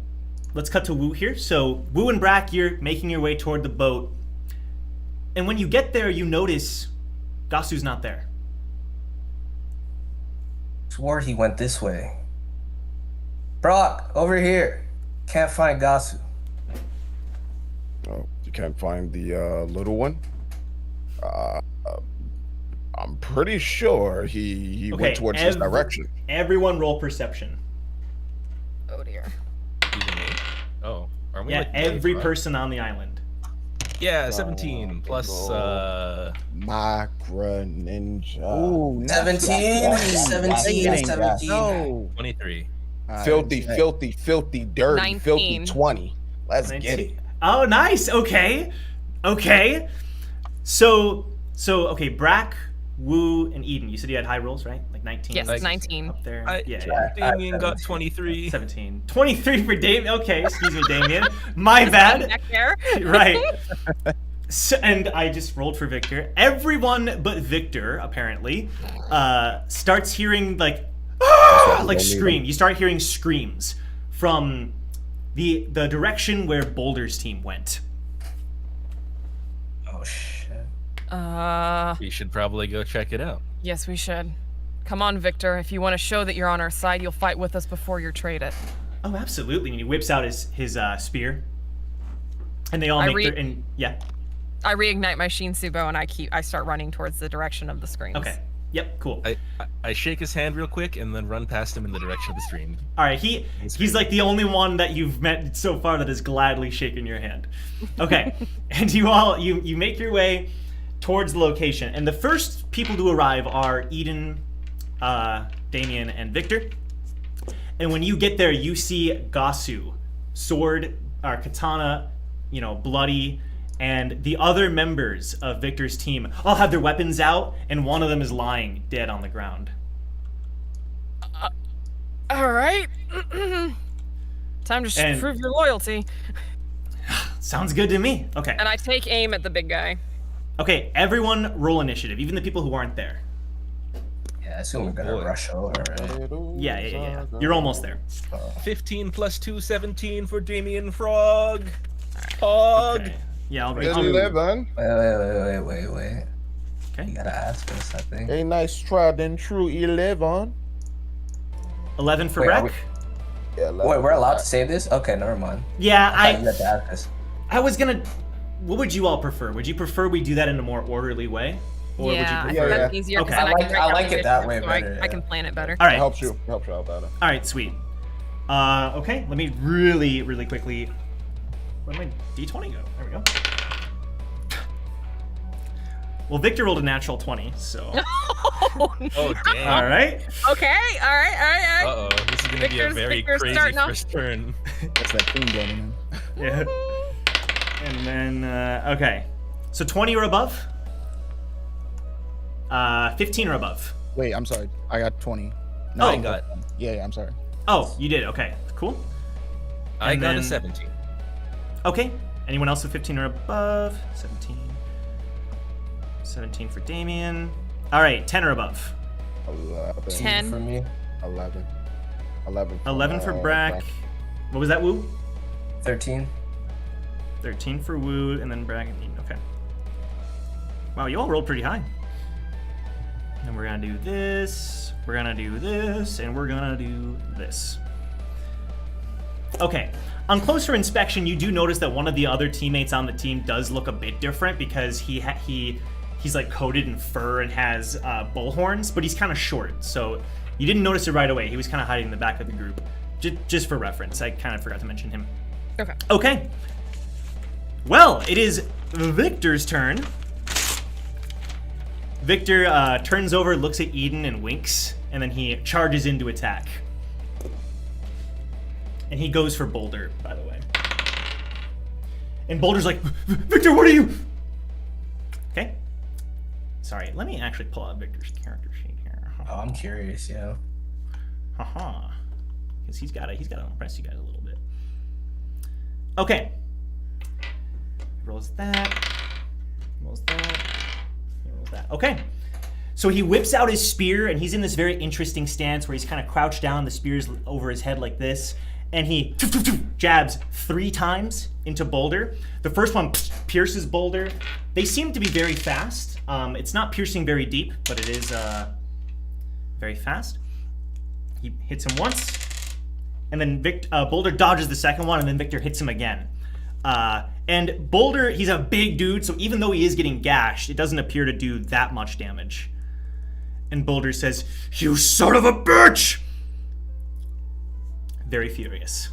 let's cut to Wu here. So, Wu and Brack, you're making your way toward the boat. And when you get there, you notice Gasu's not there. Swore he went this way. Brock, over here. Can't find Gasu. Oh, you can't find the little one? I'm pretty sure he Okay, went towards this direction. Everyone roll perception. Oh dear. Even me? Oh, are we? Yeah, like every 25? person on the island. Yeah, 17 plus. Macra Ninja. Ooh, 17. No. 23. Filthy, dirty, 19. filthy 20. Let's get it. Oh, nice. Okay. So okay, Brack, Wu, and Eden. You said you had high rolls, right? Like 19. Yes, Like- 19. Up there. I, Yeah. Damien got 23. 17. 23 for Damien. Okay, excuse me, Damien. My bad. Back there. Right. So, and I just rolled for Victor. Everyone but Victor, apparently, starts hearing like scream. You start hearing screams from the direction where Boulder's team went. Oh, shit. We should probably go check it out. Yes, we should. Come on, Victor. If you want to show that you're on our side, you'll fight with us before you're traded. Oh, absolutely. And he whips out his spear, and they all make their and yeah. I reignite my Shinsubo and I start running towards the direction of the screams. Okay. Yep. Cool. I shake his hand real quick and then run past him in the direction of the stream. All right. He's like the only one that you've met so far that has gladly shaken your hand. Okay. And you all you make your way towards the location, and the first people to arrive are Eden, Damien, and Victor. And when you get there, you see Gasu, sword or katana, bloody, and the other members of Victor's team all have their weapons out, and one of them is lying dead on the ground. All right. Time to prove your loyalty. Sounds good to me. Okay. And I take aim at the big guy. Okay, everyone roll initiative, even the people who aren't there. Yeah, I assume we're gonna rush over, right? Yeah. You're almost there. 15 plus 2, 17 for Damien Frog. Hog. Okay. Yeah, I'll read 11. Wait. Okay. You gotta ask us, I think. A nice tried and true 11. 11 for Wait, are Breck. Yeah, Wait, we're allowed to say this? Okay, never mind. Yeah, I thought you had to ask us. I was gonna. What would you all prefer? Would you prefer we do that in a more orderly way, or Yeah, I would you think prefer? that's easier. 'Cause Okay. then I like- can break I down like the it that initiative, way so better, I yeah. can plan it better. All It right. helps you out better. All right, sweet. Okay, let me really quickly. Where'd my D20 go? There we go. Well, Victor rolled a natural 20, so. Oh, damn. All right. Okay, all right. Uh-oh, this is going to be a very Victor's crazy starting off. first turn. That's that thing going in. Yeah. And then, okay. So 20 or above? 15 or above? Wait, I'm sorry. I got 20. Oh. I got I'm sorry. Oh, you did. Okay, cool. I And got then- a 17. Okay. Anyone else with 15 or above? 17. 17 for Damien. All right, 10 or above. 11. 10. For me, 11. 11 for Brack. What was that, Woo? 13. 13 for Woo, and then Brack and Eden. Okay. Wow, you all rolled pretty high. And we're gonna do this, we're gonna do this, and we're gonna do this. Okay. On closer inspection, you do notice that one of the other teammates on the team does look a bit different because he's like coated in fur and has bull horns, but he's kind of short, so you didn't notice it right away. He was kind of hiding in the back of the group. Just for reference, I kind of forgot to mention him. Okay. Okay. Well, it is Victor's turn. Victor turns over, looks at Eden, and winks, and then he charges in to attack. And he goes for Boulder, by the way. And Boulder's like, Victor, what are you? Okay. Sorry, let me actually pull out Victor's character sheet here. Oh, I'm curious, yeah. Haha. Because he's got to impress you guys a little bit. Okay. Rolls that. Rolls that. Rolls that. Okay. So he whips out his spear, and he's in this very interesting stance where he's kind of crouched down, the spear's over his head like this, and he jabs 3 times into Boulder. The first one pierces Boulder. They seem to be very fast. It's not piercing very deep, but it is very fast. He hits him once, and then Boulder dodges the second one, and then Victor hits him again. And Boulder, he's a big dude, so even though he is getting gashed, it doesn't appear to do that much damage. And Boulder says, "You son of a bitch!" Very furious.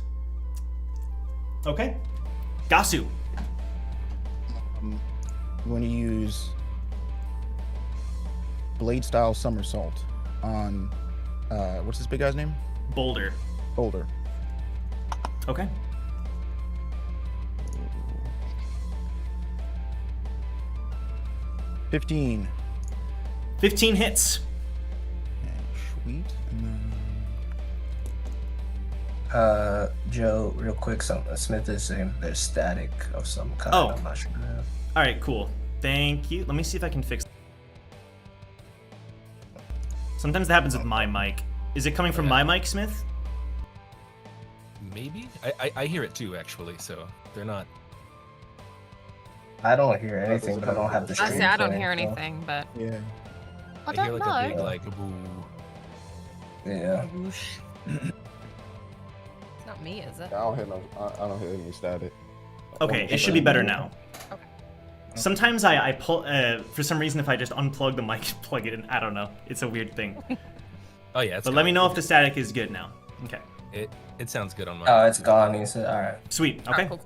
Okay. Gasu. I'm going to use blade style somersault on what's this big guy's name? Boulder. Boulder. Okay. $15. 15 hits. Okay, sweet. And then Joe, real quick, Smith is saying there's static of some kind. Oh. I'm not sure. All right, cool. Thank you. Let me see if I can fix. Sometimes that happens with my mic. Is it coming from my mic, Smith? Maybe? I hear it too, actually, so they're not... I don't hear anything, but I don't have the I stream. say I don't playing, hear so- anything, but yeah. I I hear don't like a big, know. like, boo. Yeah. it's not me, is it? I don't hear no. I don't hear any static. Okay, it should be better now. Okay. Sometimes I pull, for some reason, if I just unplug the mic and plug it in, I don't know. It's a weird thing. Oh, yeah, it's But let me know if the static is good now. Okay. It sounds good on my... Oh, it's gone. He said, all right. Sweet. Okay. Cool.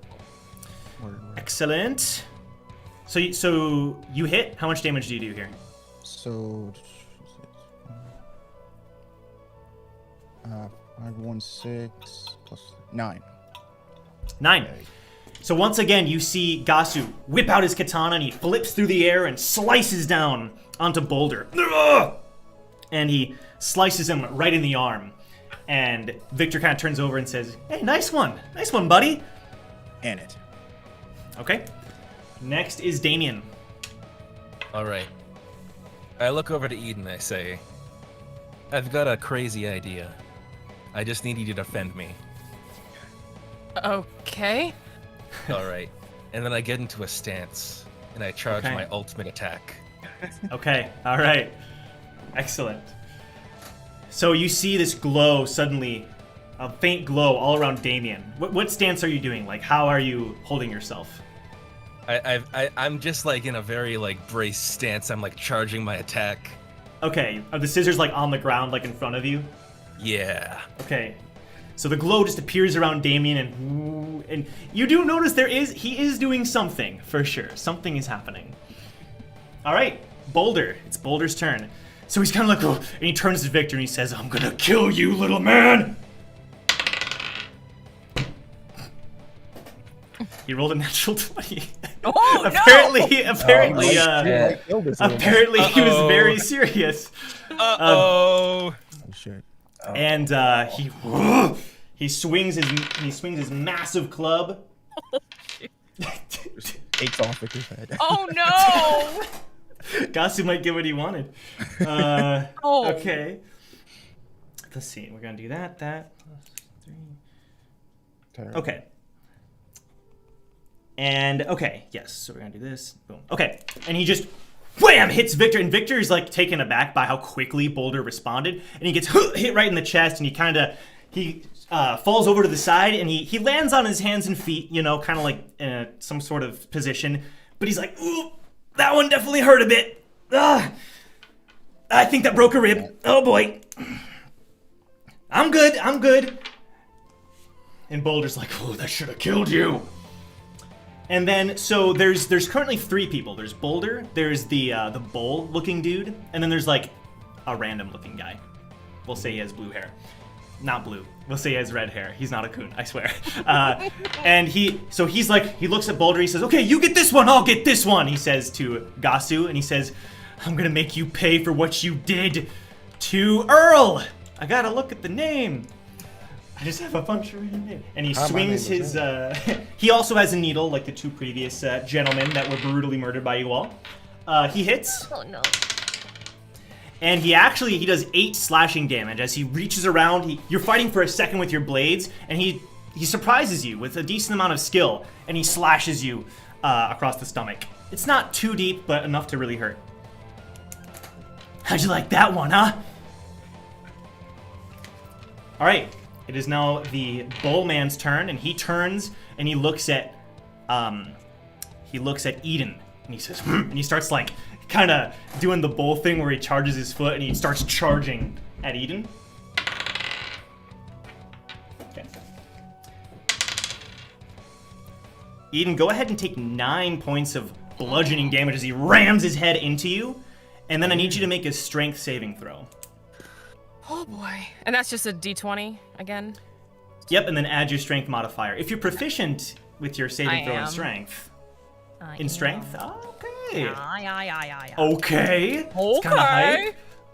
Excellent. So you hit. How much damage do you do here? So 516 plus 9. 9. So once again, you see Gasu whip out his katana and he flips through the air and slices down onto Boulder. And he slices him right in the arm. And Victor kind of turns over and says, "Hey, nice one, buddy." And it. Okay. Next is Damien. All right. I look over to Eden and I say, I've got a crazy idea. I just need you to defend me. Okay. All right. And then I get into a stance and I charge Okay. my ultimate attack. Okay, all right. Excellent. So you see this glow suddenly, a faint glow all around Damien. What stance are you doing? Like, how are you holding yourself? I'm just like in a very like braced stance. I'm like charging my attack. Okay, are the scissors like on the ground, like in front of you? Yeah. Okay. So the glow just appears around Damien, and you do notice he is doing something for sure. Something is happening. All right, Boulder. It's Boulder's turn. So he's kind of like, oh, and he turns to Victor and he says, "I'm gonna kill you, little man." He rolled a natural 20. Oh, apparently, shit. apparently he was Uh-oh. very serious. Uh-oh. Oh shit. And he swings his massive club. Takes off Victor's head. Oh no! Gasu might get what he wanted. Oh. Okay. Let's see. We're gonna do that. Plus 3. Okay. And okay, yes. So we're gonna do this. Boom. Okay. And he just wham hits Victor, and Victor is like taken aback by how quickly Boulder responded, and he gets hit right in the chest, and he falls over to the side, and he lands on his hands and feet, you know, kind of like in some sort of position. But he's like, ooh, that one definitely hurt a bit. I think that broke a rib. Oh boy. I'm good. And Boulder's like, oh, that should have killed you. And then, so there's currently 3 people. There's Boulder, there's the bull-looking dude, and then there's like a random-looking guy. We'll say he has blue hair. Not blue. We'll say he has red hair. He's not a coon, I swear. And he's like, he looks at Boulder, he says, okay, you get this one, I'll get this one, he says to Gasu, and he says, I'm gonna make you pay for what you did to Earl. I gotta look at the name. I just have a bunch of random names. And he swings his, he also has a needle, like the 2 previous gentlemen that were brutally murdered by you all. He hits. Oh no. And he does 8 slashing damage as he reaches around. You're fighting for a second with your blades, and he surprises you with a decent amount of skill, and he slashes you across the stomach. It's not too deep, but enough to really hurt. How'd you like that one, huh? All right, it is now the Bull Man's turn, and he turns and he looks at Eden, and he says, and he starts like kind of doing the bull thing where he charges his foot and he starts charging at Eden. Okay. Eden, go ahead and take 9 points of bludgeoning damage as he rams his head into you, and then I need you to make a strength saving throw. Oh boy. And that's just a d20 again? Yep, and then add your strength modifier. If you're proficient with your saving throw in strength. In strength? Okay. Yeah. Okay.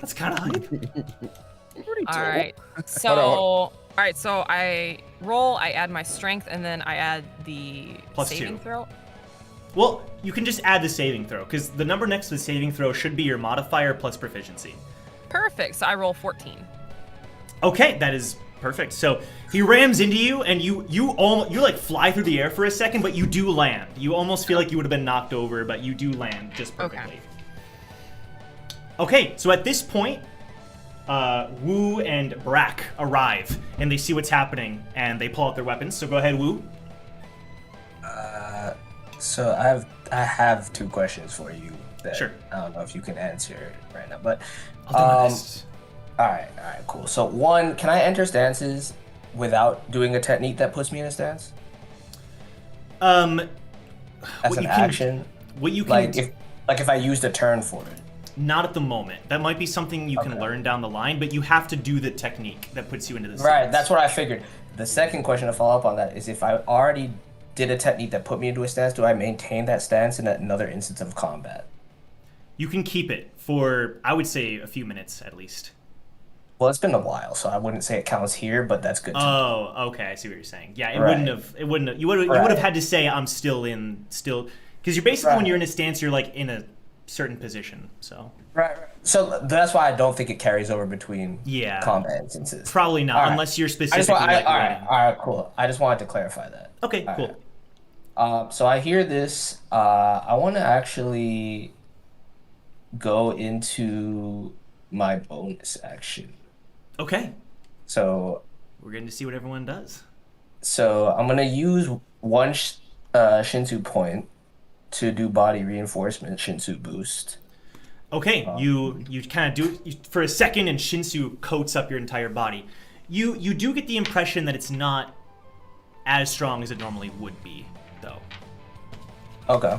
That's kind of hype. All right. So I roll, I add my strength, and then I add the Plus saving 2. throw. Well, you can just add the saving throw, because the number next to the saving throw should be your modifier plus proficiency. Perfect. So I roll 14. Okay, that is perfect. So he rams into you, and you like fly through the air for a second, but you do land. You almost feel like you would have been knocked over, but you do land just perfectly. Okay, so at this point, Wu and Brack arrive, and they see what's happening, and they pull out their weapons. So go ahead, Wu. So I have 2 questions for you that Sure. I don't know if you can answer right now, but I'll do my best. all right, cool. So 1, can I enter stances without doing a technique that puts me in a stance? As an action? What you can if I used a turn for it. Not at the moment. That might be something you can learn down the line, but you have to do the technique that puts you into the stance. Right, that's what I figured. The second question to follow up on that is if I already did a technique that put me into a stance, do I maintain that stance in another instance of combat? You can keep it for, I would say, a few minutes at least. Well, it's been a while, so I wouldn't say it counts here, but that's good. Oh, okay, I see what you're saying. Yeah, it wouldn't have. You would have had to say I'm still, because you're basically when you're in a stance, you're like in a certain position. So. Right. So that's why I don't think it carries over between combat instances. Probably not, unless you're specifically. All right, cool. I just wanted to clarify that. Okay, cool. Right. So I hear this. I want to actually go into my bonus action. Okay. So we're getting to see what everyone does. So I'm gonna use 1 Shinsu point to do body reinforcement Shinsu boost. Okay, you kind of do it for a second, and Shinsu coats up your entire body. You do get the impression that it's not as strong as it normally would be, though. Okay.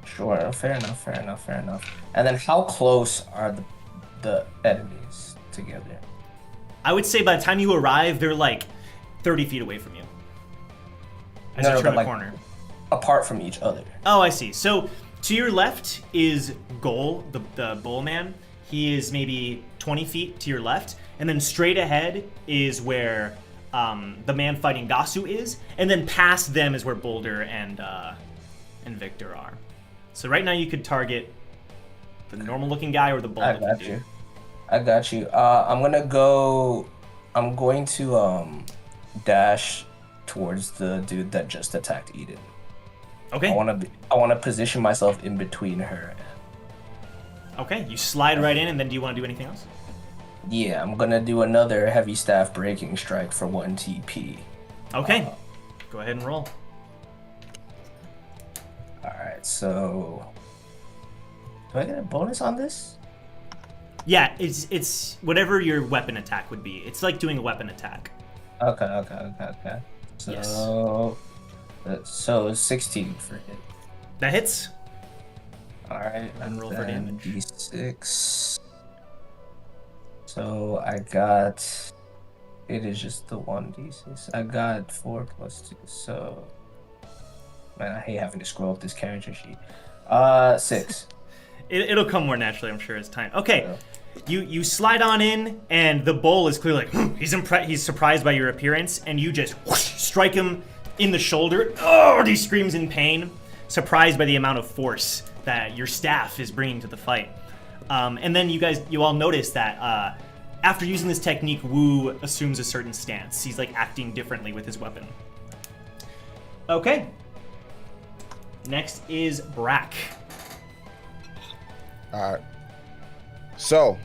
Sure. Fair enough. And then how close are the enemies together? I would say by the time you arrive, they're like 30 feet away from you. As you turn the corner. Apart from each other. Oh, I see. So to your left is Gol, the bull man. He is maybe 20 feet to your left. And then straight ahead is where the man fighting Gasu is. And then past them is where Boulder and Victor are. So right now you could target the normal looking guy or the bull looking dude. I got you. I'm going to dash towards the dude that just attacked Eden. Okay. I want to position myself in between her. Okay, you slide right in, and then do you want to do anything else? Yeah, I'm gonna do another heavy staff breaking strike for 1 TP. Okay. Go ahead and roll. Alright, so do I get a bonus on this? Yeah, it's whatever your weapon attack would be. It's like doing a weapon attack. Okay. So 16 for hit. That hits. Alright, and roll for damage. D6. So I got. It is just the 1d6. I got 4 plus 2. So, man, I hate having to scroll up this character sheet. 6. It'll come more naturally, I'm sure, as time. Okay, you slide on in, and the bull is clearly like he's surprised by your appearance, and you just strike him in the shoulder. Oh, he screams in pain, surprised by the amount of force that your staff is bringing to the fight. And then you all notice that after using this technique, Wu assumes a certain stance. He's like acting differently with his weapon. Okay. Next is Brack. All right. So,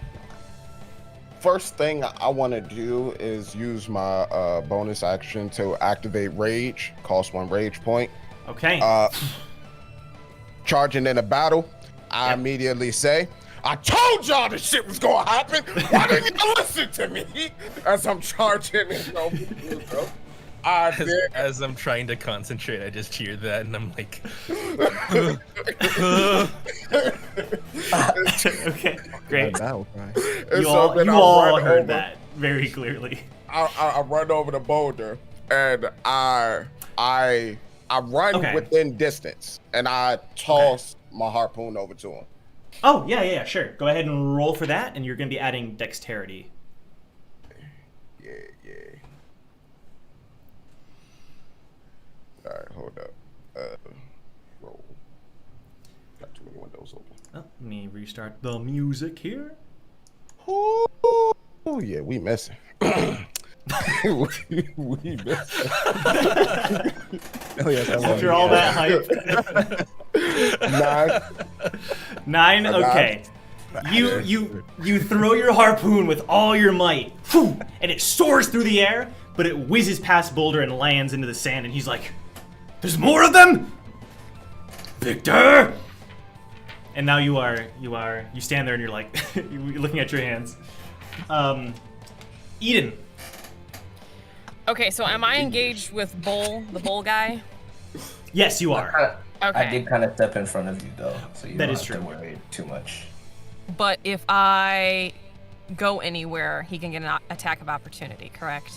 first thing I want to do is use my bonus action to activate Rage. Cost 1 Rage point. Okay. Charging in a battle, I immediately say, I told y'all this shit was gonna happen. Why didn't you listen to me? As I'm charging in As I'm trying to concentrate, I just hear that and I'm like, Okay, great. Battle cry. And You so then all I run heard over- that very clearly. I run over the boulder and I run Okay. within distance and I toss my harpoon over to him. Oh, yeah, sure. Go ahead and roll for that, and you're going to be adding dexterity. Yeah. All right, hold up. Roll. Got too many windows open. Oh, let me restart the music here. Oh yeah, we messing. we messing. Oh, yes, I love After it. all that hype. 9. 9, okay. You throw your harpoon with all your might, and it soars through the air, but it whizzes past Boulder and lands into the sand, and he's like, "There's more of them? Victor!" And now you stand there and you're like, you're looking at your hands. Eden. Okay, so am I engaged with the bull guy? Yes, you are. Okay. I did kind of step in front of you though, so you That don't is have to true. worry too much. But if I go anywhere, he can get an attack of opportunity, correct?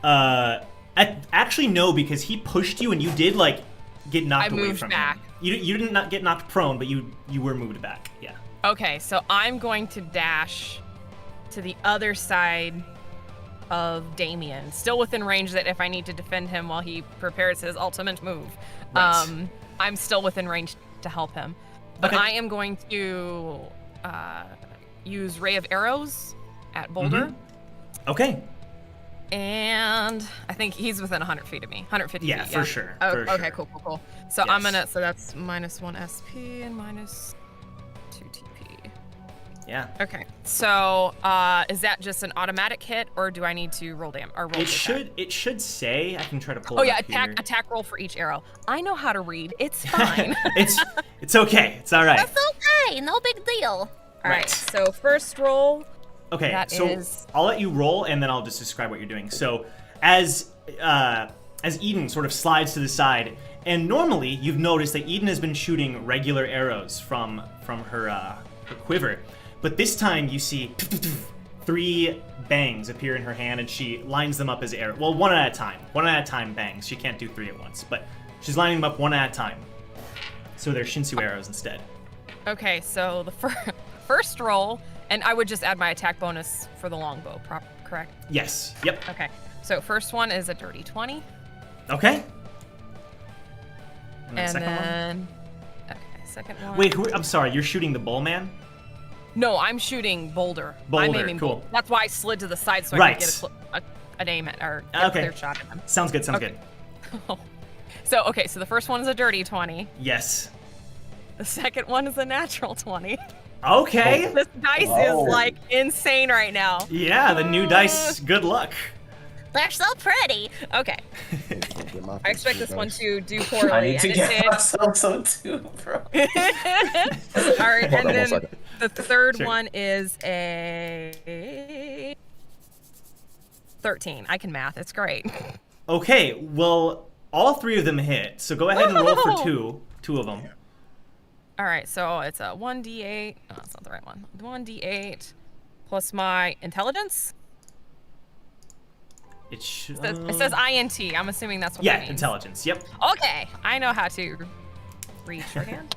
Actually, no, because he pushed you and you did like get knocked I away moved from back. him. You did not get knocked prone, but you were moved back. Yeah. Okay, so I'm going to dash to the other side of Damien, still within range that if I need to defend him while he prepares his ultimate move, Right. I'm still within range to help him. But Okay. I am going to use Ray of Arrows at Boulder, Okay. and I think he's within 100 feet of me, 150 Yeah, feet. for sure. Oh, for okay, sure. cool. So I'm Yes. so that's -1 SP and -2 TP. Yeah. Okay, so is that just an automatic hit, or do I need to roll It the attack? should say. I can try to pull. Oh it yeah, up here. attack roll for each arrow. I know how to read. It's fine. It's okay. It's all right. That's okay. No big deal. All right. Right. So first roll. Okay, That so is- I'll let you roll, and then I'll just describe what you're doing. So, as Eden sort of slides to the side, and normally you've noticed that Eden has been shooting regular arrows from her quiver, but this time you see 3 bangs appear in her hand, and she lines them up as arrows. Well, one at a time. One at a time bangs. She can't do 3 at once, but she's lining them up one at a time. So they're Shinsu arrows instead. Okay, so the first roll, and I would just add my attack bonus for the longbow. Correct? Yes. Yep. Okay. So first one is a dirty 20, Okay. And, and second one? then second one. Wait, I'm sorry. You're shooting the bull man? No, I'm shooting Boulder. I'm Boulder, aiming cool. Boulder. That's why I slid to the side so I Right. could get an aim at or get a Okay. clear shot at him. Sounds good. Sounds Okay. good. So the first one is a dirty 20. Yes. The second one is a natural 20. Okay. This dice Whoa. is like insane right now. Yeah, the new dice. Good luck. They're so pretty. Okay, Get my I expect this one dice. to do I poorly, need to and get it myself some too, bro. did. All right, Hold on and one then second. the third Sure. one is a 13. I can math. It's great. Okay, well, all 3 of them hit. So go ahead and roll for Whoa. two of them. All right, so it's a 1d8. No, that's not the right one. 1d8 plus my intelligence. It should. It says INT. I'm assuming that's what Yeah, that means. intelligence. Yep. Okay, I know how to read shorthand.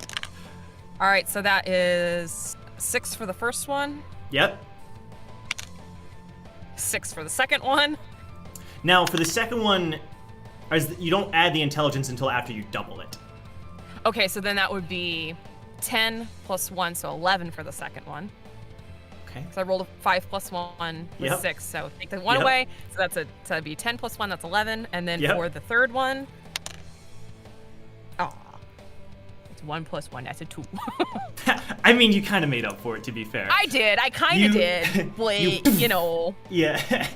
All right, so that is 6 for the first one, Yep. 6 for the second one. Now for the second one, you don't add the intelligence until after you double it. Okay, so then that would be 10 plus 1, so 11 for the second one. Okay. So I rolled a 5 plus 1 was Yep. 6. So take the 1 Yep. away. So that'd be 10 plus 1, that's 11. And then Yep. for the third one, it's 1 plus 1, that's a 2. I mean, you kind of made up for it, to be fair. I did. I kind You- of did. But, you know. Yeah.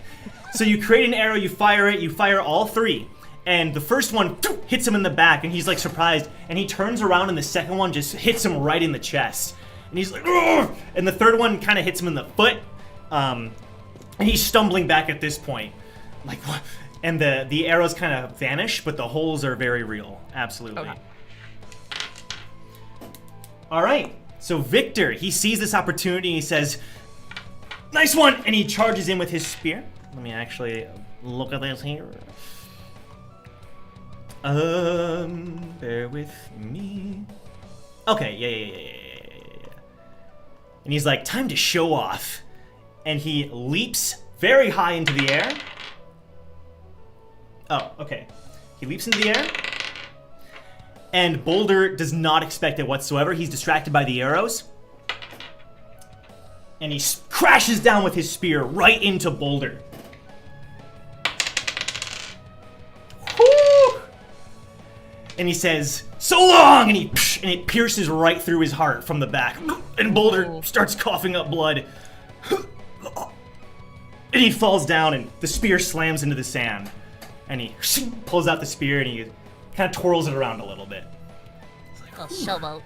So you create an arrow, you fire all 3, and the first one hits him in the back, and he's like surprised, and he turns around, and the second one just hits him right in the chest, and he's like, "Ugh!" And the third one kind of hits him in the foot, and he's stumbling back at this point, like, what? And the arrows kind of vanish, but the holes are very real, absolutely. Okay. All right, so Victor, he sees this opportunity, and he says, "Nice one!" And he charges in with his spear. Let me actually look at this here. Bear with me. Okay, yeah. And he's like, time to show off. And he leaps very high into the air. Oh, okay. He leaps into the air. And Boulder does not expect it whatsoever. He's distracted by the arrows. And he crashes down with his spear right into Boulder. Woo! And he says, "So long!" And it pierces right through his heart from the back. And Boulder starts coughing up blood. And he falls down, and the spear slams into the sand. And he pulls out the spear, and he kind of twirls it around a little bit. Oh, showboat.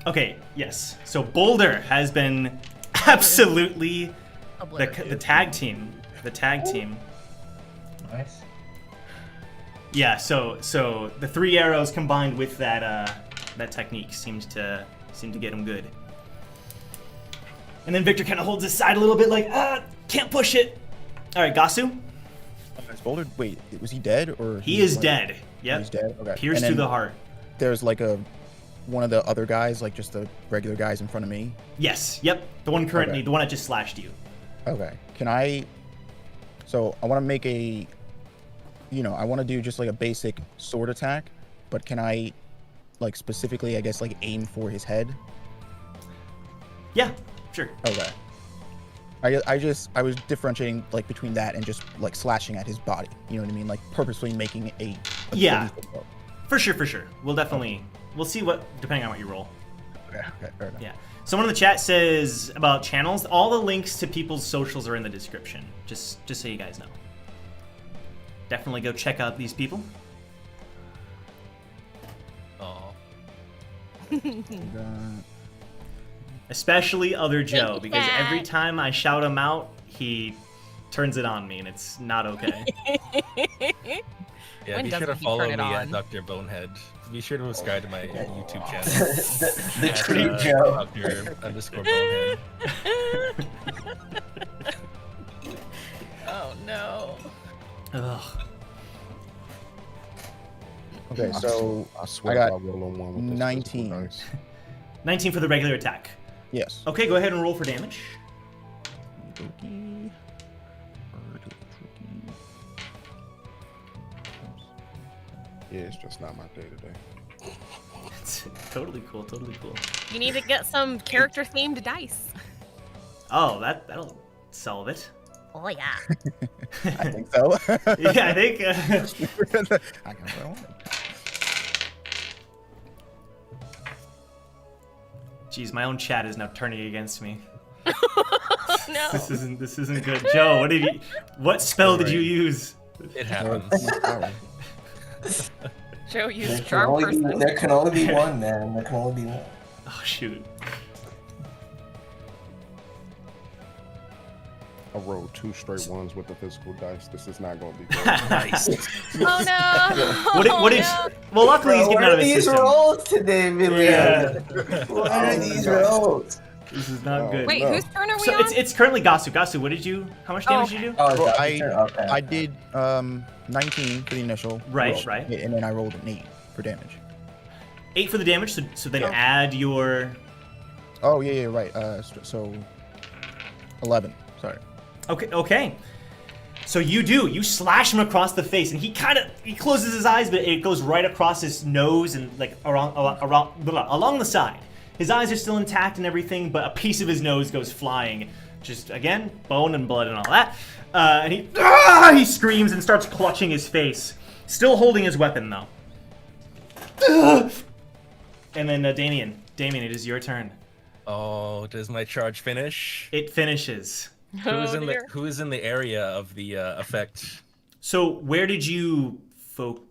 Okay, yes. So Boulder has been absolutely the tag team. The tag team. Nice. Yeah, so the 3 arrows combined with that technique seemed to get him good. And then Victor kind of holds his side a little bit, like, can't push it. All right, Gasu. Is Boulder? Wait, was he dead or? He is like- dead. Oh, Yep. he's dead. Okay. Pierced And through then the heart. There's like one of the other guys, like just the regular guys in front of me. Yes. Yep. The one currently, Okay. the one that just slashed you. Okay. Can I? So I want to make I want to do just like a basic sword attack, but can I, like specifically, I guess, like aim for his head? Yeah. Sure. Okay. I was differentiating like between that and just like slashing at his body. You know what I mean? Like purposely making a Yeah. lethal blow. For sure. We'll see what, depending on what you roll. Okay. Fair enough. Yeah. Someone in the chat says about channels. All the links to people's socials are in the description. Just so you guys know. Definitely go check out these people. Oh. Especially other Joe, you, because Dad. every time I shout him out, he turns it on me, and it's not okay. Yeah, When be sure doesn't to he follow turn me it at on? Dr. Bonehead. Be sure to subscribe to my YouTube channel. the at, creep Joe. Dr._Bonehead. Oh, no. Ugh. Okay, so I swear I got I roll on one with this 19. physical dice. 19 for the regular attack. yes. Okay, go ahead and roll for damage. Yeah, it's just not my day today. It's totally cool. You need to get some character-themed dice. Oh, that'll solve it. Oh, yeah. I think so. Yeah, I think. I can roll. Jeez, my own chat is now turning against me. No. This isn't good. Joe, what spell did you use? It happens. Joe There used can, charm only be, person. there can only be one, man. There can only be one. Oh shoot. I rolled 2 straight ones with the physical dice. This is not going to be good. Nice. Oh no! What did? Well, luckily he's Bro, getting what out are of his these system. rolls today, Billy? Yeah. What are these rolls? This is not good. Wait, No. whose turn are we So on? it's currently Gasu. Gasu, what did you? How much damage did you do? Oh, is Well, that your turn? Okay. I did 19 for the initial. Right, roll, right. And then I rolled an 8 for damage. 8 for the damage. So then Yeah. add your. Oh yeah, right. So 11. Sorry. Okay. So you slash him across the face, and he closes his eyes, but it goes right across his nose and like along the side. His eyes are still intact and everything, but a piece of his nose goes flying. Just, again, bone and blood and all that. And he screams and starts clutching his face. Still holding his weapon, though. And then, Damien, it is your turn. Oh, does my charge finish? It finishes. Who is in the area of the effect? So, where did you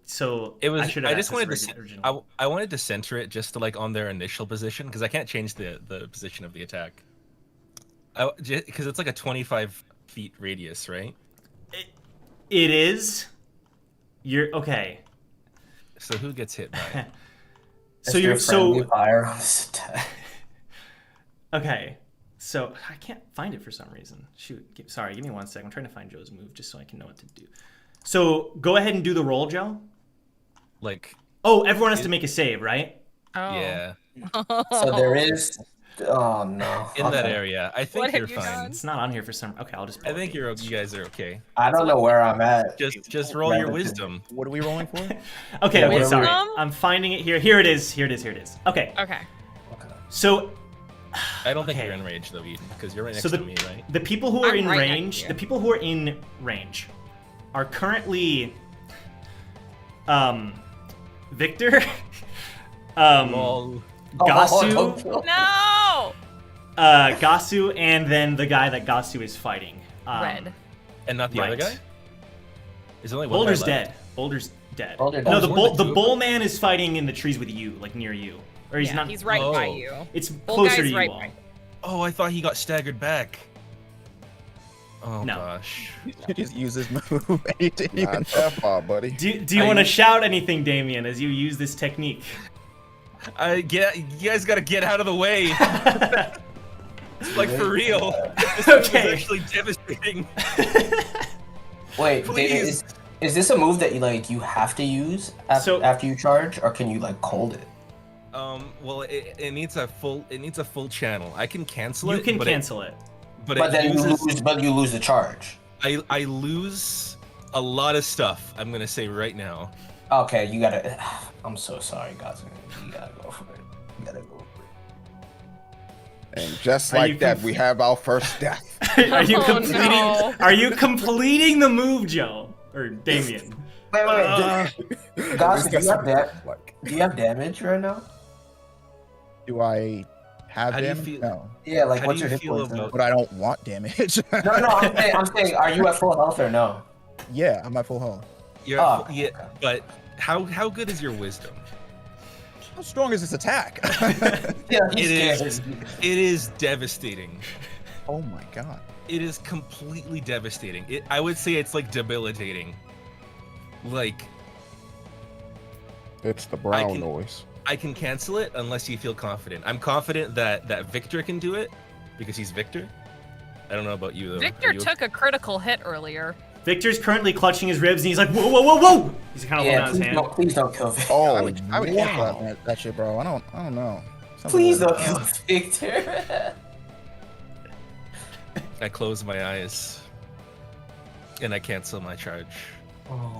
So it was. I just wanted to. I wanted to center it just to like on their initial position because I can't change the position of the attack. Because it's like a 25 feet radius, right? It is. You're okay. So who gets hit by it? So you're so fire on this attack. Okay. So I can't find it for some reason. Shoot. Sorry, give me 1 second. I'm trying to find Joe's move just so I can know what to do. So go ahead and do the roll, Joe. Like. Oh, everyone has to make a save, right? Oh. Yeah. So there is. Oh no. In that area, I think you're fine. It's not on here for some. Okay, I'll just. I think you guys are okay. I don't know where I'm at. Just roll your wisdom. What are we rolling for? Okay, sorry. I'm finding it here. Here it is. Okay. Okay. So. I don't think you're in range though, Eden, because you're right next to me, right? The people who are in range, are currently Victor, Gasu, no, Gasu, and then the guy that Gasu is fighting. Red. And not the other guy? Is only one Boulder's guy dead. left? Boulder's dead. No, the bull man is fighting in the trees with you, like near you. Or he's not. He's right by you. It's closer to you all. Oh, I thought he got staggered back. Oh no. Gosh. You just use his move. Not that far, buddy. Do you want to shout anything, Damien, as you use this technique? You guys gotta get out of the way. Like for real. This is actually devastating. Wait, David, is this a move that you have to use after you charge, or can you like hold it? Well, it needs a full channel. I can cancel it. You can cancel it. But then you lose the charge. I lose a lot of stuff. I'm gonna say right now. Okay, you gotta. I'm so sorry, guys. You gotta go for it. And just like that, we have our first death. Are you completing the move, Joe or Damien? Wait. Guys, do you have damage right now? Do I have damage? No. Yeah, like what's your hit points? But I don't want damage. No, I'm saying, are you at full health or no? Yeah, I'm at full health. Yeah, but how good is your wisdom? How strong is this attack? It is devastating. Oh my god. It is completely devastating. I would say it's like debilitating. Like. It's the brown noise. I can cancel it unless you feel confident. I'm confident that Victor can do it because he's Victor. I don't know about you though. Victor took a critical hit earlier. Victor's currently clutching his ribs and he's like, whoa! He's kind of holding out his hand. Please don't kill Victor. Oh, I would cancel that shit, bro. I don't know. Please don't kill Victor. I close my eyes and I cancel my charge. Oh.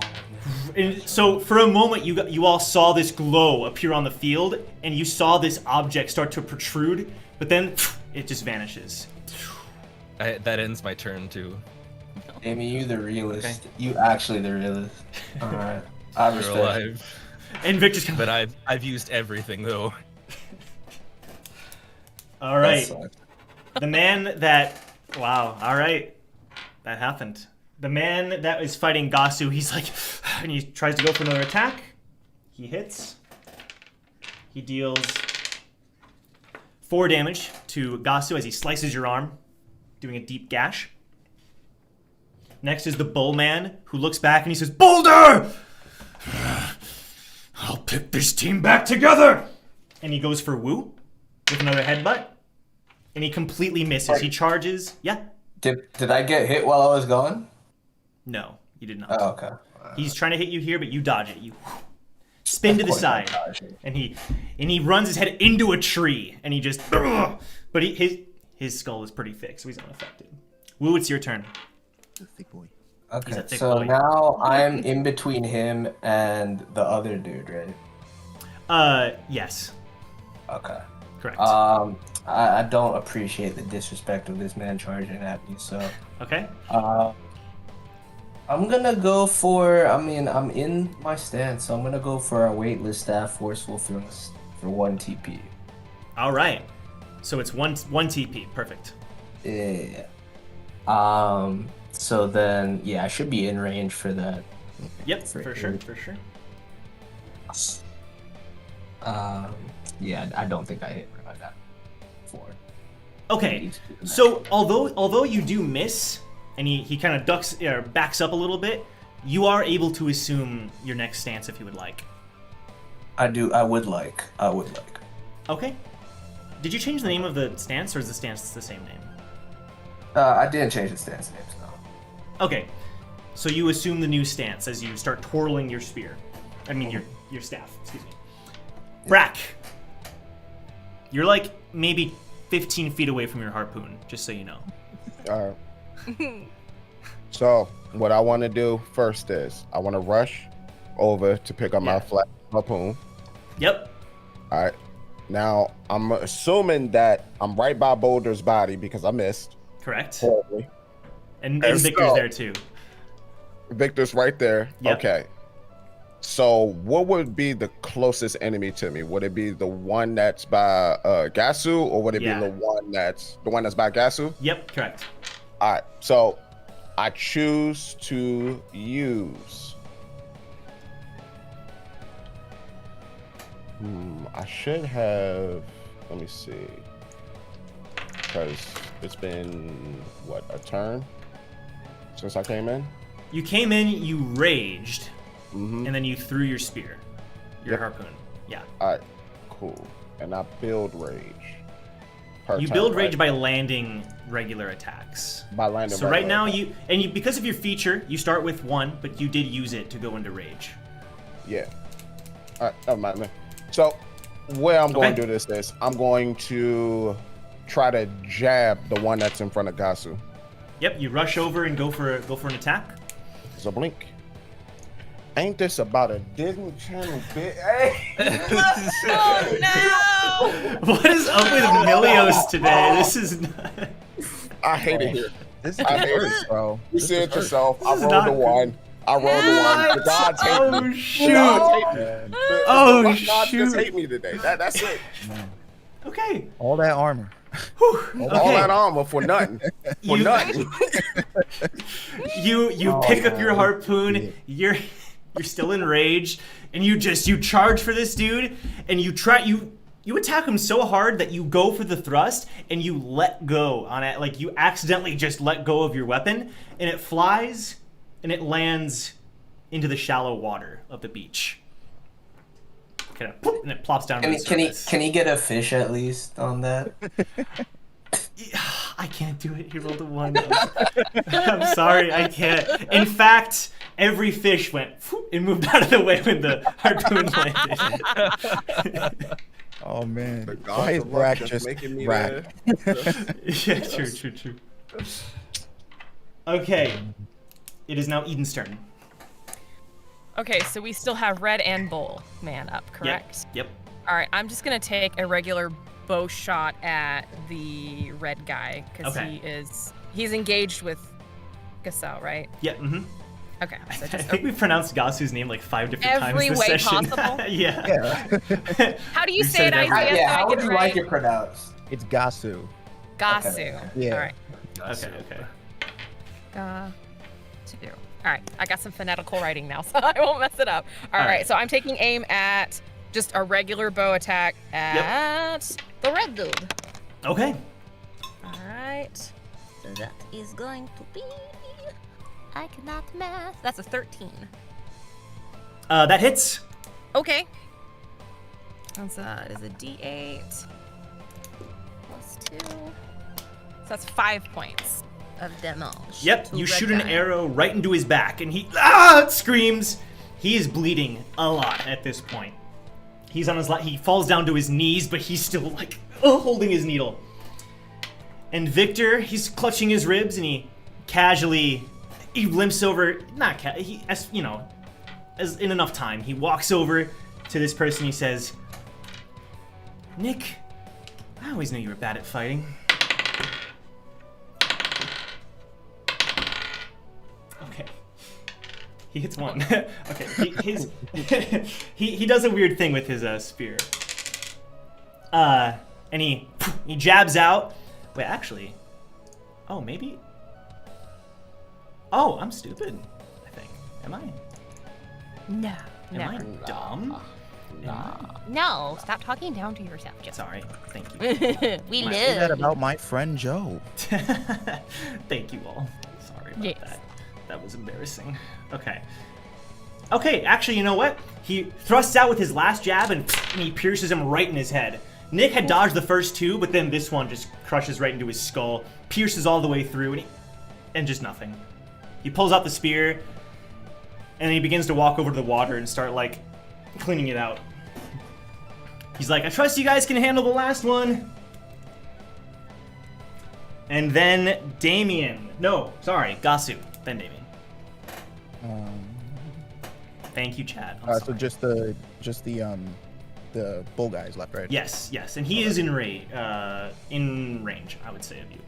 And so for a moment, you all saw this glow appear on the field, and you saw this object start to protrude, but then it just vanishes. That ends my turn too. Amy, you the realist. Okay. You actually the realist. All right, I respect. You're alive. And Victor's coming. But I've used everything though. All right. The man that. Wow. All right. That happened. The man that is fighting Gasu, he's like, and he tries to go for another attack. He hits. He deals 4 damage to Gasu as he slices your arm, doing a deep gash. Next is the bull man, who looks back and he says, Boulder! I'll pick this team back together! And he goes for Wu with another headbutt. And he completely misses. He charges. Yeah. Did I get hit while I was gone? No, you did not. Oh, okay. He's trying to hit you here, but you dodge it. You spin to the side, and he runs his head into a tree, and he just. But his skull is pretty thick, so he's unaffected. Wu, it's your turn. Thick boy. Okay, so now I'm in between him and the other dude, right? Yes. Okay. Correct. I don't appreciate the disrespect of this man charging at me, so Okay. I'm gonna go for. I mean, I'm in my stance, so I'm gonna go for a weightless staff forceful thrust for 1 TP. All right. So it's one TP. Perfect. Yeah. So then, yeah, I should be in range for that. Yep. For sure. Yeah, I don't think I hit that 4. Okay. So although you do miss, and he kind of ducks or backs up a little bit, you are able to assume your next stance if you would like. I would like. Okay. Did you change the name of the stance, or is the stance the same name? I didn't change the stance names, no. Okay. So you assume the new stance as you start twirling your spear. I mean your staff. Excuse me. Brack. You're like maybe 15 feet away from your harpoon, just so you know. All right. So what I want to do first is I want to rush over to pick up my flat harpoon. Yep. All right. Now I'm assuming that I'm right by Boulder's body because I missed. Correct. Horribly. And And Victor's so- there too. Victor's right there. Yep. Okay. So what would be the closest enemy to me? Would it be the one that's by Gasu, or would it Yeah. be the one that's by Gasu? Yep, correct. All right. So I choose to use. I should have. Let me see. Because it's been what, a turn since I came in. You came in, you raged, Mm-hmm. and then you threw your spear. Your Yep. harpoon. Yeah. All right. Cool. And I build rage. Per You turn, build right? rage by landing regular attacks. By landing. So right now regular you because of your feature, you start with 1, but you did use it to go into rage. Yeah. All right. Never mind. Man. So where I'm going Okay. to do this is I'm going to try to jab the one that's in front of Gasu. Yep, you rush over and go for an attack. It's a blink. Ain't this about a Disney Channel bit? Hey. Oh What is up with Milios today? This is not... I hate it here. This is I hate hurt, it. bro. You This see is it hurt. yourself. I This is rolled not the good. one. I rolled the one. The gods hate me. Oh The shoot! gods hate me. The Oh, gods just shoot. hate me today. That's it. Okay. All that armor. Whew. All that armor for nothing. For You- nothing. You Oh, pick up your harpoon. You're still in rage, and you charge for this dude, and you attack him so hard that you go for the thrust and you let go on it. Like you accidentally just let go of your weapon, and it flies and it lands into the shallow water of the beach. Kind of, and it plops down to the surface. Can he get a fish at least on that? I can't do it. He rolled a 1. I'm sorry, I can't. In fact, every fish went whoop, and moved out of the way when the harpoon landed. Oh man. The gods Why is of luck Brack just just making me Brack? Yeah, true. Okay, it is now Eden's turn. Okay, so we still have Red and Bull Man up, correct? Yep. All right, I'm just gonna take a regular bow shot at the red guy because Okay. he's engaged with Gasel, right? Yep. Mm-hmm. Okay, so I just think we pronounced Gasu's name like 5 different Every times this way session. possible? Yeah. Yeah. how do you You say said it, it every- Isaiah? Yeah, so I how would get you right? like it pronounced? It's Gasu. Gasu. Okay. Yeah. All right. Okay. Gasu. All right, I got some phonetical writing now, so I won't mess it up. All right, right. so I'm taking aim at just a regular bow attack at the red dude. Okay. All right. So that is going to be. I cannot math. That's a 13. That hits. Okay. That's it is a D8 plus 2. So that's 5 points. Of damage. Yep. to You red shoot an guy. arrow right into his back, and he screams. He is bleeding a lot at this point. He's on his he falls down to his knees, but he's still like holding his needle. And Victor, he's clutching his ribs, and he limps over. As in enough time, he walks over to this person. He says, "Nick, always knew you were bad at fighting. Okay. He hits one. Okay, he does a weird thing with his spear. And he jabs out. Wait, actually. Oh, maybe. Oh, I'm stupid, I think. Am I? No. Am I dumb? No, stop talking down to yourself, Joe. Sorry. Thank you. We My- Say that live. about my friend Joe. Thank you all. Sorry about Yes. that. That was embarrassing. Okay. Okay, actually, you know what? He thrusts out with his last jab and he pierces him right in his head. Nick had dodged the first two, but then this one just crushes right into his skull, pierces all the way through, and just nothing. He pulls out the spear, and then he begins to walk over to the water and start, like, cleaning it out. He's like, I trust you guys can handle the last one. And then Damien. No, sorry, Gasu. Then Damien. Thank you, Chad. I'm So sorry. just the bull guys left, right? Yes, and he is in range, I would say, of you.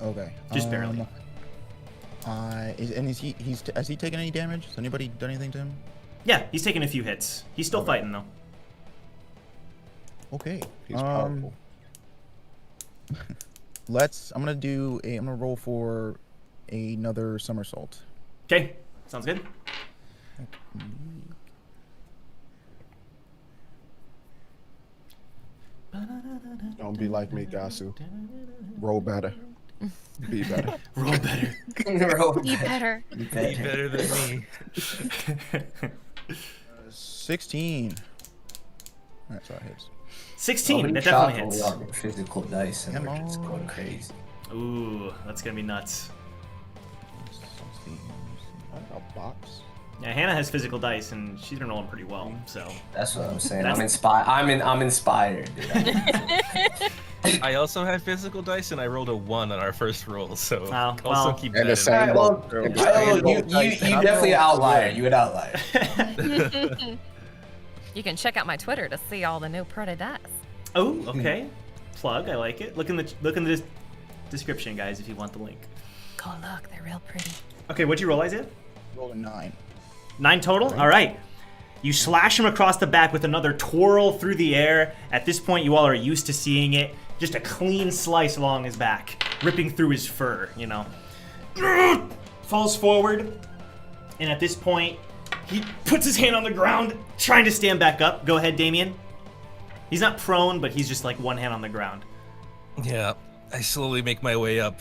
Okay. Just barely. Has he taken any damage? Has anybody done anything to him? Yeah, he's taking a few hits. He's still fighting though. Okay. He's powerful. I'm gonna roll for another somersault. Okay, sounds good. Don't be like me, Gasu. Roll better. Be better. Roll better. Be better. Be better than me. 16. Alright, so it hits. 16. That definitely hits. Physical dice and Come we're just on. going crazy. Ooh, that's gonna be nuts. A box. Yeah, Hannah has physical dice and she's been rolling pretty well. So That's what I'm saying. That's- I'm inspired. I'm inspired, dude. I also had physical dice, and I rolled a 1 on our first roll, so Oh, also well. keep And that the in same mind. Well, and the you same roll dice. definitely an outlier. You an outlier. You can check out my Twitter to see all the new pretty dice. oh, okay. Plug. I like it. Look in the description, guys, if you want the link. Go look, they're real pretty. Okay, what'd you roll, Isaiah? Roll a 9. 9 total? All right. You slash him across the back with another twirl through the air. At this point, you all are used to seeing it. Just a clean slice along his back, ripping through his fur, you know. Falls forward, and at this point, he puts his hand on the ground, trying to stand back up. Go ahead, Damien. He's not prone, but he's just like one hand on the ground. Yeah, I slowly make my way up,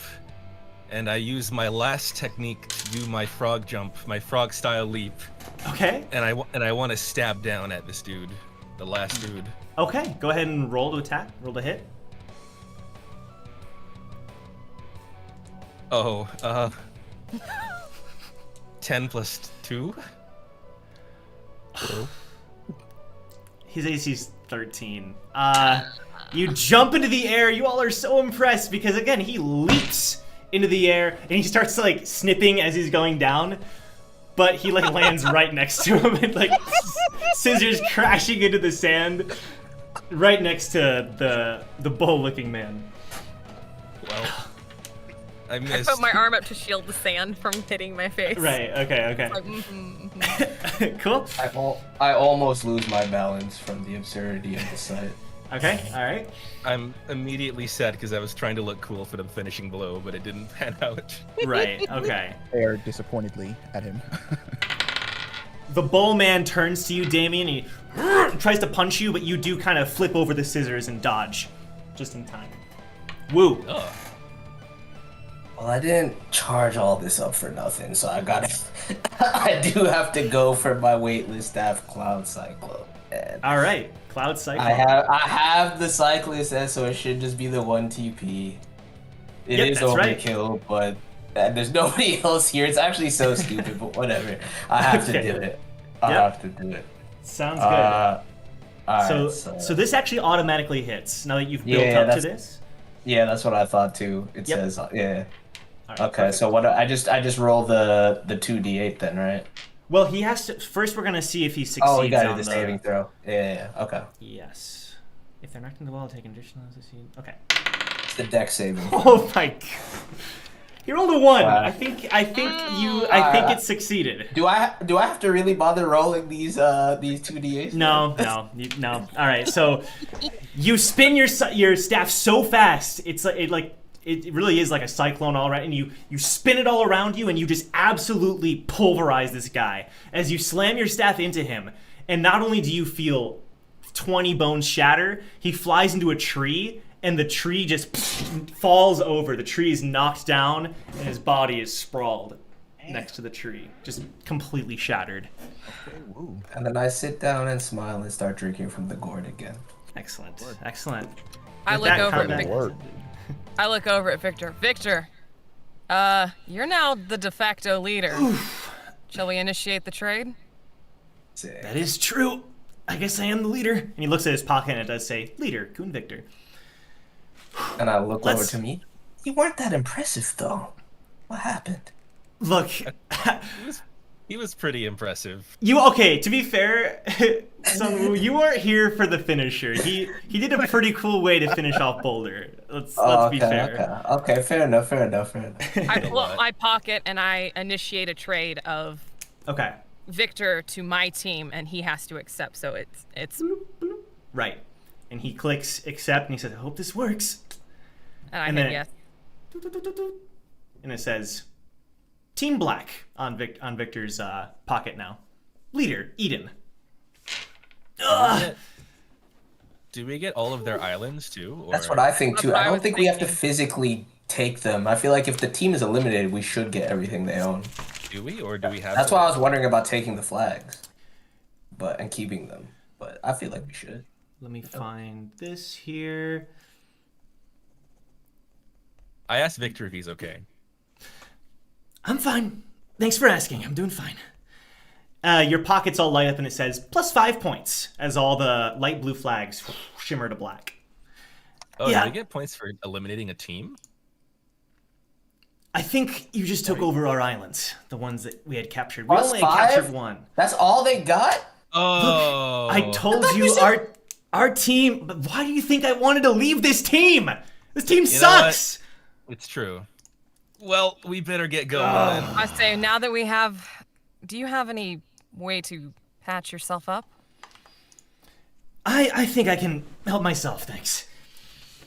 and I use my last technique to do my frog jump, my frog style leap, Okay. and I want to stab down at this dude, the last dude. Okay, go ahead and roll to attack. Roll to hit. Oh, 10 plus 2? His AC's 13. You jump into the air. You all are so impressed because, again, he leaps into the air and he starts, like, snipping as he's going down. But he, like, lands right next to him and, like, scissors crashing into the sand right next to the bull-looking man. Well, I I missed. put my arm up to shield the sand from hitting my face. Right, okay. Like, Cool. I almost lose my balance from the absurdity of the sight. Okay, alright. I'm immediately sad because I was trying to look cool for the finishing blow, but it didn't pan out. Right, okay. Stare disappointedly at him. The bull man turns to you, Damien, and he tries to punch you, but you do kind of flip over the scissors and dodge. Just in time. Woo. Oh. Well, I didn't charge all this up for nothing, so I gotta. I do have to go for my weightless staff, Cloud Cyclone. And Alright, Cloud Cyclone. I have the Cyclist, so it should just be the 1 TP. It Yep, is that's right. overkill, but there's nobody else here. It's actually so stupid, but whatever. I have to Okay. do it. I Yep. have to do it. Sounds good. Alright, So this actually automatically hits now that you've built Yeah, up to that's- this. yeah, that's what I thought too. It Yep. says yeah. Alright, Okay, perfect. so what? I just roll the 2d8 then, right? Well, he has to. First, we're gonna see if he succeeds Oh, we got on the saving throw. Yeah. Okay. Yes. If they're knocked into the wall, take an additional. Okay. It's the deck saving. Oh my god. He rolled a 1. Wow. I think it succeeded. Do I have to really bother rolling these 2d8s? No. All right, so you spin your staff so fast, it's like it really is like a cyclone all around, and you spin it all around you, and you just absolutely pulverize this guy as you slam your staff into him. And not only do you feel 20 bones shatter, he flies into a tree, and the tree just falls over. The tree is knocked down, and his body is sprawled next to the tree, just completely shattered. Okay, woo. And then I sit down and smile and start drinking from the gourd again. Excellent. Excellent. I With look that over at combat- Victor. I look over at Victor. Victor, you're now the de facto leader. Shall we initiate the trade? Sick. That is true. I guess I am the leader. And he looks at his pocket and it does say, Leader, Kun Victor. And I look over Let's- to me. You weren't that impressive, though. What happened? Look, He was pretty impressive. okay, to be fair, so you weren't here for the finisher. He did a pretty cool way to finish off Boulder. Let's be fair. Okay, fair enough. I pull up my pocket and I initiate a trade of Okay. Victor to my team, and he has to accept. So it's Right. And he clicks accept and he says, I hope this works. and I And hit then- yes. And it says Team Black on Victor's pocket now. Leader, Eden. Do we get all of their islands too? Or... That's what I think too. That's what I I don't was think we have to thinking. physically take them. I feel like if the team is eliminated, we should get everything they own. Do we, or do we have? That's why I was wondering about taking the flags, and keeping them. But I feel like we should. Let me find this here. I asked Victor if he's okay. I'm fine. Thanks for asking. I'm doing fine. Your pockets all light up and it says +5 points as all the light blue flags shimmer to black. Oh, Yeah. do we get points for eliminating a team? I think you just took over our islands, the ones that we had captured. We +5? only had captured 1. That's all they got? Oh, I told you our team, but why do you think I wanted to leave this team? This team You know what? sucks. It's true. Well, we better get going. then. I say now that we have, do you have any way to patch yourself up? I think I can help myself, thanks.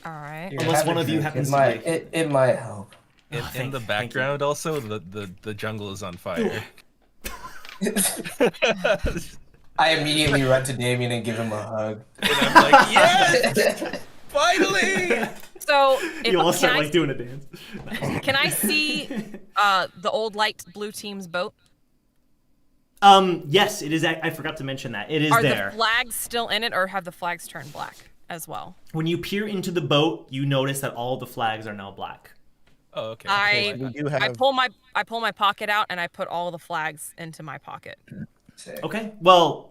All right. Here, Unless have one a of you drink. happens it to might, be- it might help. In thank the you. background, also, the jungle is on fire. I immediately run to Damien and give him a hug. And I'm like, yes, finally. So if, You all can, start I, like doing a dance. can I see the old light blue team's boat? Yes, it is. I forgot to mention that. It is Are there. the flags still in it, or have the flags turned black as well? When you peer into the boat, you notice that all the flags are now black. Oh, okay. I We do have. I pull my pocket out and I put all the flags into my pocket. Sick. Okay. Well,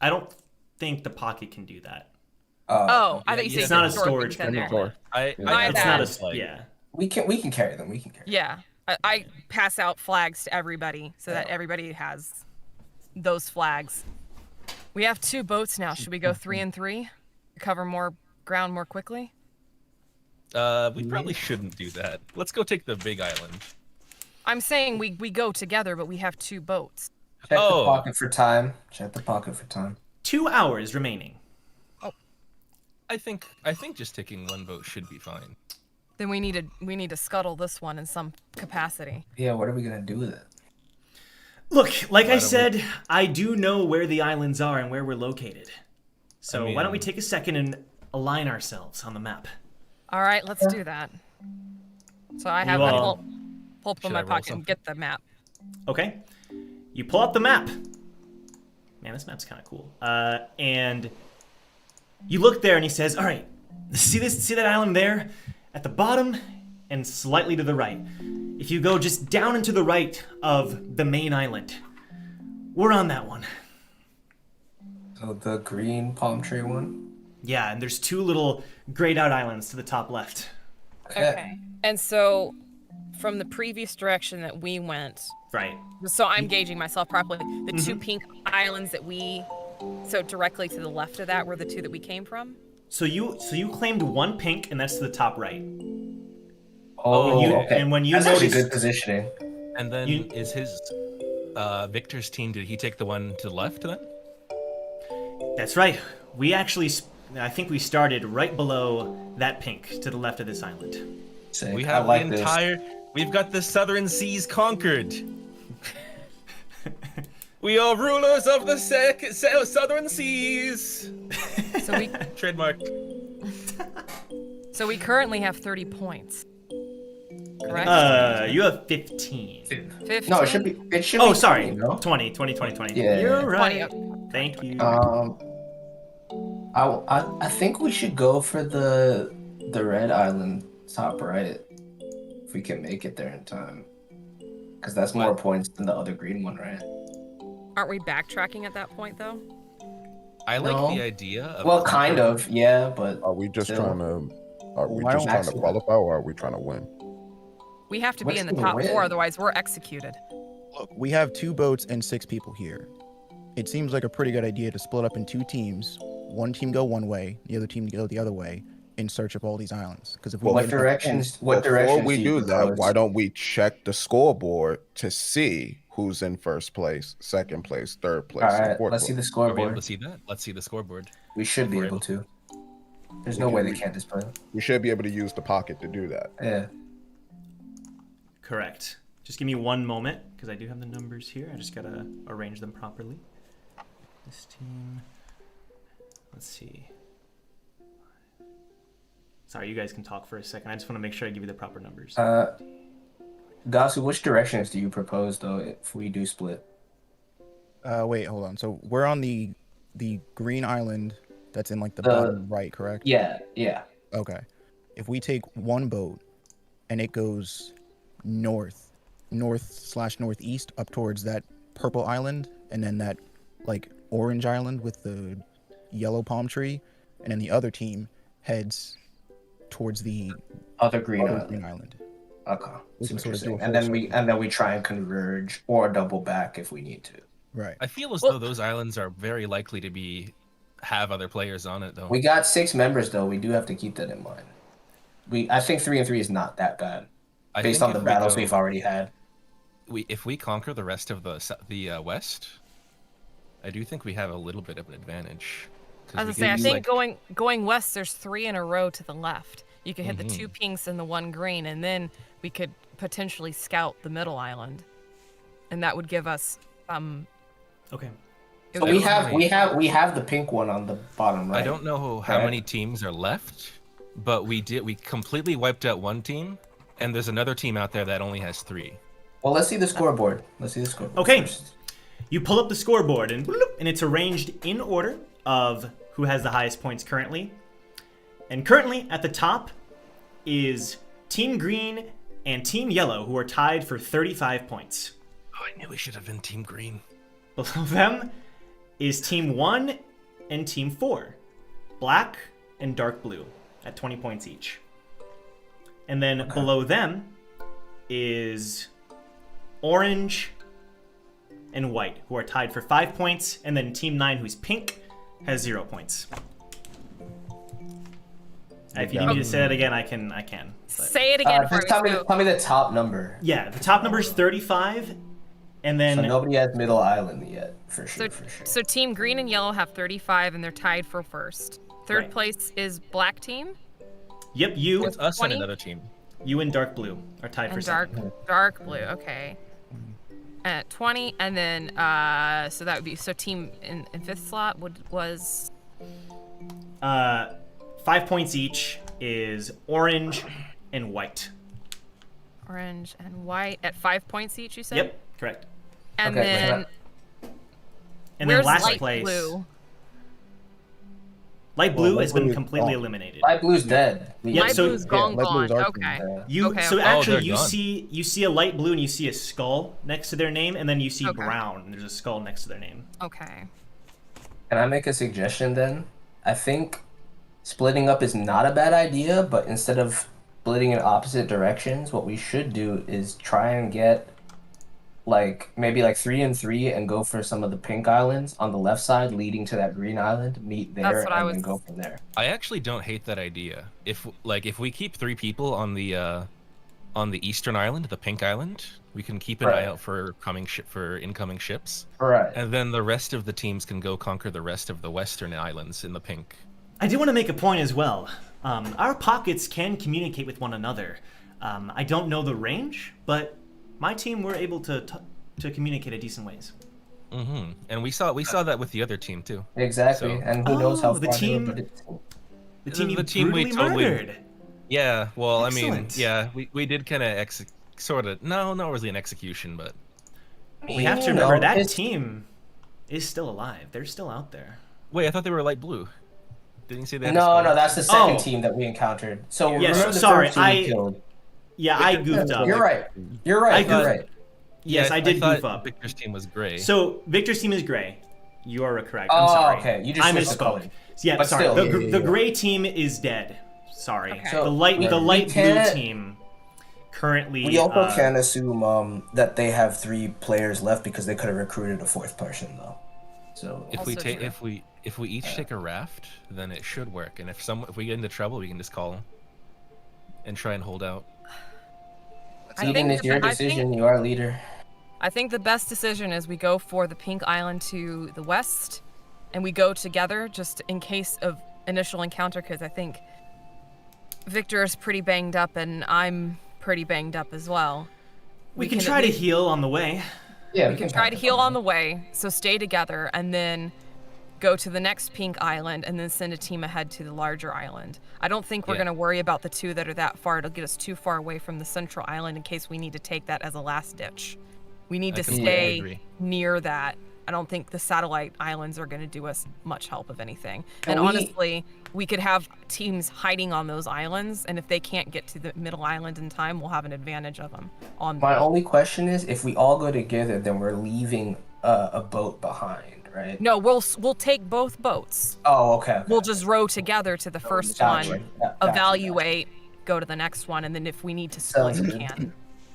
I don't think the pocket can do that. Oh, I yeah, thought you said it's not you a could store storage things in there. Inventory. My It's bad. not a yeah. We can carry them. Yeah, I pass out flags to everybody so that everybody has those flags. We have 2 boats now. Should we go 3 and 3? Cover more ground more quickly? We probably shouldn't do that. Let's go take the big island. I'm saying we go together, but we have 2 boats. Check Oh. the pocket for time. 2 hours remaining. I think just taking one boat should be fine. Then we need to scuttle this one in some capacity. Yeah, what are we gonna do with it? Look, like I don't we- said, I do know where the islands are and where we're located. So why don't we mean- take a second and align ourselves on the map? All right, let's do that. So I have You my all- pull up in Should my I roll pocket and something? get the map. Okay. You pull up the map. Man, this map's kind of cool. And you look there, and he says, "All right, see that island there, at the bottom, and slightly to the right. If you go just down and to the right of the main island, we're on that one. So the green palm tree one. Yeah, and there's 2 little grayed out islands to the top left. Okay. And so from the previous direction that we went, Right. so I'm gauging myself properly, the 2 pink islands that so directly to the left of that were the 2 that we came from? So you claimed one pink, and that's to the top right. Oh, You- okay. and when you That's actually noticed- good positioning. And then You- is his Victor's team? Did he take the one to the left then? That's right. We actually, I think we started right below that pink to the left of this island. Sick. We I have like the this. entire. We've got the southern seas conquered. We are rulers of the southern seas. So we Trademark. so we currently have 30 points. Correct? You have 15. 15? No, it should be. It should Oh, be sorry. 20, no? 20. Yeah. You're right. 20, okay. Thank you. I think we should go for the red island top right, if we can make it there in time, because that's more What? points than the other green one, right? Aren't we backtracking at that point, though? I like No. the idea of. Well, kind of, yeah, but Are we just Still. trying to? Are we Why just don't trying to we- qualify, or are we trying to win? We have to What's be in the the top win? 4, otherwise we're executed. Look, we have 2 boats and 6 people here. It seems like a pretty good idea to split up in 2 teams. One team go one way, the other team go the other way, in search of all these islands. Because if we Well, what get enough directions? points- What Before directions we do do you that, propose? why don't we check the scoreboard to see who's in first place, second place, third place, All and right, fourth let's see place? the Are we able scoreboard. to see that? Let's see the scoreboard. We should be We're able able to. There's no way they can't display it. We should be able to use the pocket to do that. Yeah. Correct. Just give me one moment, because I do have the numbers here. I just gotta arrange them properly. This team. Let's see. Sorry, you guys can talk for a second. I just want to make sure I give you the proper numbers. Gasu, which directions do you propose though if we do split? Wait, hold on. So we're on the green island that's in like the The- bottom right, correct? Yeah. Okay. If we take one boat and it goes north/northeast up towards that purple island, and then that like orange island with the yellow palm tree, and then the other team heads towards the Other green other island. green island. Okay. We See can what sort you're of do saying. a And full then we try and converge or double back if we need to. Right. I feel as Well- though those islands are very likely to have other players on it though. We got 6 members though. We do have to keep that in mind. I think 3 and 3 is not that bad I based think on the if we battles go- we've already had. if we conquer the rest of the west, I do think we have a little bit of an advantage. 'Cause As I we say, can I use, think like- going west, there's 3 in a row to the left. You could hit the Mm-hmm. 2 pinks and the 1 green, and then we could potentially scout the middle island, and that would give us Okay. it So would we give us- we have the pink one on the bottom right. I don't know how Right. many teams are left, but we completely wiped out one team, and there's another team out there that only has 3. Well, let's see the scoreboard. Let's see the scoreboard. Okay. first. You pull up the scoreboard, and it's arranged in order of who has the highest points currently. And currently, at the top is Team Green and Team Yellow, who are tied for 35 points. Oh, I knew we should have been Team Green. Below them is Team 1 and Team 4, Black and Dark Blue, at 20 points each. And then below them is Orange and White, who are tied for 5 points. And then Team 9, who's pink, has 0 points. If you need me to say that again, I can. But Say it again for Just tell me me. tell me the top number. yeah, the top number is 35, and then So nobody has middle island yet, for sure. So Team Green and Yellow have 35, and they're tied for first. Third Right. place is Black Team yep, you It's us 20? and another team. and Dark Blue are tied for and second. dark blue. Okay. At 20, and then so that would be team in 5th slot was 5 points each is Orange and White. Orange and White at 5 points each. You said. Yep, correct. And Okay, then And where's then last light place, blue? Light Blue Light has Blue been is completely gone. eliminated. Light blue's dead. Yeah, Light so- blue's gone. Light blue is our Okay. team. Yeah. You Okay, so okay. actually they're you gone. see a light blue and you see a skull next to their name, and then you see Okay. brown and there's a skull next to their name. Okay. Can I make a suggestion then? I think splitting up is not a bad idea, but instead of splitting in opposite directions, what we should do is try and get like maybe like 3 and 3 and go for some of the pink islands on the left side leading to that green island, meet there, That's what I and was- then go from there. I actually don't hate that idea. If we keep 3 people on the eastern island, the pink island, we can keep an eye out for incoming ships. Right. And then the rest of the teams can go conquer the rest of the western islands in the pink. I do want to make a point as well. Our pockets can communicate with one another. I don't know the range, but my team were able to communicate in decent ways. Mm-hmm. And we saw that with the other team too. Exactly. So- And who knows how the far team- they would get. The team you The team we brutally totally- murdered. Yeah. Well, Excellent. I mean, yeah, we did kind of sort of not really an execution, but We have to You remember know, that it's- team is still alive. They're still out there. wait, I thought they were light blue. Didn't you say that? No, that's the second Oh. team that we encountered. So Yes, remember the sorry, first team we I- killed. Yeah, I goofed up. You're right. You're right. I You're goofed- right. Yes, I did thought goof up. Victor's team was gray. So Victor's team is gray. You are correct. I'm Oh, sorry. okay. You just I switched the misspoke. color. Yeah, But sorry. still. The gray team is dead. Sorry. Okay. So the light we blue can't- team currently. We also can't assume that they have 3 players left because they could have recruited a 4th person though. So if we Also take true. if we each take a raft, then it should work. And if we get into trouble, we can just call them and try and hold out. I Eden, think it's the- your I think- decision. You are leader. I think the best decision is we go for the pink island to the west, and we go together just in case of initial encounter, because I think Victor is pretty banged up and I'm pretty banged up as well. We can at try to least- heal on the way. Yeah, We can try to heal on the way, so stay together, and then go to the next pink island, and then send a team ahead to the larger island. I don't think we're Yeah. going to worry about the 2 that are that far. It'll get us too far away from the central island in case we need to take that as a last ditch. We need I to completely stay agree. near that. I don't think the satellite islands are going to do us much help, if anything. And Can we- honestly, we could have teams hiding on those islands, and if they can't get to the middle island in time, we'll have an advantage of them. My only question is, if we all go together, then we're leaving a boat behind, right? No, we'll take both boats. Oh, okay. We'll just row together to the first Gotcha. one, Gotcha. evaluate, go to the next one, and then if we need to split, Sounds we good. can.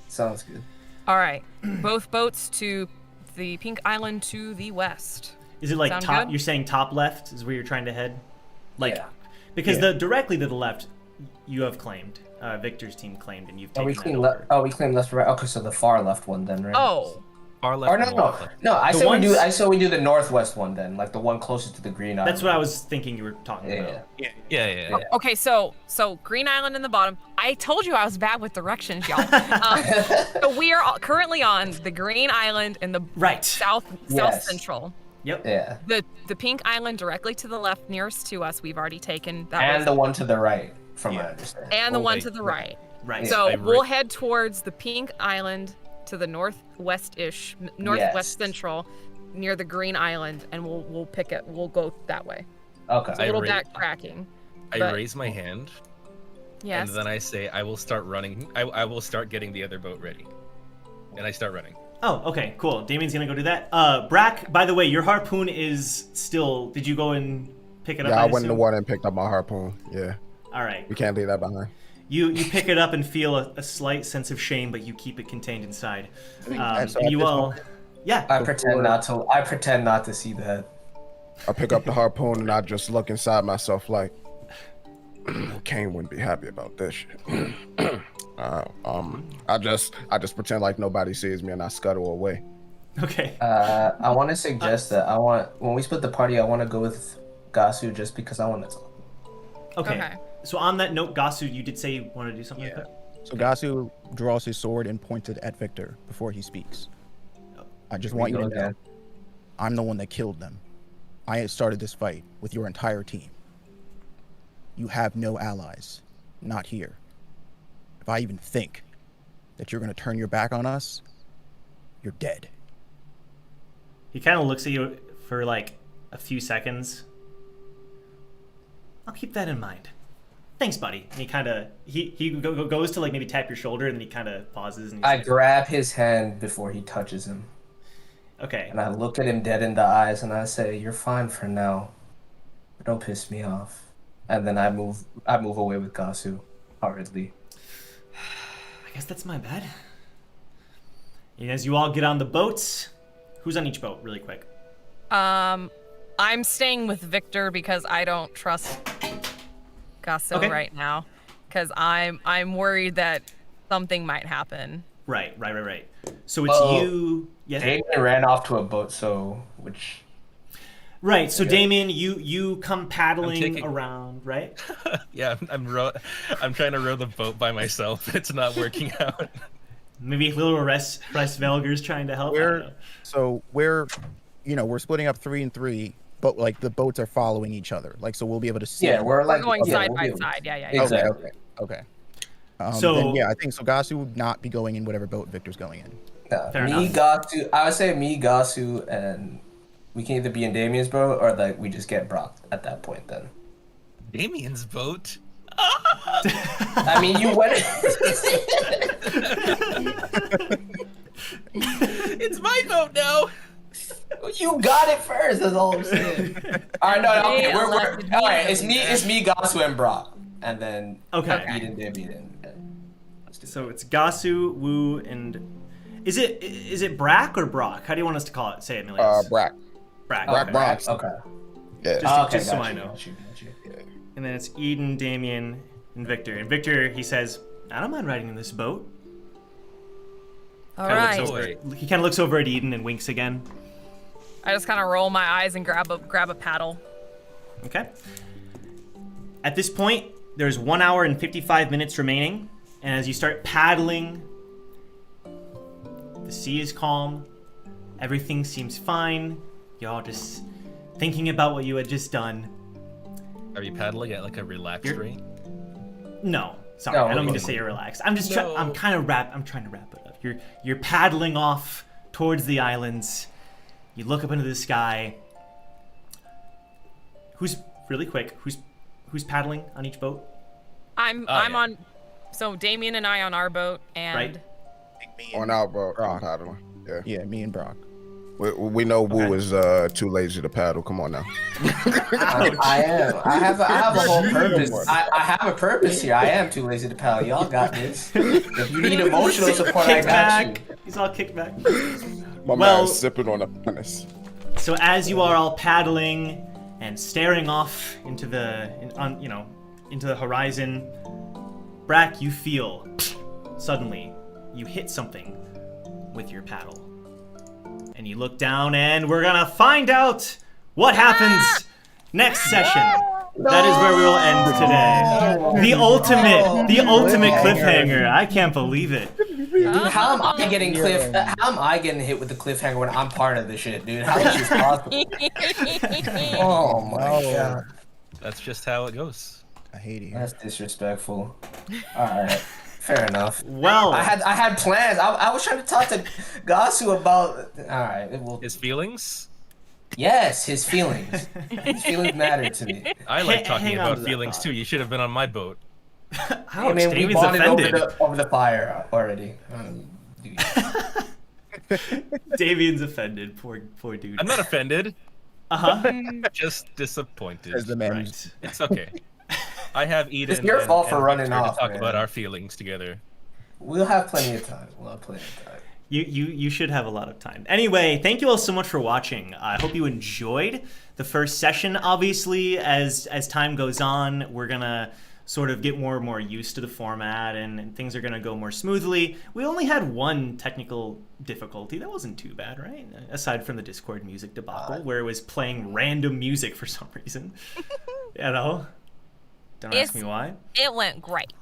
Sounds good. All right, both boats to the pink island to the west. Is it like Sound top? good? You're saying top left is where you're trying to head? Like, Yeah. because Yeah. the directly to the left, you have claimed. Victor's team claimed, and you've Oh, taken we that claim over. left. Oh, we claim left, right. Okay, so the far left one then, right? Oh, Far left. Or no, and no, left. no. I The said ones- I said we do the northwest one then, like the one closest to the green island. That's what I was thinking you were talking about. Yeah. Yeah. okay. So Green Island in the bottom. I told you I was bad with directions, y'all. So we are currently on the Green Island in the Right. south Yes. central. Yep. Yeah. The pink island directly to the left, nearest to us, we've already taken. That And was, the one to the right, from my Yeah. understanding. and the Oh, one wait. to the right. Right. So I we'll re- head towards the pink island to the northwest-ish, northwest Yes. central, near the green island, and we'll pick it. We'll go that way. Okay. It's a little ra- backtracking. I But- raise my hand, Yes. and then I say, I will start running. I will start getting the other boat ready. And I start running. Oh, okay, cool. Damien's gonna go do that. Brack, by the way, your harpoon is still. Did you go and pick it up? Yeah, I went in the assume? water and picked up my harpoon. Yeah, All right. we can't leave that behind. You pick it up and feel a slight sense of shame, but you keep it contained inside. so And at you this all, moment- yeah. I pretend not to. I pretend not to see that. I pick up the harpoon and I just look inside myself like, Kane wouldn't be happy about this shit. I just pretend like nobody sees me and I scuttle away. Okay. I want to suggest that when we split the party, I want to go with Gasu just because I want to talk. Okay. So on that note, Gasu, you did say you wanted to do something like that. So Gasu draws his sword and points it at Victor before he speaks. I just want you to know, I'm the one that killed them. I started this fight with your entire team. You have no allies. Not here. If I even think that you're going to turn your back on us, you're dead. He kind of looks at you for like a few seconds. I'll keep that in mind. Thanks, buddy. And he kind of goes to like maybe tap your shoulder, and then he kind of pauses. And I he's grab his hand before he touches him, like, okay. and I look at him dead in the eyes, and I say, "You're fine for now, but don't piss me off." And then I move away with Gasu, hurriedly. I guess that's my bad. And as you all get on the boats, who's on each boat, really quick? I'm staying with Victor because I don't trust Gasso right now. Because I'm worried that something might happen. Right. So it's you. Yeah. Damien ran off to a boat, which. Right. So Damien, you come paddling taking- around, right? Yeah, I'm trying to row the boat by myself. It's not working out. Maybe a little rest Velger's trying to help. We're splitting up 3 and 3, but like the boats are following each other. Like, so we'll be able to see. Yeah, we're like going side by side. Yeah. Exactly. Okay. So then, I think so. Gasu would not be going in whatever boat Victor's going in. Fair me, enough. Gasu. I would say me, Gasu, and we can either be in Damien's boat or like we just get Brock at that point. Then. Damien's boat. I mean, you went. It's my boat now. You got it first. That's all I'm saying. All right, no, okay, we're all right. It's me, Gasu, and Brock, and then Eden, Damien. So it's Gasu, Wu, and is it Brack or Brock? How do you want us to call it? Say it, Milius. Brack. Brack. Brack okay. Bronx. Okay. Yeah. Just so got I you, know. got you. And then it's Eden, Damien, and Victor. And Victor, he says, "I don't mind riding in this boat." All Kinda right. looks over- he kind of looks over at Eden and winks again. I just kind of roll my eyes and grab a paddle. Okay. At this point, there's 1 hour and 55 minutes remaining, and as you start paddling, the sea is calm. Everything seems fine. Y'all just thinking about what you had just done. Are you paddling at like a relaxed rate? No, sorry, No, I don't mean to okay. say you're relaxed. I'm just No. I'm trying to wrap it up. You're paddling off towards the islands. You look up into the sky. Who's paddling on each boat? I'm on. So Damien and I on our boat, and Right. On our boat. Brock. Paddling. Yeah. Yeah, me and Brock. We know Wu is too lazy to paddle. Come on now. I am. I have a whole purpose. I have a purpose here. I am too lazy to paddle. Y'all got this. If you need emotional support, I Kicked got you. back. He's all kicked back. My Well- man's sipping on a pinnace. So as you are all paddling and staring off into the horizon, Brack, you feel suddenly you hit something with your paddle. And you look down, and we're gonna find out what happens next session. That is where we will end today. The ultimate cliffhanger. I can't believe it. Dude, how am I getting How am I getting hit with the cliffhanger when I'm part of the shit, dude? How is this possible? Oh my god. That's just how it goes. I hate it. That's disrespectful. Alright. Fair enough. Well, I had plans. I was trying to talk to Gasu about alright, His feelings? yes, his feelings. His feelings matter to me. I like talking hang on about to that feelings thought. too. You should have been on my boat. I ouch, mean, we David's bonded offended. over the fire already. Davian's offended. Poor dude. I'm not offended. Just disappointed. As the man. Right. It's okay. I have Eden. It's your fault for and running Victor off, to talk man. about our feelings together. We'll have plenty of time. You should have a lot of time. Anyway, thank you all so much for watching. I hope you enjoyed the first session. Obviously, as time goes on, we're gonna sort of get more and more used to the format, and things are gonna go more smoothly. We only had one technical difficulty. That wasn't too bad, right? Aside from the Discord music debacle, where it was playing random music for some reason. You know? Don't ask me why. It went great.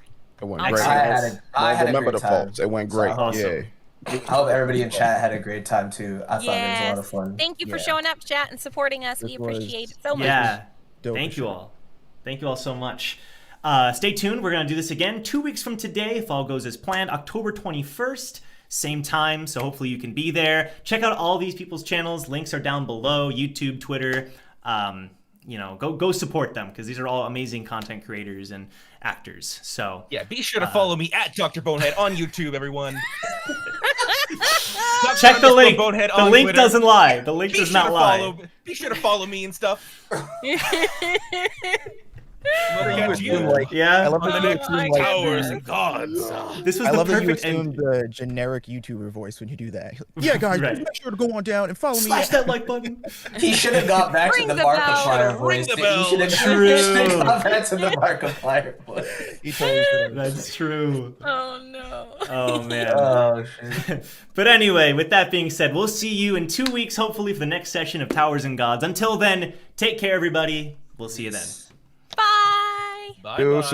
It went I great. had I had a remember great the time. faults. It went great. Awesome. Yeah. I hope everybody in chat had a great time too. I thought it was a lot Yes. of fun. Thank you for Yeah. showing up, chat, and supporting us. This We was- appreciate it so much. Yeah. Dope Thank as you shit. all. Thank you all so much. Stay tuned. We're going to do this again 2 weeks from today, if all goes as planned. October 21st, same time, so hopefully you can be there. Check out all these people's channels. Links are down below, YouTube, Twitter. Go support them, because these are all amazing content creators and actors. So Yeah, be sure to follow me at Dr. Bonehead on YouTube, everyone. check the link. Bonehead The on link Twitter. doesn't lie. The link Be does sure not to lie. Be sure to follow me and stuff. that you assume like Yeah. I love that you Oh assume my like Towers and gods. This was I the love that you perfect assume end. the generic YouTuber voice when you do that. Yeah, guys, Right. make sure to go on down and follow me. Slash that like button. He should have got back Ring to the the bell. Markiplier Ring voice. the He bell. should have True. got back to the Markiplier voice. He totally should have. That's true. Oh no. Oh man. Oh shit. But anyway, with that being said, we'll see you in 2 weeks, hopefully, for the next session of Towers and Gods. Until then, take care, everybody. We'll see you then. Bye. Bye Dude, bye.